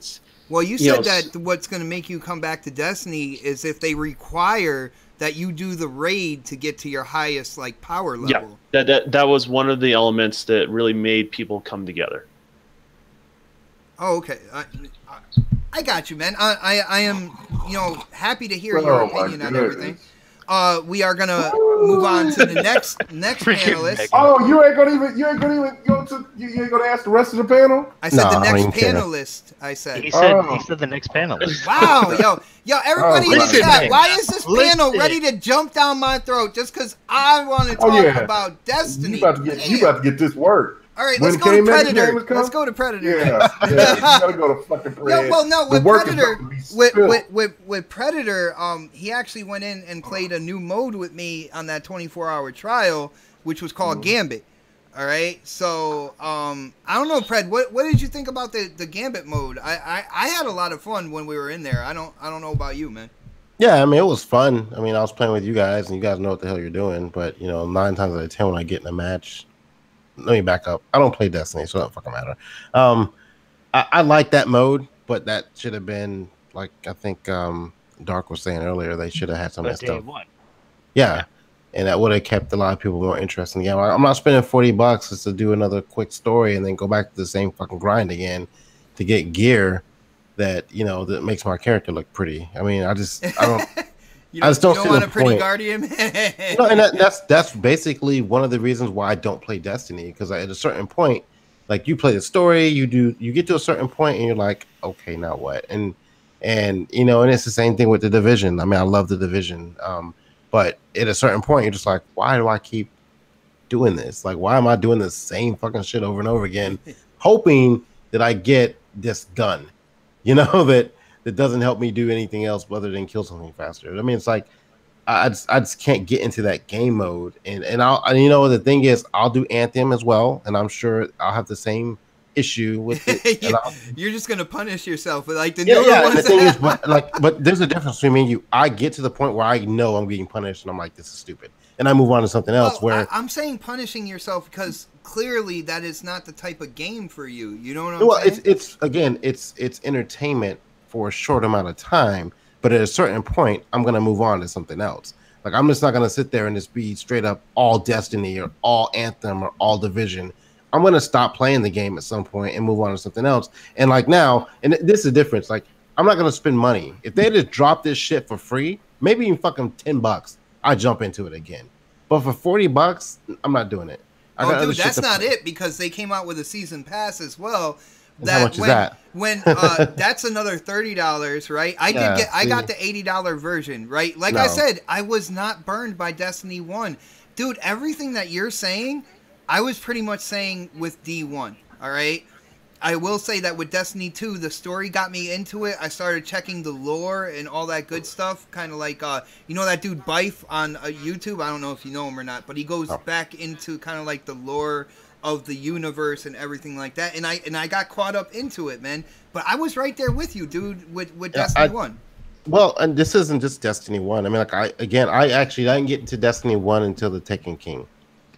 Well, you said that what's going to make you come back to Destiny is if they require that you do the raid to get to your highest, like, power level. Yeah, that was one of the elements that really made people come together. Oh, okay. I got you, man. I am, happy to hear your opinion on everything. We are gonna move on to the next panelist. Oh, you ain't gonna ask the rest of the panel? I said the next panelist. I said. He said the next panelist. Wow, yo, everybody in the chat. Why is this panel ready to jump down my throat just because I want to talk about Destiny? You about to get this word. All right, let's go to Predator. Let's go to Predator. Yeah, you gotta go to fucking Predator. With Predator, he actually went in and played a new mode with me on that 24-hour trial, which was called Gambit. All right, so I don't know, Pred. What did you think about the Gambit mode? I had a lot of fun when we were in there. I don't know about you, man. Yeah, I mean, it was fun. I mean, I was playing with you guys, and you guys know what the hell you're doing. But 9 times out of 10, when I get in a match, let me back up. I don't play Destiny, so it don't fucking matter. I like that mode, but that should have been like I think Dark was saying earlier. They should have had some of that stuff. Yeah, and that would have kept a lot of people more interested in the game. I'm not spending $40 just to do another quick story and then go back to the same fucking grind again to get gear that that makes my character look pretty. I mean, I don't. I just don't want a pretty guardian. And that's basically one of the reasons why I don't play Destiny, because at a certain point, like you play the story, you get to a certain point and you're like, okay, now what? And it's the same thing with the Division. I mean, I love the Division, but at a certain point, you're just like, why do I keep doing this? Like, why am I doing the same fucking shit over and over again, hoping that I get this gun? That doesn't help me do anything else other than kill something faster. I mean, it's like I just can't get into that game mode. And the thing is, I'll do Anthem as well, and I'm sure I'll have the same issue with it. You're just gonna punish yourself with like the newer ones. And the thing is, but there's a difference between me and you. I get to the point where I know I'm getting punished, and I'm like, this is stupid, and I move on to something else. I'm saying punishing yourself because clearly that is not the type of game for you. You know what I'm saying? It's entertainment for a short amount of time, but at a certain point, I'm gonna move on to something else. Like, I'm just not gonna sit there and just be straight up all Destiny or all Anthem or all Division. I'm gonna stop playing the game at some point and move on to something else. And like now, and this is the difference. Like, I'm not gonna spend money. If they just drop this shit for free, maybe even fucking $10, I jump into it again. But for $40, I'm not doing it. Dude, that's not it, because they came out with a season pass as well. How much is that? When that's another $30, right? I got the $80 version, right? Like I said, I was not burned by Destiny 1. Dude, everything that you're saying, I was pretty much saying with D1, all right? I will say that with Destiny 2, the story got me into it. I started checking the lore and all that good stuff, kind of like, that dude Bife on YouTube? I don't know if you know him or not, but he goes back into kind of like the lore of the universe and everything like that. And I got caught up into it, man. But I was right there with you, dude, with Destiny 1. Well, and this isn't just Destiny 1. I mean, like, I didn't get into Destiny 1 until the Taken King.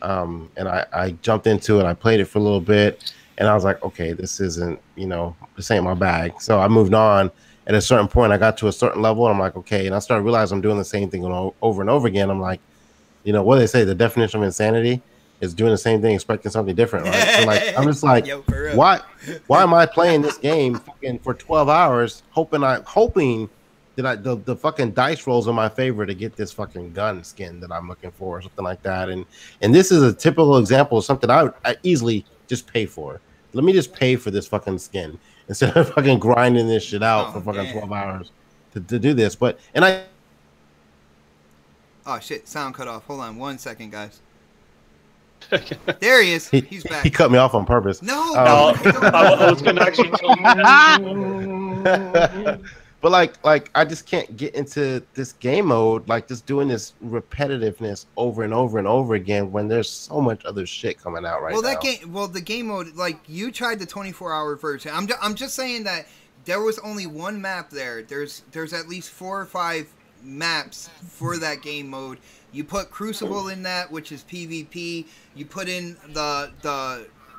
And I jumped into it. I played it for a little bit, and I was like, okay, this isn't, this ain't my bag. So I moved on. At a certain point, I got to a certain level, and I'm like, okay. And I started realizing I'm doing the same thing over and over again. I'm like, what do they say? The definition of insanity is doing the same thing, expecting something different, right? So, like, I'm just like, why am I playing this game fucking for 12 hours, hoping that the fucking dice rolls in my favor to get this fucking gun skin that I'm looking for, or something like that. And this is a typical example of something I easily just pay for. Let me just pay for this fucking skin instead of fucking grinding this shit out for fucking 12 hours to do this. Oh shit, sound cut off. Hold on 1 second, guys. There he is. He's back. He cut me off on purpose. No, I was gonna actually tell you that. But like I just can't get into this game mode, like just doing this repetitiveness over and over and over again when there's so much other shit coming out right now. The game mode, like, you tried the 24-hour version. I'm just saying that there was only one map there. There's at least 4 or 5 maps for that game mode. You put Crucible in that, which is PvP. You put in the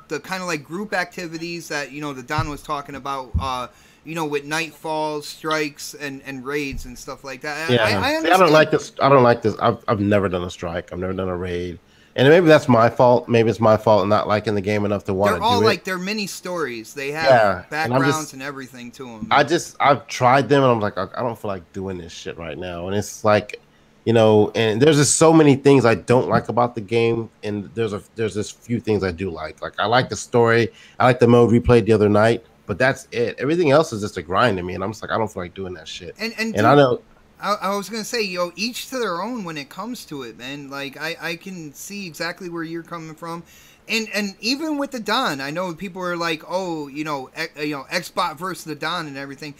kind of like group activities that the Don was talking about. With Nightfall, strikes, and raids and stuff like that. Yeah, I understand. I don't like this. I've never done a strike. I've never done a raid. And maybe that's my fault. Maybe it's my fault not liking the game enough to want to do it. They're all like, they're mini stories. They have backgrounds and everything to them. I've tried them, and I'm like, I don't feel like doing this shit right now. And it's like, and there's just so many things I don't like about the game, and there's just few things I do like. Like, I like the story. I like the mode we played the other night. But that's it. Everything else is just a grind to me, and I'm just like, I don't feel like doing that shit. And dude, I know. I was gonna say, each to their own when it comes to it, man. Like, I can see exactly where you're coming from, and even with the Don, I know people are like, oh, Xbot versus the Don and everything.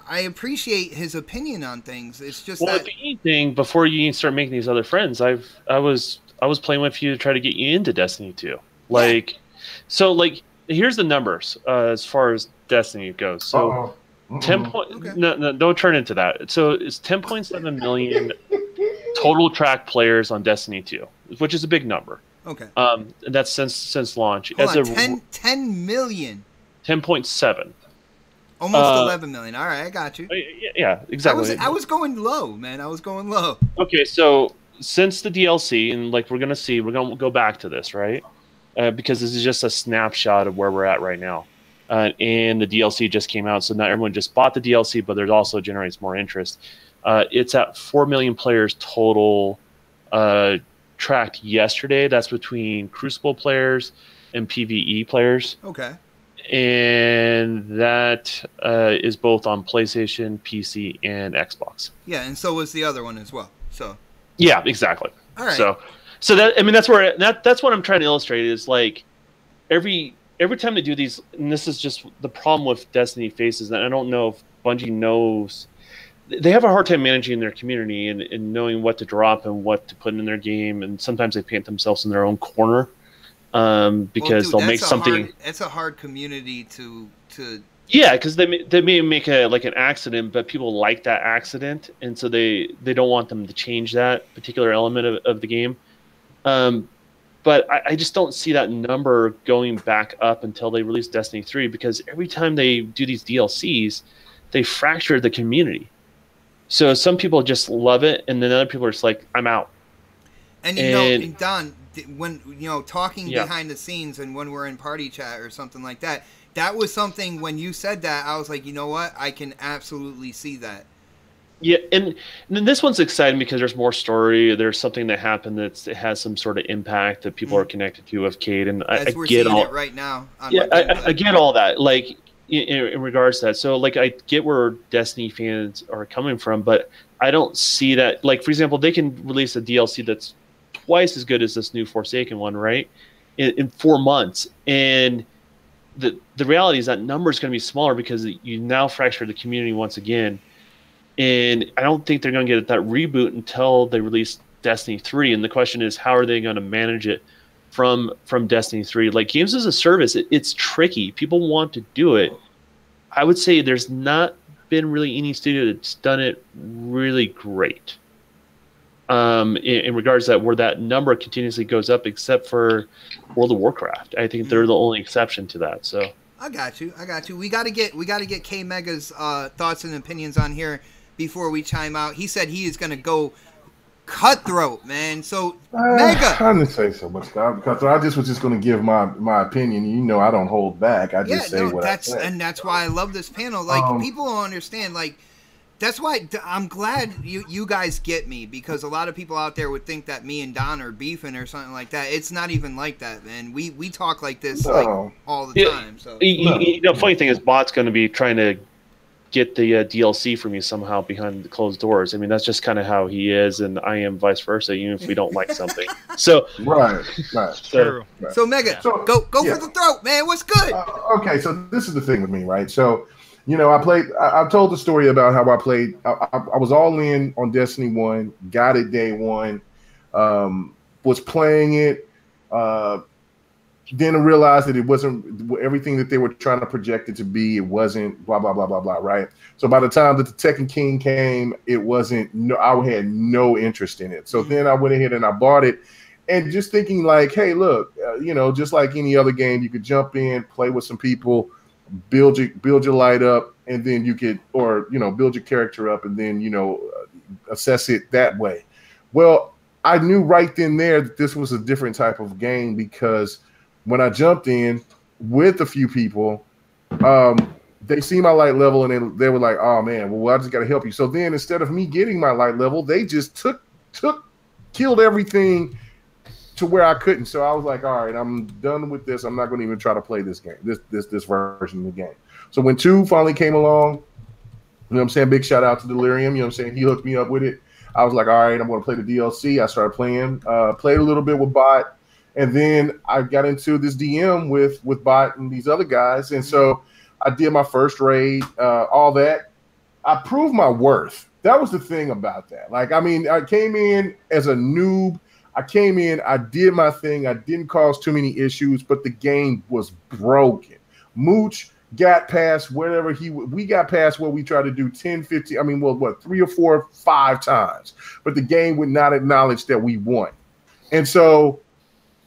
I appreciate his opinion on things. It's just if anything, before you start making these other friends, I was playing with you to try to get you into Destiny 2. Like, so like here's the numbers as far as Destiny goes. So 10 point. Okay. No, don't turn into that. So it's 10.7 million total tracked players on Destiny 2, which is a big number. Okay. And that's since launch. Hold on, 10 million. 10.7. Almost 11 million. All right, I got you. Yeah, exactly. I was going low, man. I was going low. Okay, so since the DLC, and like we're gonna go back to this, right? Because this is just a snapshot of where we're at right now. And the DLC just came out, so not everyone just bought the DLC, but it also generates more interest. It's at 4 million players total tracked yesterday. That's between Crucible players and PvE players. Okay. And that is both on PlayStation, PC, and Xbox. Yeah, and so was the other one as well. So. Yeah, exactly. All right. So that, I mean, that's where that's what I'm trying to illustrate is like every time they do these, and this is just the problem with Destiny faces, and I don't know if Bungie knows. They have a hard time managing their community and knowing what to drop and what to put in their game, and sometimes they paint themselves in their own corner because they'll make something. It's a hard community to. Yeah, because they may make an accident, but people like that accident, and so they don't want them to change that particular element of the game. But I just don't see that number going back up until they release Destiny 3, because every time they do these DLCs, they fracture the community. So some people just love it, and then other people are just like, I'm out. And you know, Don, when talking behind the scenes and when we're in party chat or something like that, that was something when you said that, I was like, you know what? I can absolutely see that. Yeah, and then this one's exciting because there's more story. There's something that happened that has some sort of impact that people are connected to with Cade, and I get all it right now. I get all that. Like in regards to that, so like I get where Destiny fans are coming from, but I don't see that. Like for example, they can release a DLC that's twice as good as this new Forsaken one, right? In 4 months, and the reality is that number is going to be smaller because you now fracture the community once again. And I don't think they're going to get that reboot until they release Destiny 3. And the question is, how are they going to manage it from Destiny 3? Like games as a service, it's tricky. People want to do it. I would say there's not been really any studio that's done it really great. In regards to that, where that number continuously goes up, except for World of Warcraft. I think they're the only exception to that. So I got you. We got to get K Mega's thoughts and opinions on here before we chime out. He said he is going to go cutthroat, man. So Mega, I didn't say so much, because I just was just going to give my opinion. You know, I don't hold back. I just say what I say. And that's why I love this panel. Like people don't understand. Like that's why I'm glad you guys get me, because a lot of people out there would think that me and Don are beefing or something like that. It's not even like that, man. We talk like this like all the time. So funny thing is, Bot's going to be trying to get the DLC from you somehow behind the closed doors. I mean, that's just kind of how he is, and I am vice versa, even if we don't like something. So right. So Mega, go for the throat, man. What's good? Okay, so this is the thing with me, right? So I've told the story about how I played. I was all in on Destiny 1, got it day one, was playing it. Then I realized that it wasn't everything that they were trying to project it to be. It wasn't blah, blah, blah, blah, blah, right? So by the time that the Tekken King came, it wasn't, I had no interest in it. So then I went ahead and I bought it, and just thinking like, hey, look, just like any other game, you could jump in, play with some people, build your light up, and then you could, build your character up, and then, assess it that way. Well, I knew right then there that this was a different type of game, because when I jumped in with a few people, they see my light level, and they were like, oh man, well, I just got to help you. So then instead of me getting my light level, they just killed everything to where I couldn't. So I was like, all right, I'm done with this. I'm not going to even try to play this game, this version of the game. So when 2 finally came along, you know what I'm saying? Big shout out to Delirium. You know what I'm saying? He hooked me up with it. I was like, all right, I'm going to play the DLC. I started playing, played a little bit with Bot. And then I got into this DM with Bot and these other guys. And so I did my first raid, all that. I proved my worth. That was the thing about that. Like, I mean, I came in as a noob. I came in, I did my thing, I didn't cause too many issues, but the game was broken. Mooch got past wherever we got past where we tried to do 10, 15, I mean, well, what, 3 or 4, 5 times, but the game would not acknowledge that we won. And so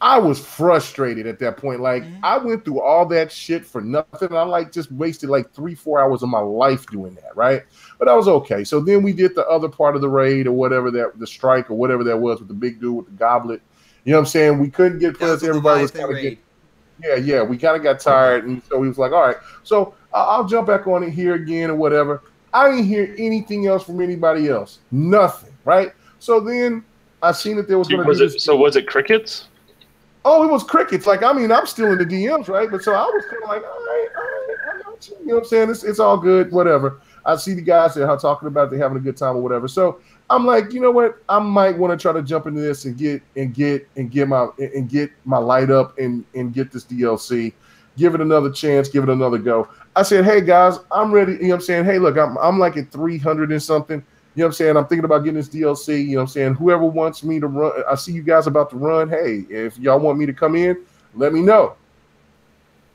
I was frustrated at that point. Like, I went through all that shit for nothing. I like just wasted like 3-4 hours of my life doing that, right? But I was okay. So then we did the other part of the raid or whatever that, the strike or whatever that was with the big dude with the goblet. You know what I'm saying? We couldn't get past everybody was kind of getting, yeah, we kind of got tired, and so he was like, all right, so I'll jump back on it here again or whatever. I didn't hear anything else from anybody else. Nothing, right? So then I seen that there was going to be this. So was it crickets? Oh, it was crickets. Like, I mean, I'm still in the DMs, right? But so I was kind of like, all right, I got you. You know what I'm saying? It's all good, whatever. I see the guys that are talking about they having a good time or whatever. So I'm like, you know what? I might want to try to jump into this and get my light up and get this DLC. Give it another chance. Give it another go. I said, hey guys, I'm ready. You know what I'm saying? Hey, look, I'm like at 300 and something. You know what I'm saying? I'm thinking about getting this DLC. You know what I'm saying? Whoever wants me to run, I see you guys about to run. Hey, if y'all want me to come in, let me know.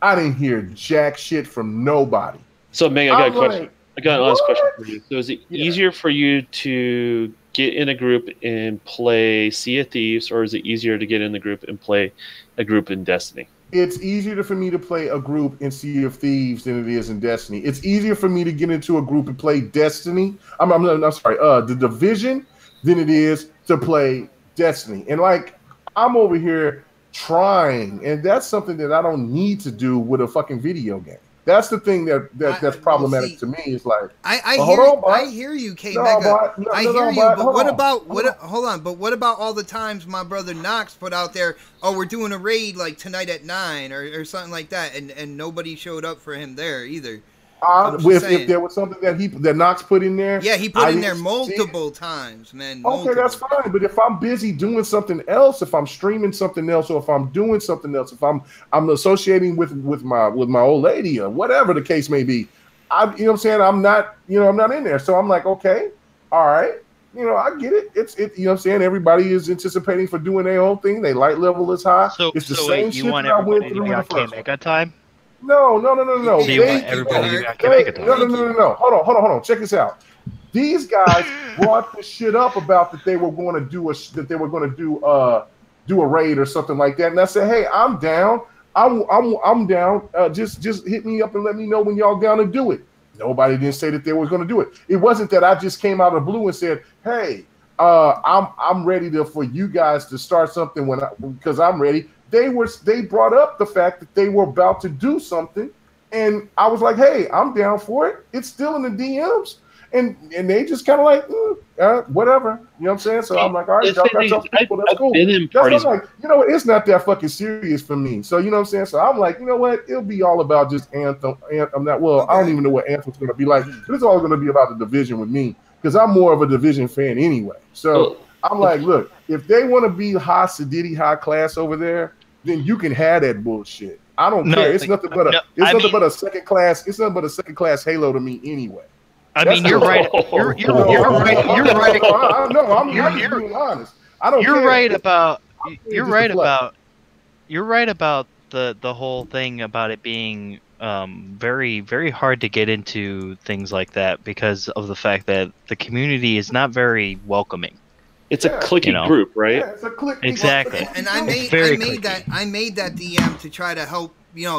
I didn't hear jack shit from nobody. So, Meg, I got a question. I got an honest question for you. So, is it easier for you to get in a group and play Sea of Thieves, or is it easier to get in the group and play a group in Destiny? It's easier for me to play a group in Sea of Thieves than it is in Destiny. It's easier for me to get into a group and play Destiny. I'm sorry, the Division than it is to play Destiny. And like, I'm over here trying, and that's something that I don't need to do with a fucking video game. That's the thing that's problematic to me. Is like, I hear you, K Mega. I hear you, but what about hold on? But what about all the times my brother Knox put out there? Oh, we're doing a raid like tonight at 9 or something like that, and nobody showed up for him there either. If there was something that Knox put in there, yeah, he put in there multiple times, man. Okay, that's fine. But if I'm busy doing something else, if I'm streaming something else, or if I'm doing something else, if I'm associating with my old lady or whatever the case may be, you know what I'm saying? I'm not in there. So I'm like, okay, all right, I get it. It's you know what I'm saying? Everybody is anticipating for doing their own thing. Their light level is high. So it's the so same wait, you shit want that I went everybody through to in the be on first one. K-Mega time? No. So you want everybody to be on K-Mega time? No. Hold on. Check this out. These guys brought the shit up about that they were going to do a raid or something like that, and I said, hey, I'm down. I'm down. Just hit me up and let me know when y'all down to do it. Nobody didn't say that they were going to do it. It wasn't that I just came out of the blue and said, hey, I'm ready for you guys to start something because I'm ready. They brought up the fact that they were about to do something, and I was like, hey, I'm down for it. It's still in the DMs. And they just kind of like, whatever. You know what I'm saying? So I'm like, all right, y'all got your people. That's cool. I'm like, it's not that fucking serious for me. So, you know what I'm saying? So I'm like, you know what? It'll be all about just Anthem. I don't even know what Anthem's going to be like. But it's all going to be about the Division with me because I'm more of a Division fan anyway. So I'm like, look, if they want to be high sedity, high class over there, then you can have that bullshit. I don't care. It's nothing but a second class. It's nothing but a second class Halo to me anyway. I mean, you're right. You're right. No, I'm being honest. I don't. You're care. right about. You're right about the whole thing about it being very, very hard to get into things like that because of the fact that the community is not very welcoming. It's a clicky group, right? Yeah, it's a click. Exactly. And I made that DM to try to help,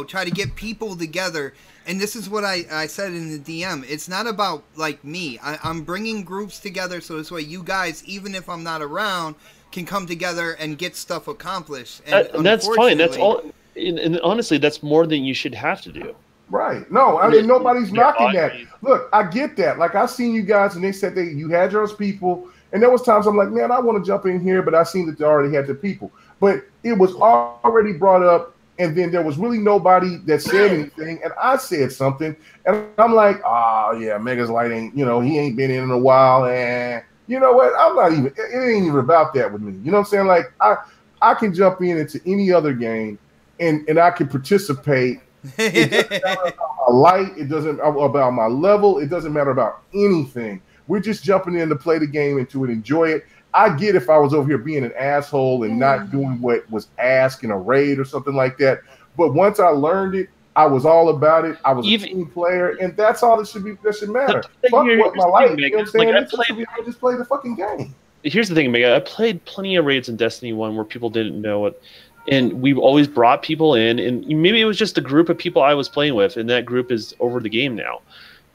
try to get people together. And this is what I said in the DM. It's not about like me. I'm bringing groups together so this way you guys, even if I'm not around, can come together and get stuff accomplished. And that's fine. That's all. And honestly, that's more than you should have to do. Right. No, I mean, nobody's knocking that. Look, I get that. Like, I've seen you guys, and they said you had your people. And there was times I'm like, man, I want to jump in here, but I seen that they already had the people. But it was already brought up, and then there was really nobody that said anything, and I said something, and I'm like, yeah, Mega's Light ain't, he ain't been in a while, and you know what? I'm not even, it ain't even about that with me. You know what I'm saying? Like, I can jump into any other game, and I can participate. It doesn't matter about my light. It doesn't about my level. It doesn't matter about anything. We're just jumping in to play the game and to enjoy it. I get if I was over here being an asshole and not doing what was asked in a raid or something like that. But once I learned it, I was all about it. I was a team player, and that's all that should matter. Fuck what my life, you know what I'm saying? I just play the fucking game. Here's the thing, Mega. I played plenty of raids in Destiny 1 where people didn't know it. And we've always brought people in, and maybe it was just a group of people I was playing with, and that group is over the game now.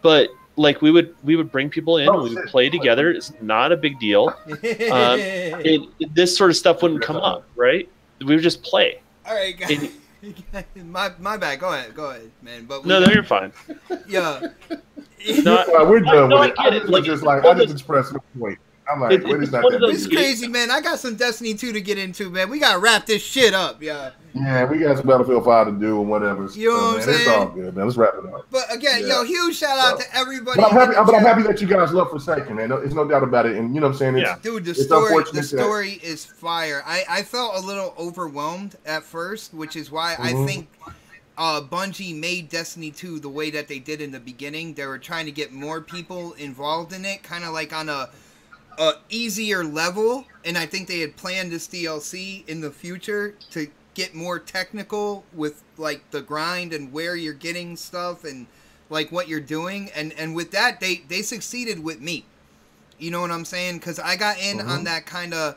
But like we would bring people in, and we would play together. It's not a big deal. This sort of stuff wouldn't come up, right? We would just play. All right, guys. My bad. Go ahead, man. But no, you're fine. Yeah. We're done with it. I just expressed my point. I'm like, it's crazy, man. I got some Destiny 2 to get into, man. We gotta wrap this shit up, yeah. Yeah, we got some Battlefield 5 to do and whatever. You know what I'm saying? It's all good, man. Let's wrap it up. But again, huge shout out to everybody. But I'm happy that you guys love Forsaken, man. There's no doubt about it. And you know what I'm saying? Dude, the story is fire. I felt a little overwhelmed at first, which is why I think Bungie made Destiny 2 the way that they did in the beginning. They were trying to get more people involved in it, kind of like on a easier level, and I think they had planned this DLC in the future to get more technical with like the grind and where you're getting stuff and like what you're doing, and with that they succeeded with me, you know what I'm saying, because I got in on that kind of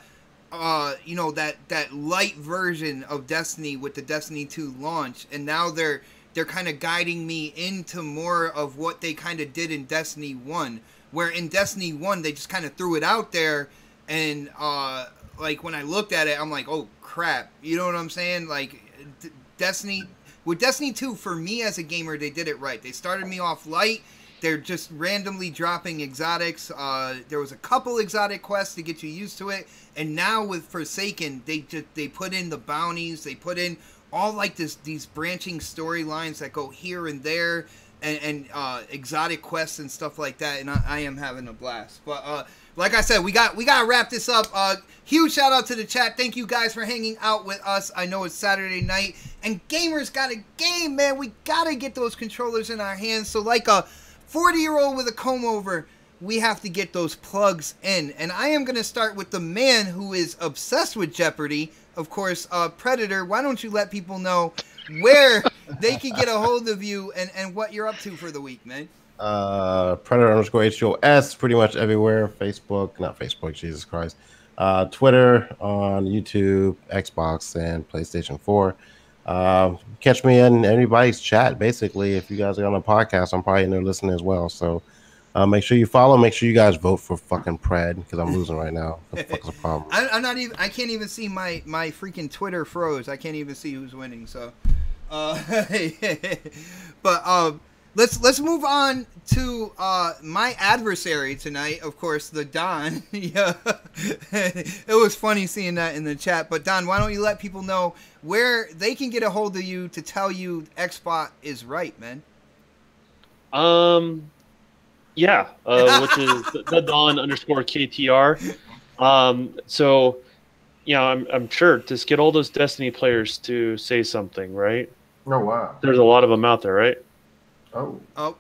that light version of Destiny with the Destiny 2 launch, and now they're kind of guiding me into more of what they kind of did in Destiny 1, where in Destiny 1 they just kind of threw it out there, and like when I looked at it, I'm like, oh crap, you know what I'm saying? Like Destiny 2, for me as a gamer, they did it right. They started me off light. They're just randomly dropping exotics. There was a couple exotic quests to get you used to it, and now with Forsaken, they put in the bounties. They put in all like these branching storylines that go here and there, and exotic quests and stuff like that. And I am having a blast. But like I said, we gotta wrap this up. Huge shout out to the chat. Thank you guys for hanging out with us. I know it's Saturday night, and gamers got a game, man. We gotta get those controllers in our hands. So like a 40-year-old with a comb over, we have to get those plugs in. And I am gonna start with the man who is obsessed with Jeopardy, of course, Predator. Why don't you let people know where they can get a hold of you and what you're up to for the week, man? Predator_HOS, pretty much everywhere. Not Facebook, Jesus Christ. Twitter, on YouTube, Xbox, and PlayStation 4. Catch me in anybody's chat, basically. If you guys are on a podcast, I'm probably in there listening as well. So make sure you follow. Make sure you guys vote for fucking Pred, because I'm losing right now. What the fuck is the problem? I'm not even. I can't even see my freaking Twitter froze. I can't even see who's winning. So, but let's move on to my adversary tonight. Of course, the Don. Yeah, it was funny seeing that in the chat. But Don, why don't you let people know where they can get a hold of you to tell you Xbot is right, man? Yeah, which is the Don_KTR. So, I'm sure just get all those Destiny players to say something, right? Oh wow, there's a lot of them out there, right? Oh, I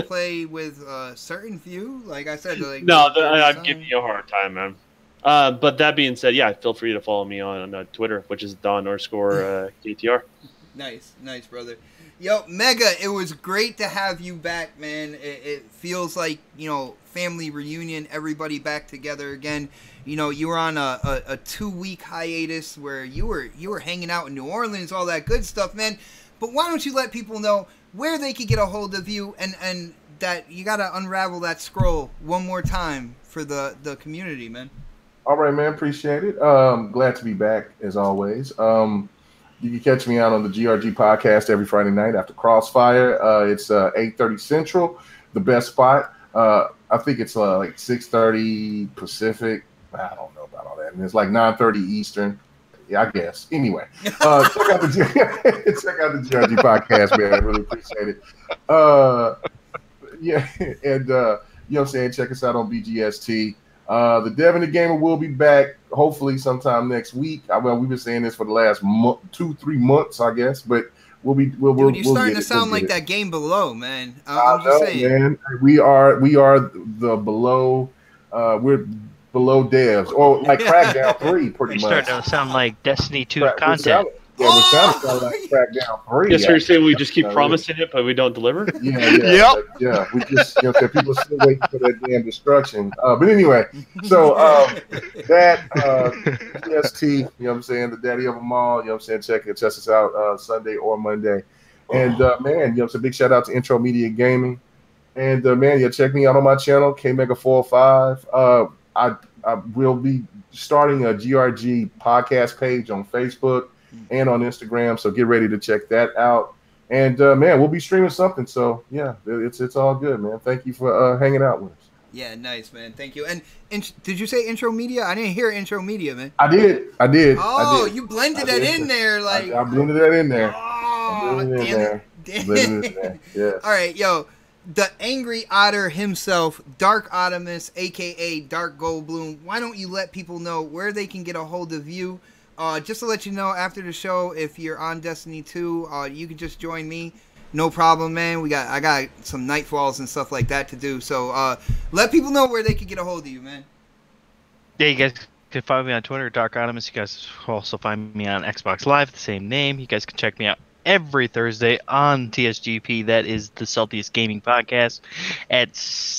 play with a certain few. Like I said, like no, I'm giving you a hard time, man. But that being said, yeah, feel free to follow me on Twitter, which is Don_KTR. Nice, brother. Yo, Mega, it was great to have you back, man. It feels like, family reunion, everybody back together again. You were on a 2-week hiatus where you were hanging out in New Orleans, all that good stuff, man. But why don't you let people know where they could get a hold of you, and that you got to unravel that scroll one more time for the community, man. All right, man. Appreciate it. Glad to be back, as always. You can catch me out on the GRG podcast every Friday night after Crossfire. It's 8:30 Central, the best spot. I think it's like 6:30 Pacific. I don't know about all that. And it's like 9:30 Eastern. Yeah, I guess. Anyway, check out the GRG podcast, man. I really appreciate it. Yeah, and you know what I'm saying? Check us out on BGST. The Dev and the Gamer will be back hopefully sometime next week. Well, we've been saying this for the last 2-3 months, I guess, but Dude, you're starting to sound like that game Below, man. I'm just saying. Man. We are the Below we're below devs, or like Crackdown 3, pretty You're much. starting to sound like Destiny 2 We're content. sounding- Yeah, we're sounding like Crackdown 3. Yes, you're saying we just keep Yeah, promising it, but we don't deliver? Yeah. We just, people still waiting for that damn destruction. But anyway, so that PST, you know what I'm saying, the daddy of them all, you know what I'm saying, check us out Sunday or Monday. And man, you know, it's a big shout out to Intro Media Gaming. And man, yeah, check me out on my channel, KMega405. I will be starting a GRG podcast page on Facebook and on Instagram, so get ready to check that out. And man, we'll be streaming something. So yeah, it's all good, man. Thank you for hanging out with us. Yeah, nice, man. Thank you. And did you say Intro Media? I didn't hear Intro Media, man. I did. Oh, you blended that in there, like I blended that in there. Oh, damn it. Yeah. All right, yo. The Angry Otter himself, Dark Optimus, a.k.a. Dark Goldblum. Why don't you let people know where they can get a hold of you? Just to let you know, after the show, if you're on Destiny 2, you can just join me. No problem, man. I got some Nightfalls and stuff like that to do. So let people know where they can get a hold of you, man. Yeah, you guys can find me on Twitter, Dark Optimus. You guys can also find me on Xbox Live, the same name. You guys can check me out every Thursday on TSGP. That is the Saltiest Gaming Podcast at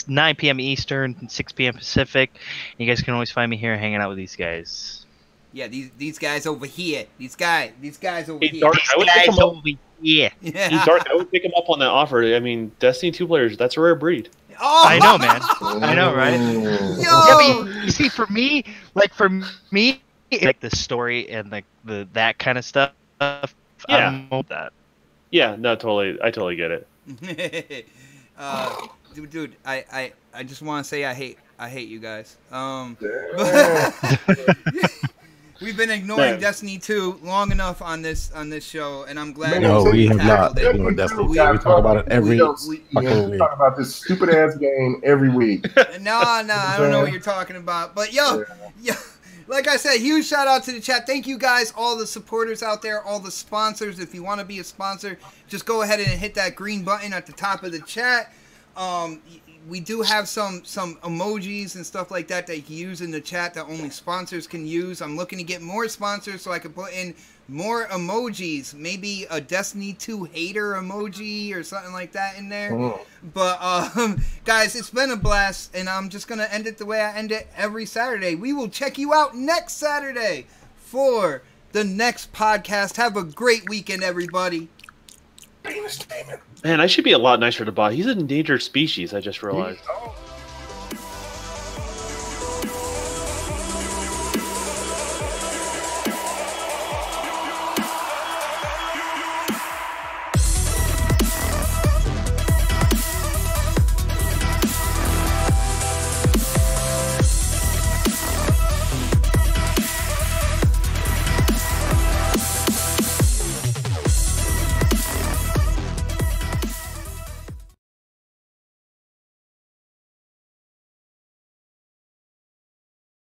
9 p.m. Eastern, 6 p.m. Pacific. You guys can always find me here hanging out with these guys. Yeah, these guys over here. These guys over Hey, here. Dark, I would pick him up. Yeah. Hey, Dark, I would pick him up on that offer. I mean, Destiny 2 players, that's a rare breed. Oh! I know, man. I know, right? Yo! Yeah, but you see, for me, like the story and like that kind of stuff. Yeah. I'm with that. Yeah, no, totally. I totally get it. Dude, I just want to say I hate you guys. We've been ignoring Destiny 2 long enough on this show, and I'm glad. No, we have not tackled it. ignored Destiny 2. We talk about it every fucking week. Talk about this stupid ass game every week. No, I don't know what you're talking about. But yo, like I said, huge shout out to the chat. Thank you guys, all the supporters out there, all the sponsors. If you want to be a sponsor, just go ahead and hit that green button at the top of the chat. We do have some emojis and stuff like that you can use in the chat that only sponsors can use. I'm looking to get more sponsors so I can put in more emojis. Maybe a Destiny 2 hater emoji or something like that in there. But guys, it's been a blast, and I'm just going to end it the way I end it every Saturday. We will check you out next Saturday for the next podcast. Have a great weekend, everybody. Man, I should be a lot nicer to Bot. He's an endangered species, I just realized.